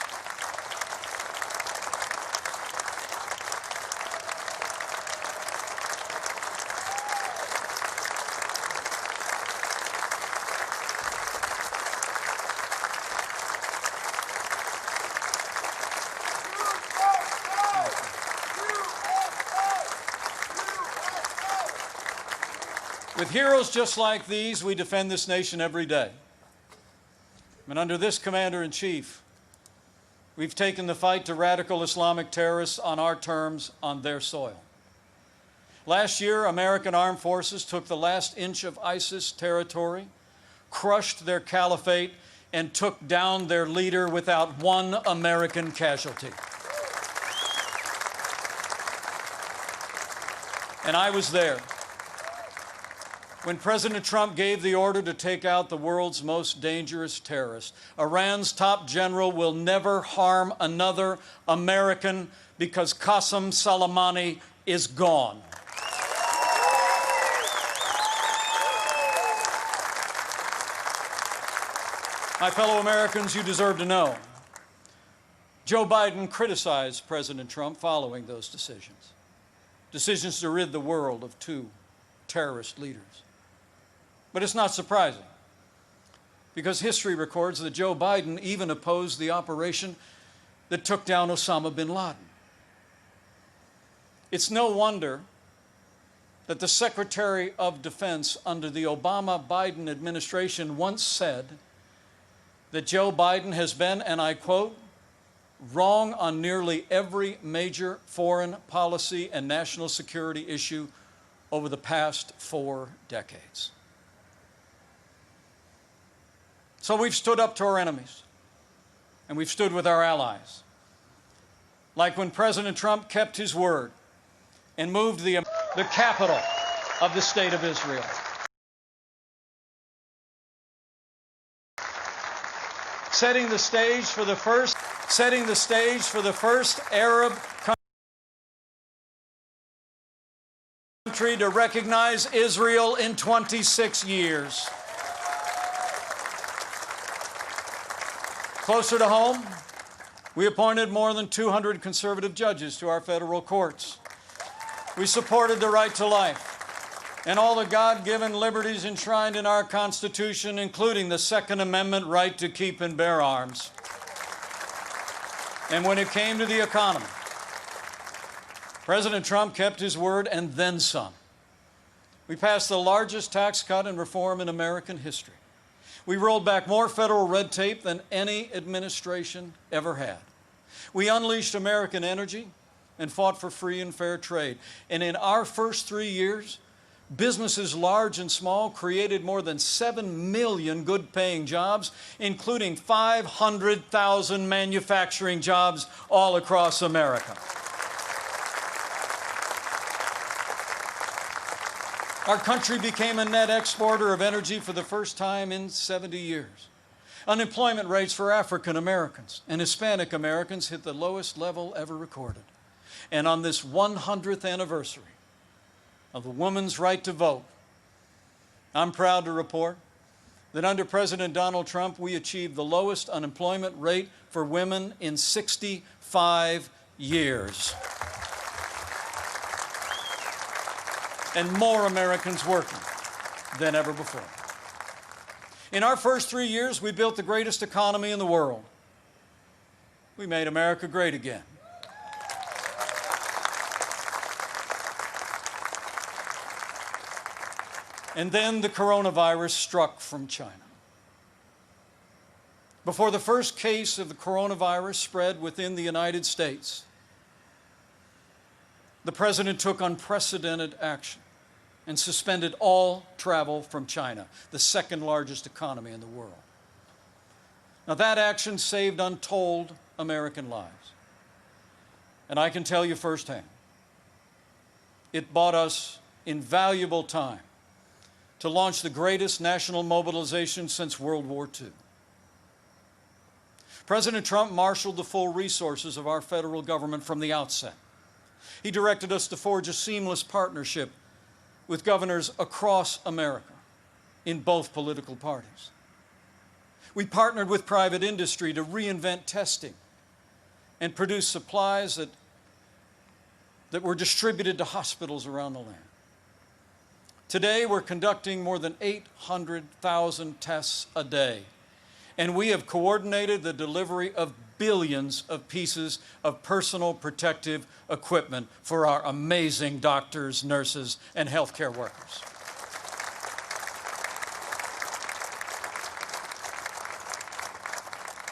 With heroes just like these, we defend this nation every day. And under this Commander-in-Chief, we've taken the fight to radical Islamic terrorists on our terms, on their soil. Last year, American armed forces took the last inch of ISIS territory, crushed their caliphate, and took down their leader without one American casualty. And I was there when President Trump gave the order to take out the world's most dangerous terrorist. Iran's top general will never harm another American because Qasem Soleimani is gone. My fellow Americans, you deserve to know. Joe Biden criticized President Trump following those decisions. Decisions to rid the world of 2 terrorist leaders. But it's not surprising, because history records that Joe Biden even opposed the operation that took down Osama bin Laden. It's no wonder that the Secretary of Defense under the Obama-Biden administration once said that Joe Biden has been, and I quote, wrong on nearly every major foreign policy and national security issue over the past 4 decades. So we've stood up to our enemies, and we've stood with our allies. Like when President Trump kept his word and moved the capital of the State of Israel. Setting the stage for the first Arab country to recognize Israel in 26 years. Closer to home, we appointed more than 200 conservative judges to our federal courts. We supported the right to life and all the God-given liberties enshrined in our Constitution, including the Second Amendment right to keep and bear arms. And when it came to the economy, President Trump kept his word and then some. We passed the largest tax cut and reform in American history. We rolled back more federal red tape than any administration ever had. We unleashed American energy and fought for free and fair trade. And in our first 3 years, businesses large and small created more than 7 million good-paying jobs, including 500,000 manufacturing jobs all across America. Our country became a net exporter of energy for the first time in 70 years. Unemployment rates for African Americans and Hispanic Americans hit the lowest level ever recorded. And on this 100th anniversary of the woman's right to vote, I'm proud to report that under President Donald Trump, we achieved the lowest unemployment rate for women in 65 years. And more Americans working than ever before. In our first 3 years, we built the greatest economy in the world. We made America great again. And then the coronavirus struck from China. Before the first case of the coronavirus spread within the United States, the President took unprecedented action and suspended all travel from China, the second largest economy in the world. Now that action saved untold American lives. And I can tell you firsthand, it bought us invaluable time to launch the greatest national mobilization since World War II. President Trump marshaled the full resources of our federal government from the outset. He directed us to forge a seamless partnership with governors across America in both political parties. We partnered with private industry to reinvent testing and produce supplies that were distributed to hospitals around the land. Today, we're conducting more than 800,000 tests a day, and we have coordinated the delivery of billions of pieces of personal protective equipment for our amazing doctors, nurses, and healthcare workers.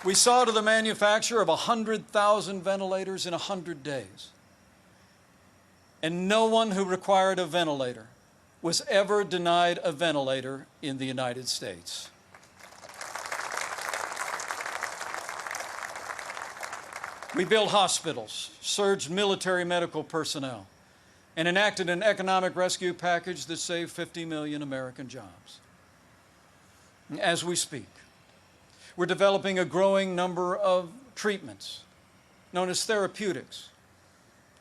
We saw to the manufacture of 100,000 ventilators in 100 days. And no one who required a ventilator was ever denied a ventilator in the United States. We built hospitals, surged military medical personnel, and enacted an economic rescue package that saved 50 million American jobs. As we speak, we're developing a growing number of treatments known as therapeutics,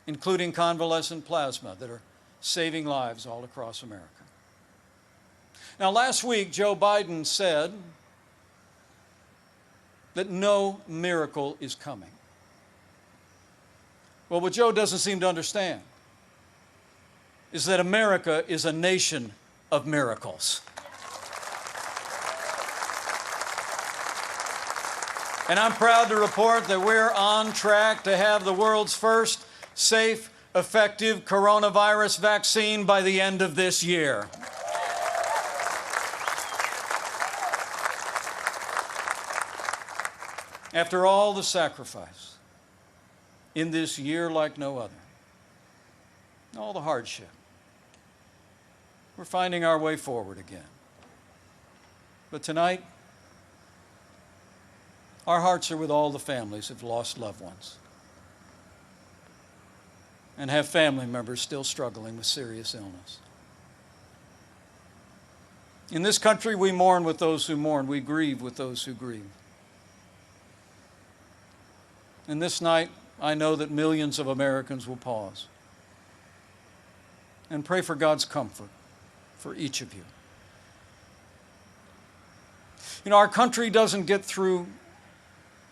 including convalescent plasma, that are saving lives all across America. Now, last week, Joe Biden said that no miracle is coming. Well, what Joe doesn't seem to understand is that America is a nation of miracles. And I'm proud to report that we're on track to have the world's first safe, effective coronavirus vaccine by the end of this year. After all the sacrifice in this year like no other, all the hardship, we're finding our way forward again. But tonight, our hearts are with all the families who've lost loved ones and have family members still struggling with serious illness. In this country, we mourn with those who mourn. We grieve with those who grieve. And this night, I know that millions of Americans will pause and pray for God's comfort for each of you. You know, our country doesn't get through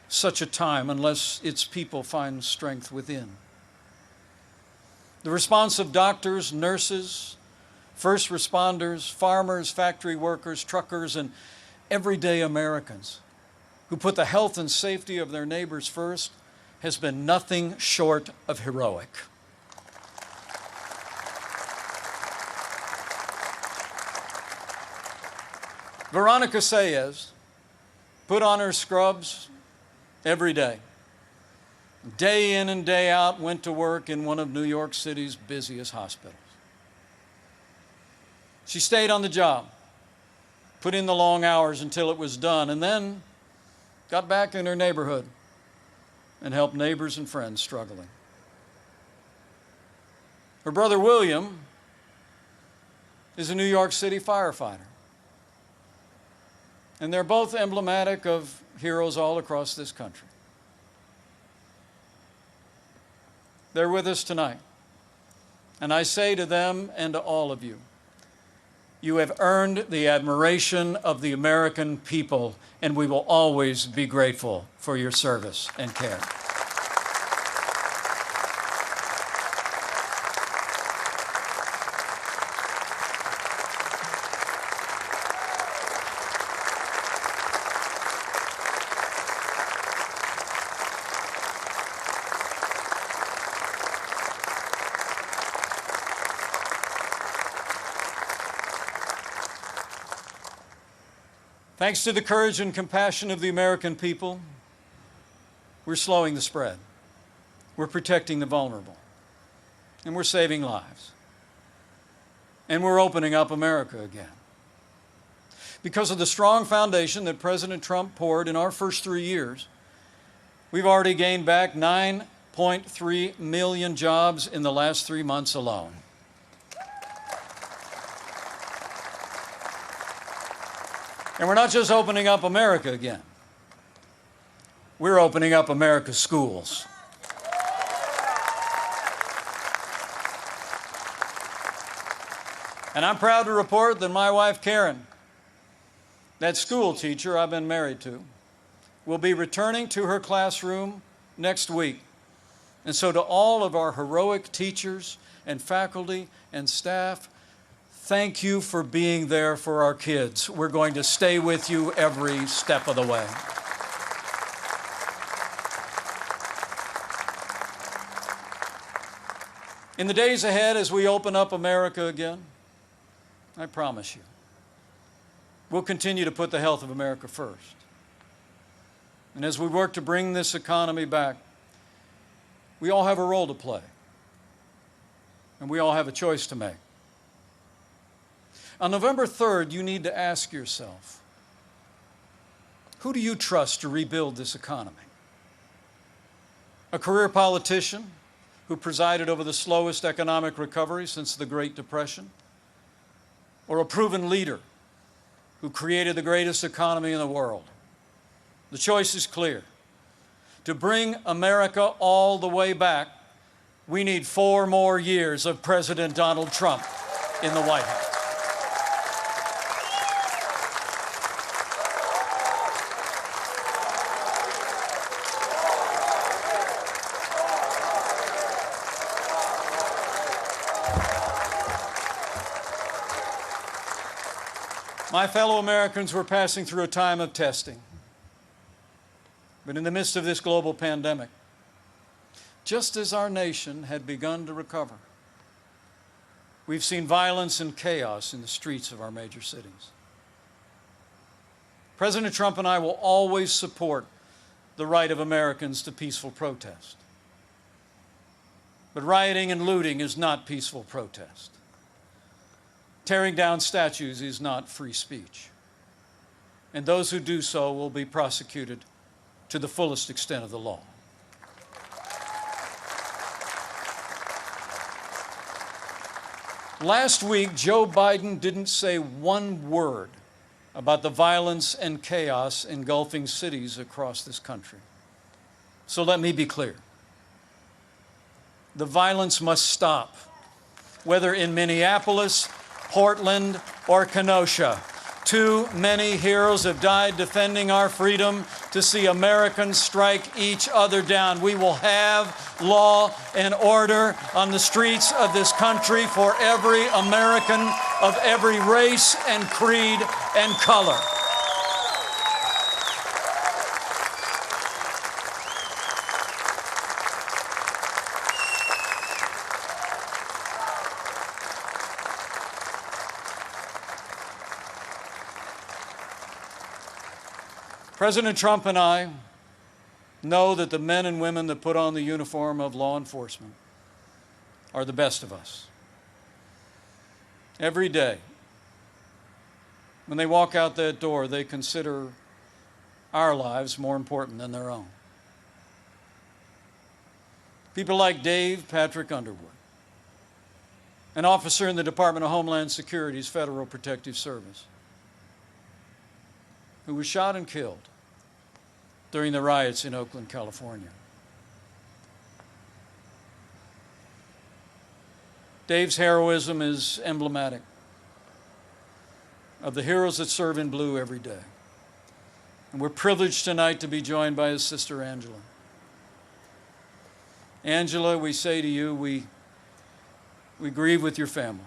such a time unless its people find strength within. The response of doctors, nurses, first responders, farmers, factory workers, truckers, and everyday Americans who put the health and safety of their neighbors first has been nothing short of heroic. Veronica Sayez put on her scrubs every day in and day out, went to work in one of New York City's busiest hospitals. She stayed on the job, put in the long hours until it was done, and then got back in her neighborhood and helped neighbors and friends struggling. Her brother William is a New York City firefighter. And they're both emblematic of heroes all across this country. They're with us tonight. And I say to them and to all of you, you have earned the admiration of the American people, and we will always be grateful for your service and care. Thanks to the courage and compassion of the American people, we're slowing the spread. We're protecting the vulnerable. And we're saving lives. And we're opening up America again. Because of the strong foundation that President Trump poured in our first 3 years, we've already gained back 9.3 million jobs in the last 3 months alone. And we're not just opening up America again. We're opening up America's schools. And I'm proud to report that my wife, Karen, that school teacher I've been married to, will be returning to her classroom next week. And so to all of our heroic teachers and faculty and staff, thank you for being there for our kids. We're going to stay with you every step of the way. In the days ahead, as we open up America again, I promise you, we'll continue to put the health of America first. And as we work to bring this economy back, we all have a role to play. And we all have a choice to make. On November 3rd, you need to ask yourself, who do you trust to rebuild this economy? A career politician who presided over the slowest economic recovery since the Great Depression? Or a proven leader who created the greatest economy in the world? The choice is clear. To bring America all the way back, we need 4 more years of President Donald Trump in the White House. My fellow Americans, we're passing through a time of testing. But in the midst of this global pandemic, just as our nation had begun to recover. We've seen violence and chaos in the streets of our major cities. President Trump and I will always support the right of Americans to peaceful protest. But rioting and looting is not peaceful protest. Tearing down statues is not free speech. And those who do so will be prosecuted to the fullest extent of the law. Last week, Joe Biden didn't say one word about the violence and chaos engulfing cities across this country. So let me be clear. The violence must stop, whether in Minneapolis, Portland, or Kenosha. Too many heroes have died defending our freedom to see Americans strike each other down. We will have law and order on the streets of this country for every American of every race and creed and color. President Trump and I know that the men and women that put on the uniform of law enforcement are the best of us. Every day, when they walk out that door, they consider our lives more important than their own. People like Dave Patrick Underwood, an officer in the Department of Homeland Security's Federal Protective Service, who was shot and killed during the riots in Oakland, California. Dave's heroism is emblematic of the heroes that serve in blue every day. And we're privileged tonight to be joined by his sister, Angela. Angela, we say to you, we grieve with your family.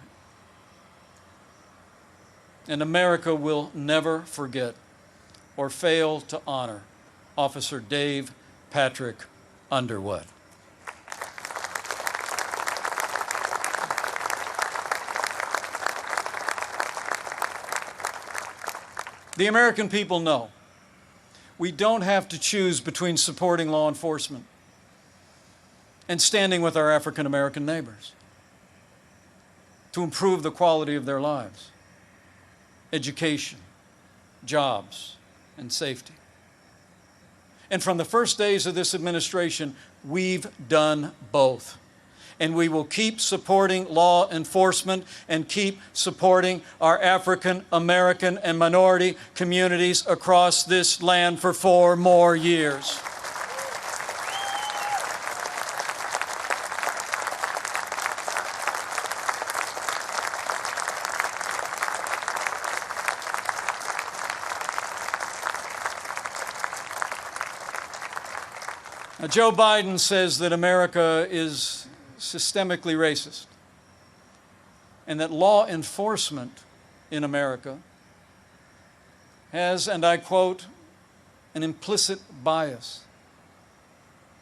And America will never forget or fail to honor Officer Dave Patrick Underwood. The American people know we don't have to choose between supporting law enforcement and standing with our African American neighbors to improve the quality of their lives, education, jobs, and safety. And from the first days of this administration, we've done both. And we will keep supporting law enforcement and keep supporting our African American and minority communities across this land for 4 more years. Now, Joe Biden says that America is systemically racist and that law enforcement in America has, and I quote, an implicit bias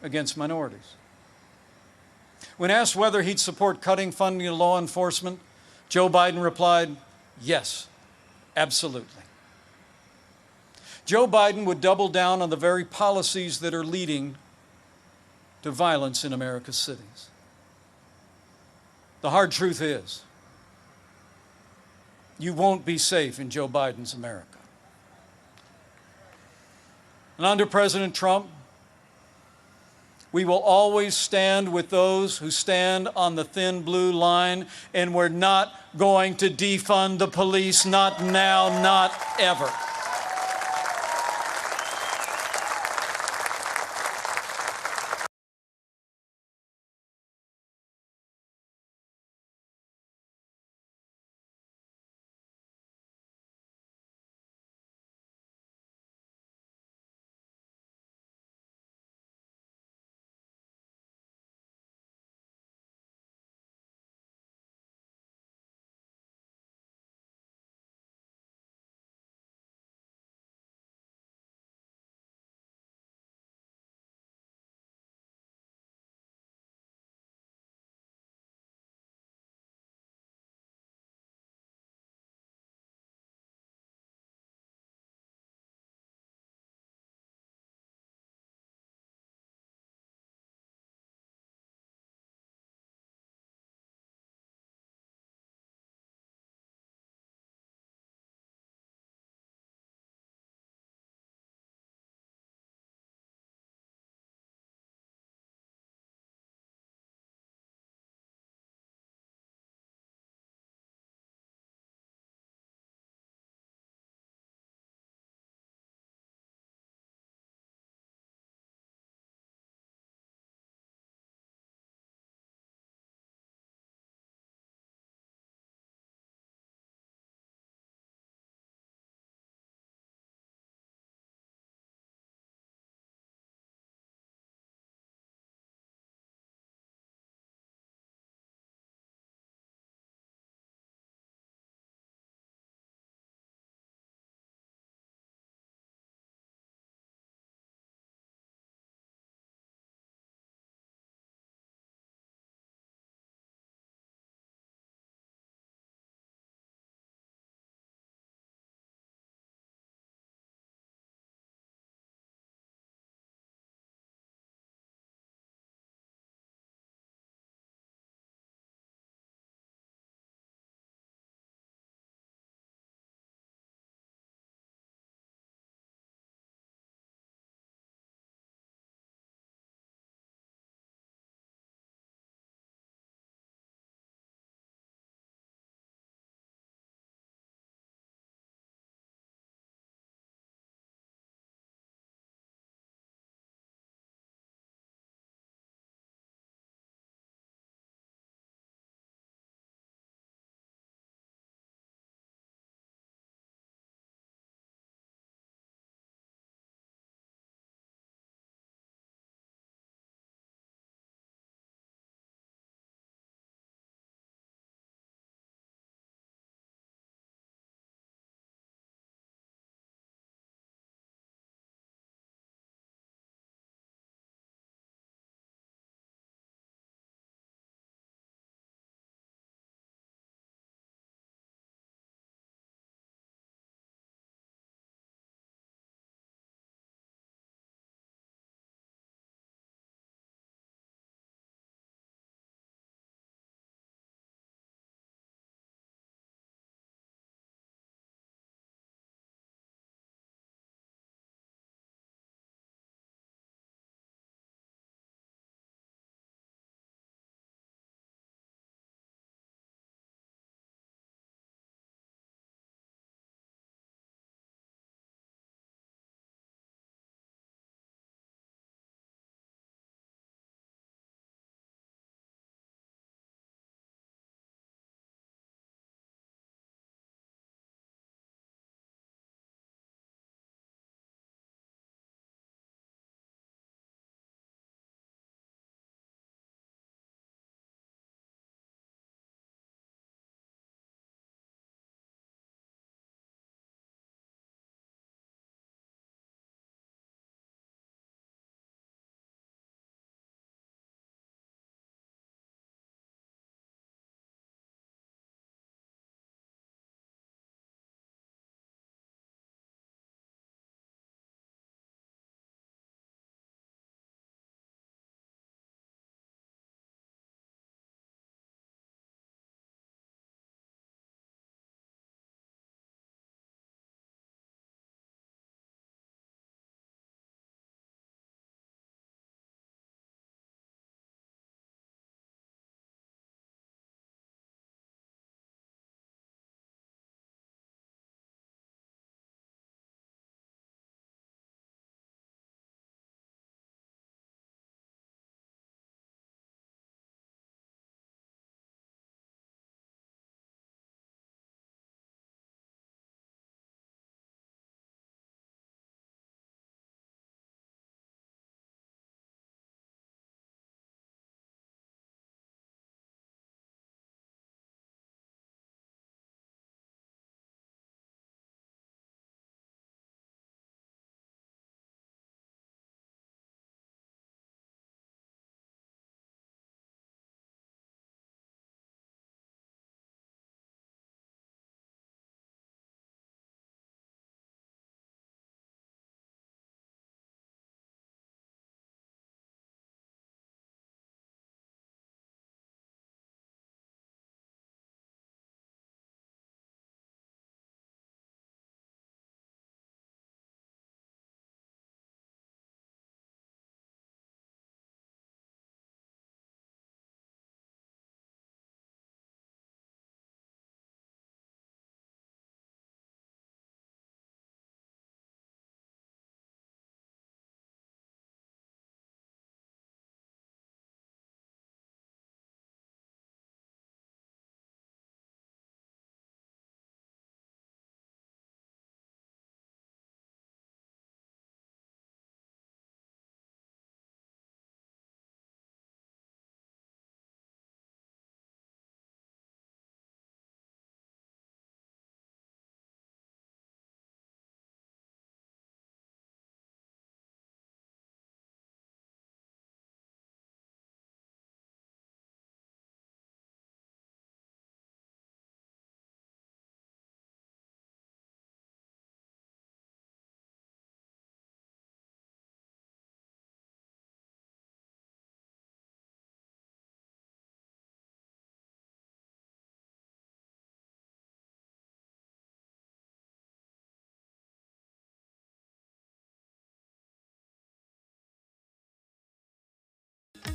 against minorities. When asked whether he'd support cutting funding to law enforcement, Joe Biden replied, yes, absolutely. Joe Biden would double down on the very policies that are leading to violence in America's cities. The hard truth is, you won't be safe in Joe Biden's America. And under President Trump, we will always stand with those who stand on the thin blue line, and we're not going to defund the police, not now, not ever.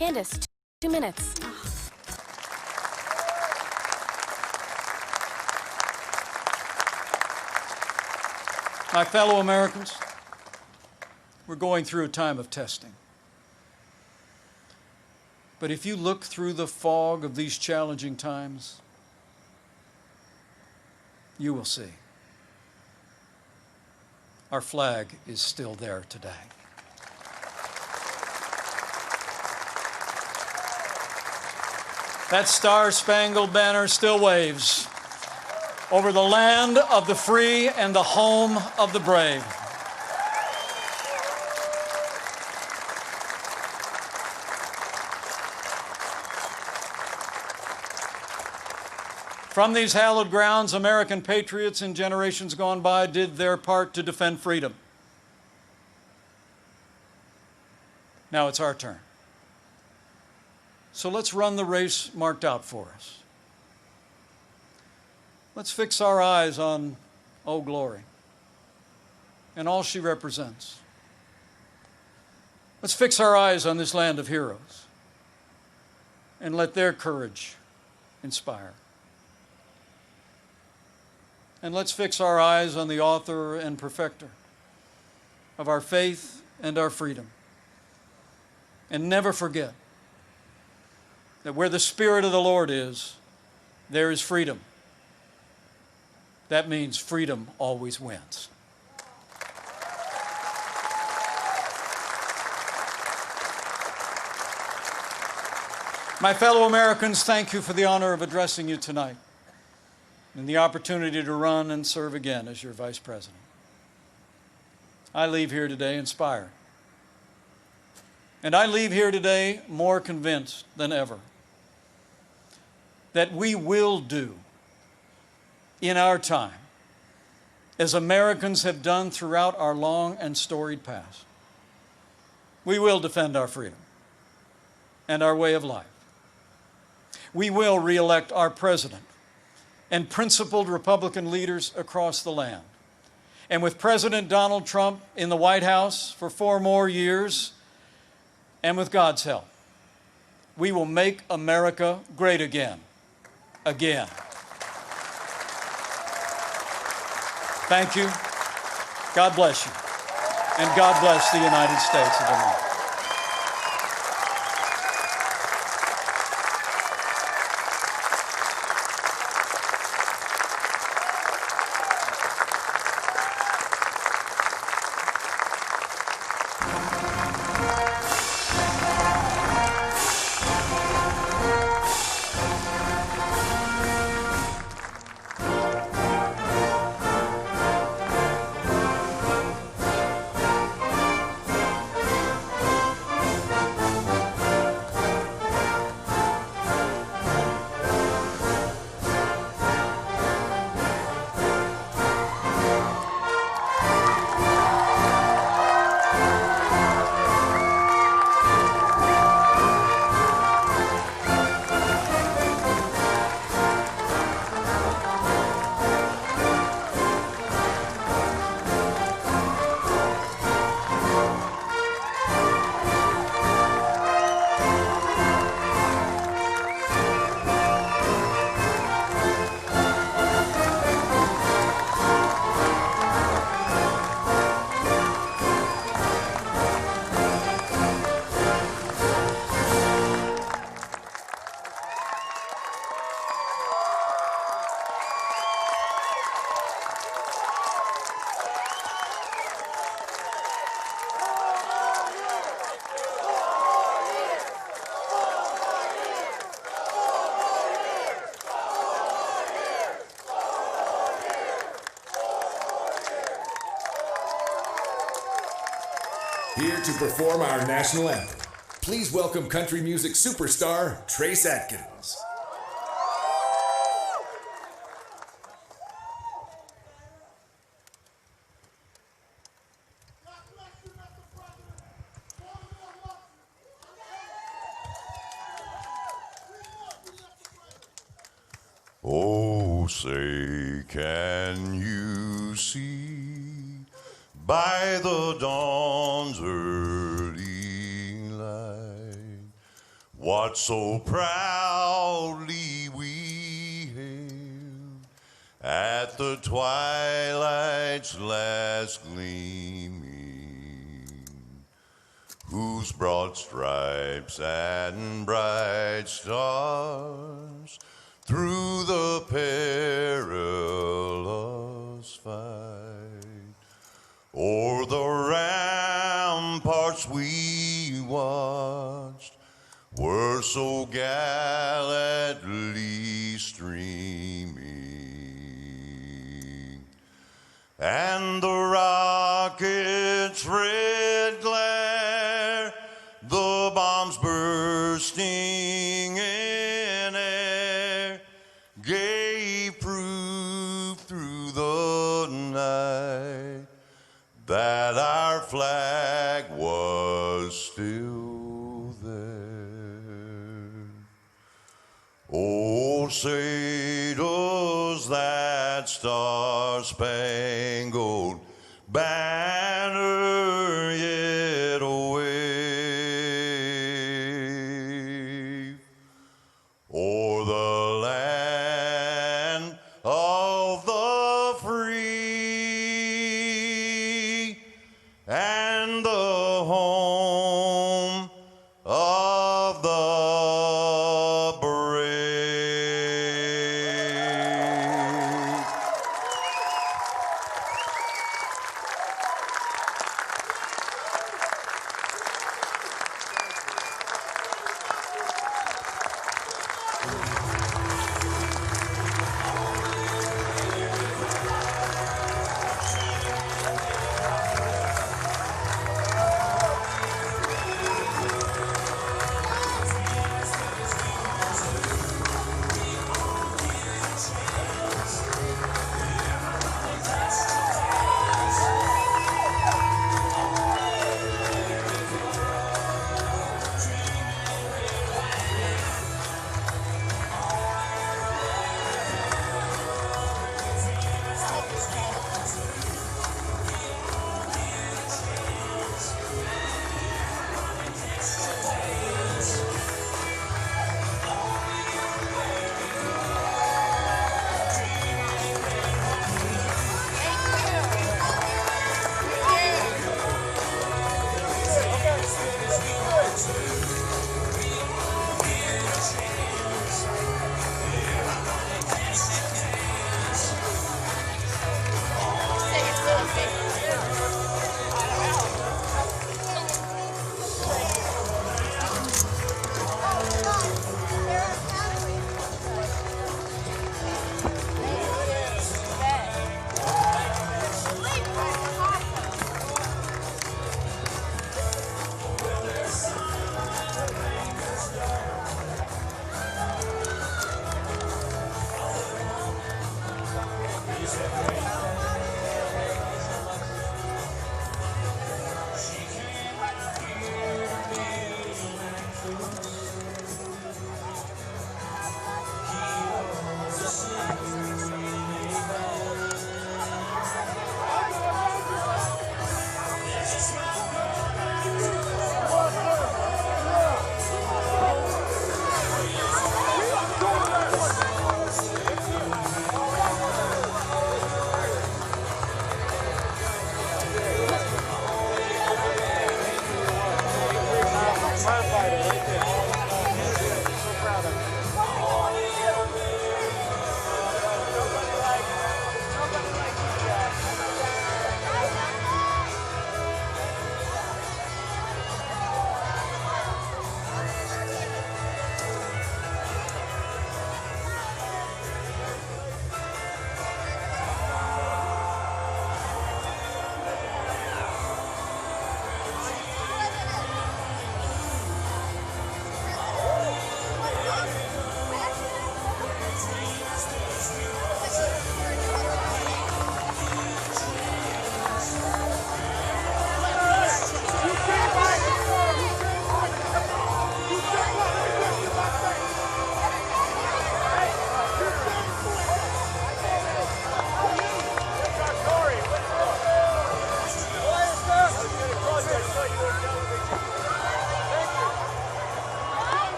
Candace, 2 minutes. My fellow Americans, we're going through a time of testing. But if you look through the fog of these challenging times, you will see our flag is still there today. That star-spangled banner still waves over the land of the free and the home of the brave. From these hallowed grounds, American patriots in generations gone by did their part to defend freedom. Now it's our turn. So let's run the race marked out for us. Let's fix our eyes on Old Glory and all she represents. Let's fix our eyes on this land of heroes and let their courage inspire. And let's fix our eyes on the author and perfecter of our faith and our freedom. And never forget that where the Spirit of the Lord is, there is freedom. That means freedom always wins. My fellow Americans, thank you for the honor of addressing you tonight and the opportunity to run and serve again as your Vice President. I leave here today inspired. And I leave here today more convinced than ever that we will do in our time as Americans have done throughout our long and storied past. We will defend our freedom and our way of life. We will re-elect our president and principled Republican leaders across the land. And with President Donald Trump in the White House for 4 more years, and with God's help, we will make America great again. Again. Thank you. God bless you. And God bless the United States of America. Here to perform our national anthem, please welcome country music superstar Trace Atkins. Oh, say, can you see by the dawn's early light what so proudly we hailed at the twilight's last gleaming, whose broad stripes and bright stars through the perilous fight o'er the ramparts we watched were so gallantly streaming, and the rocket's red glare, the bombs bursting in air, gave proof through the night that our flag was still there. Oh, say does that star-spangled banner yet wave o'er the land of the free and the home of the brave.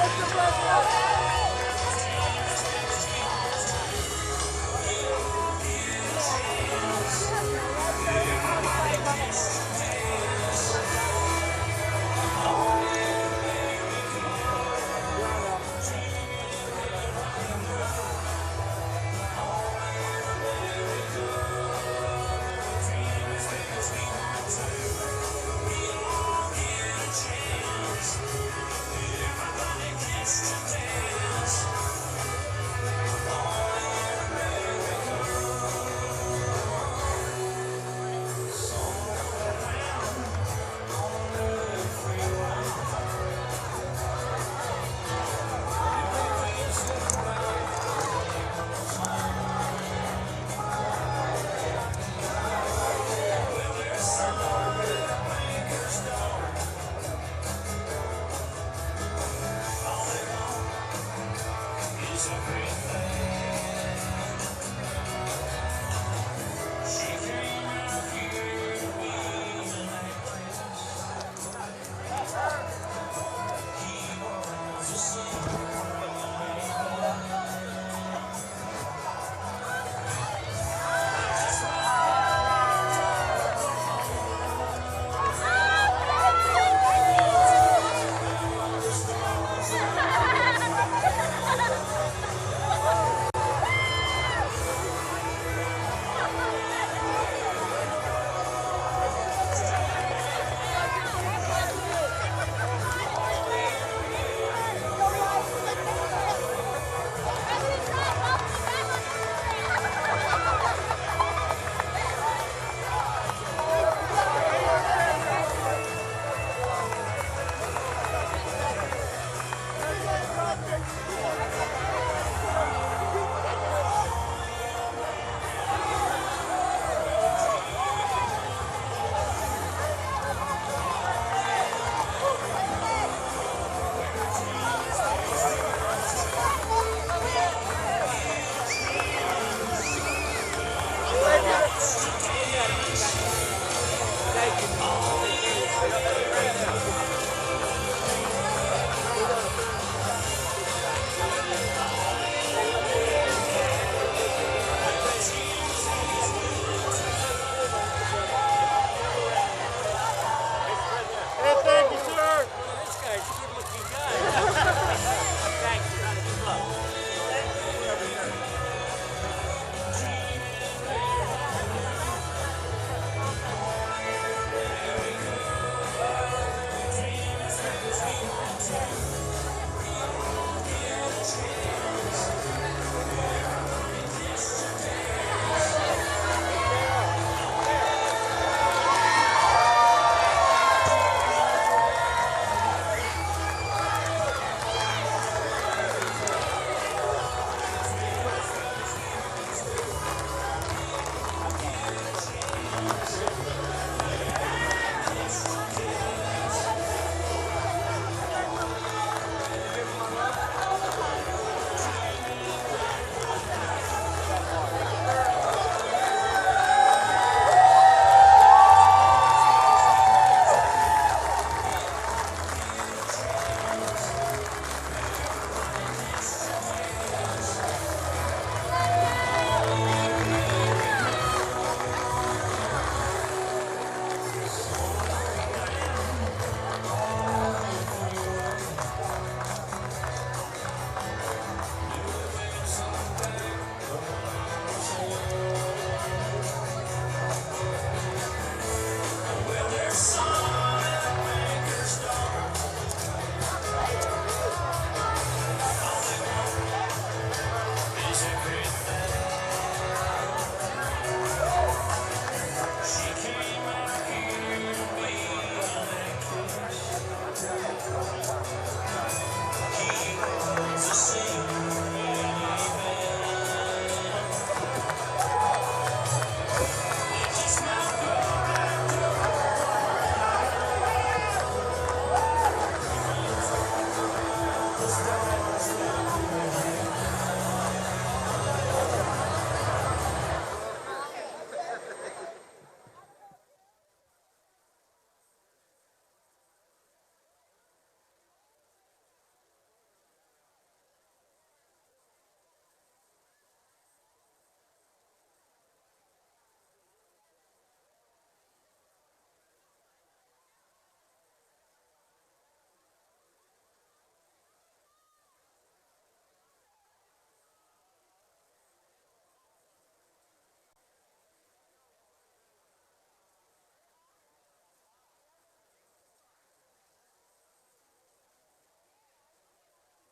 Mr. President.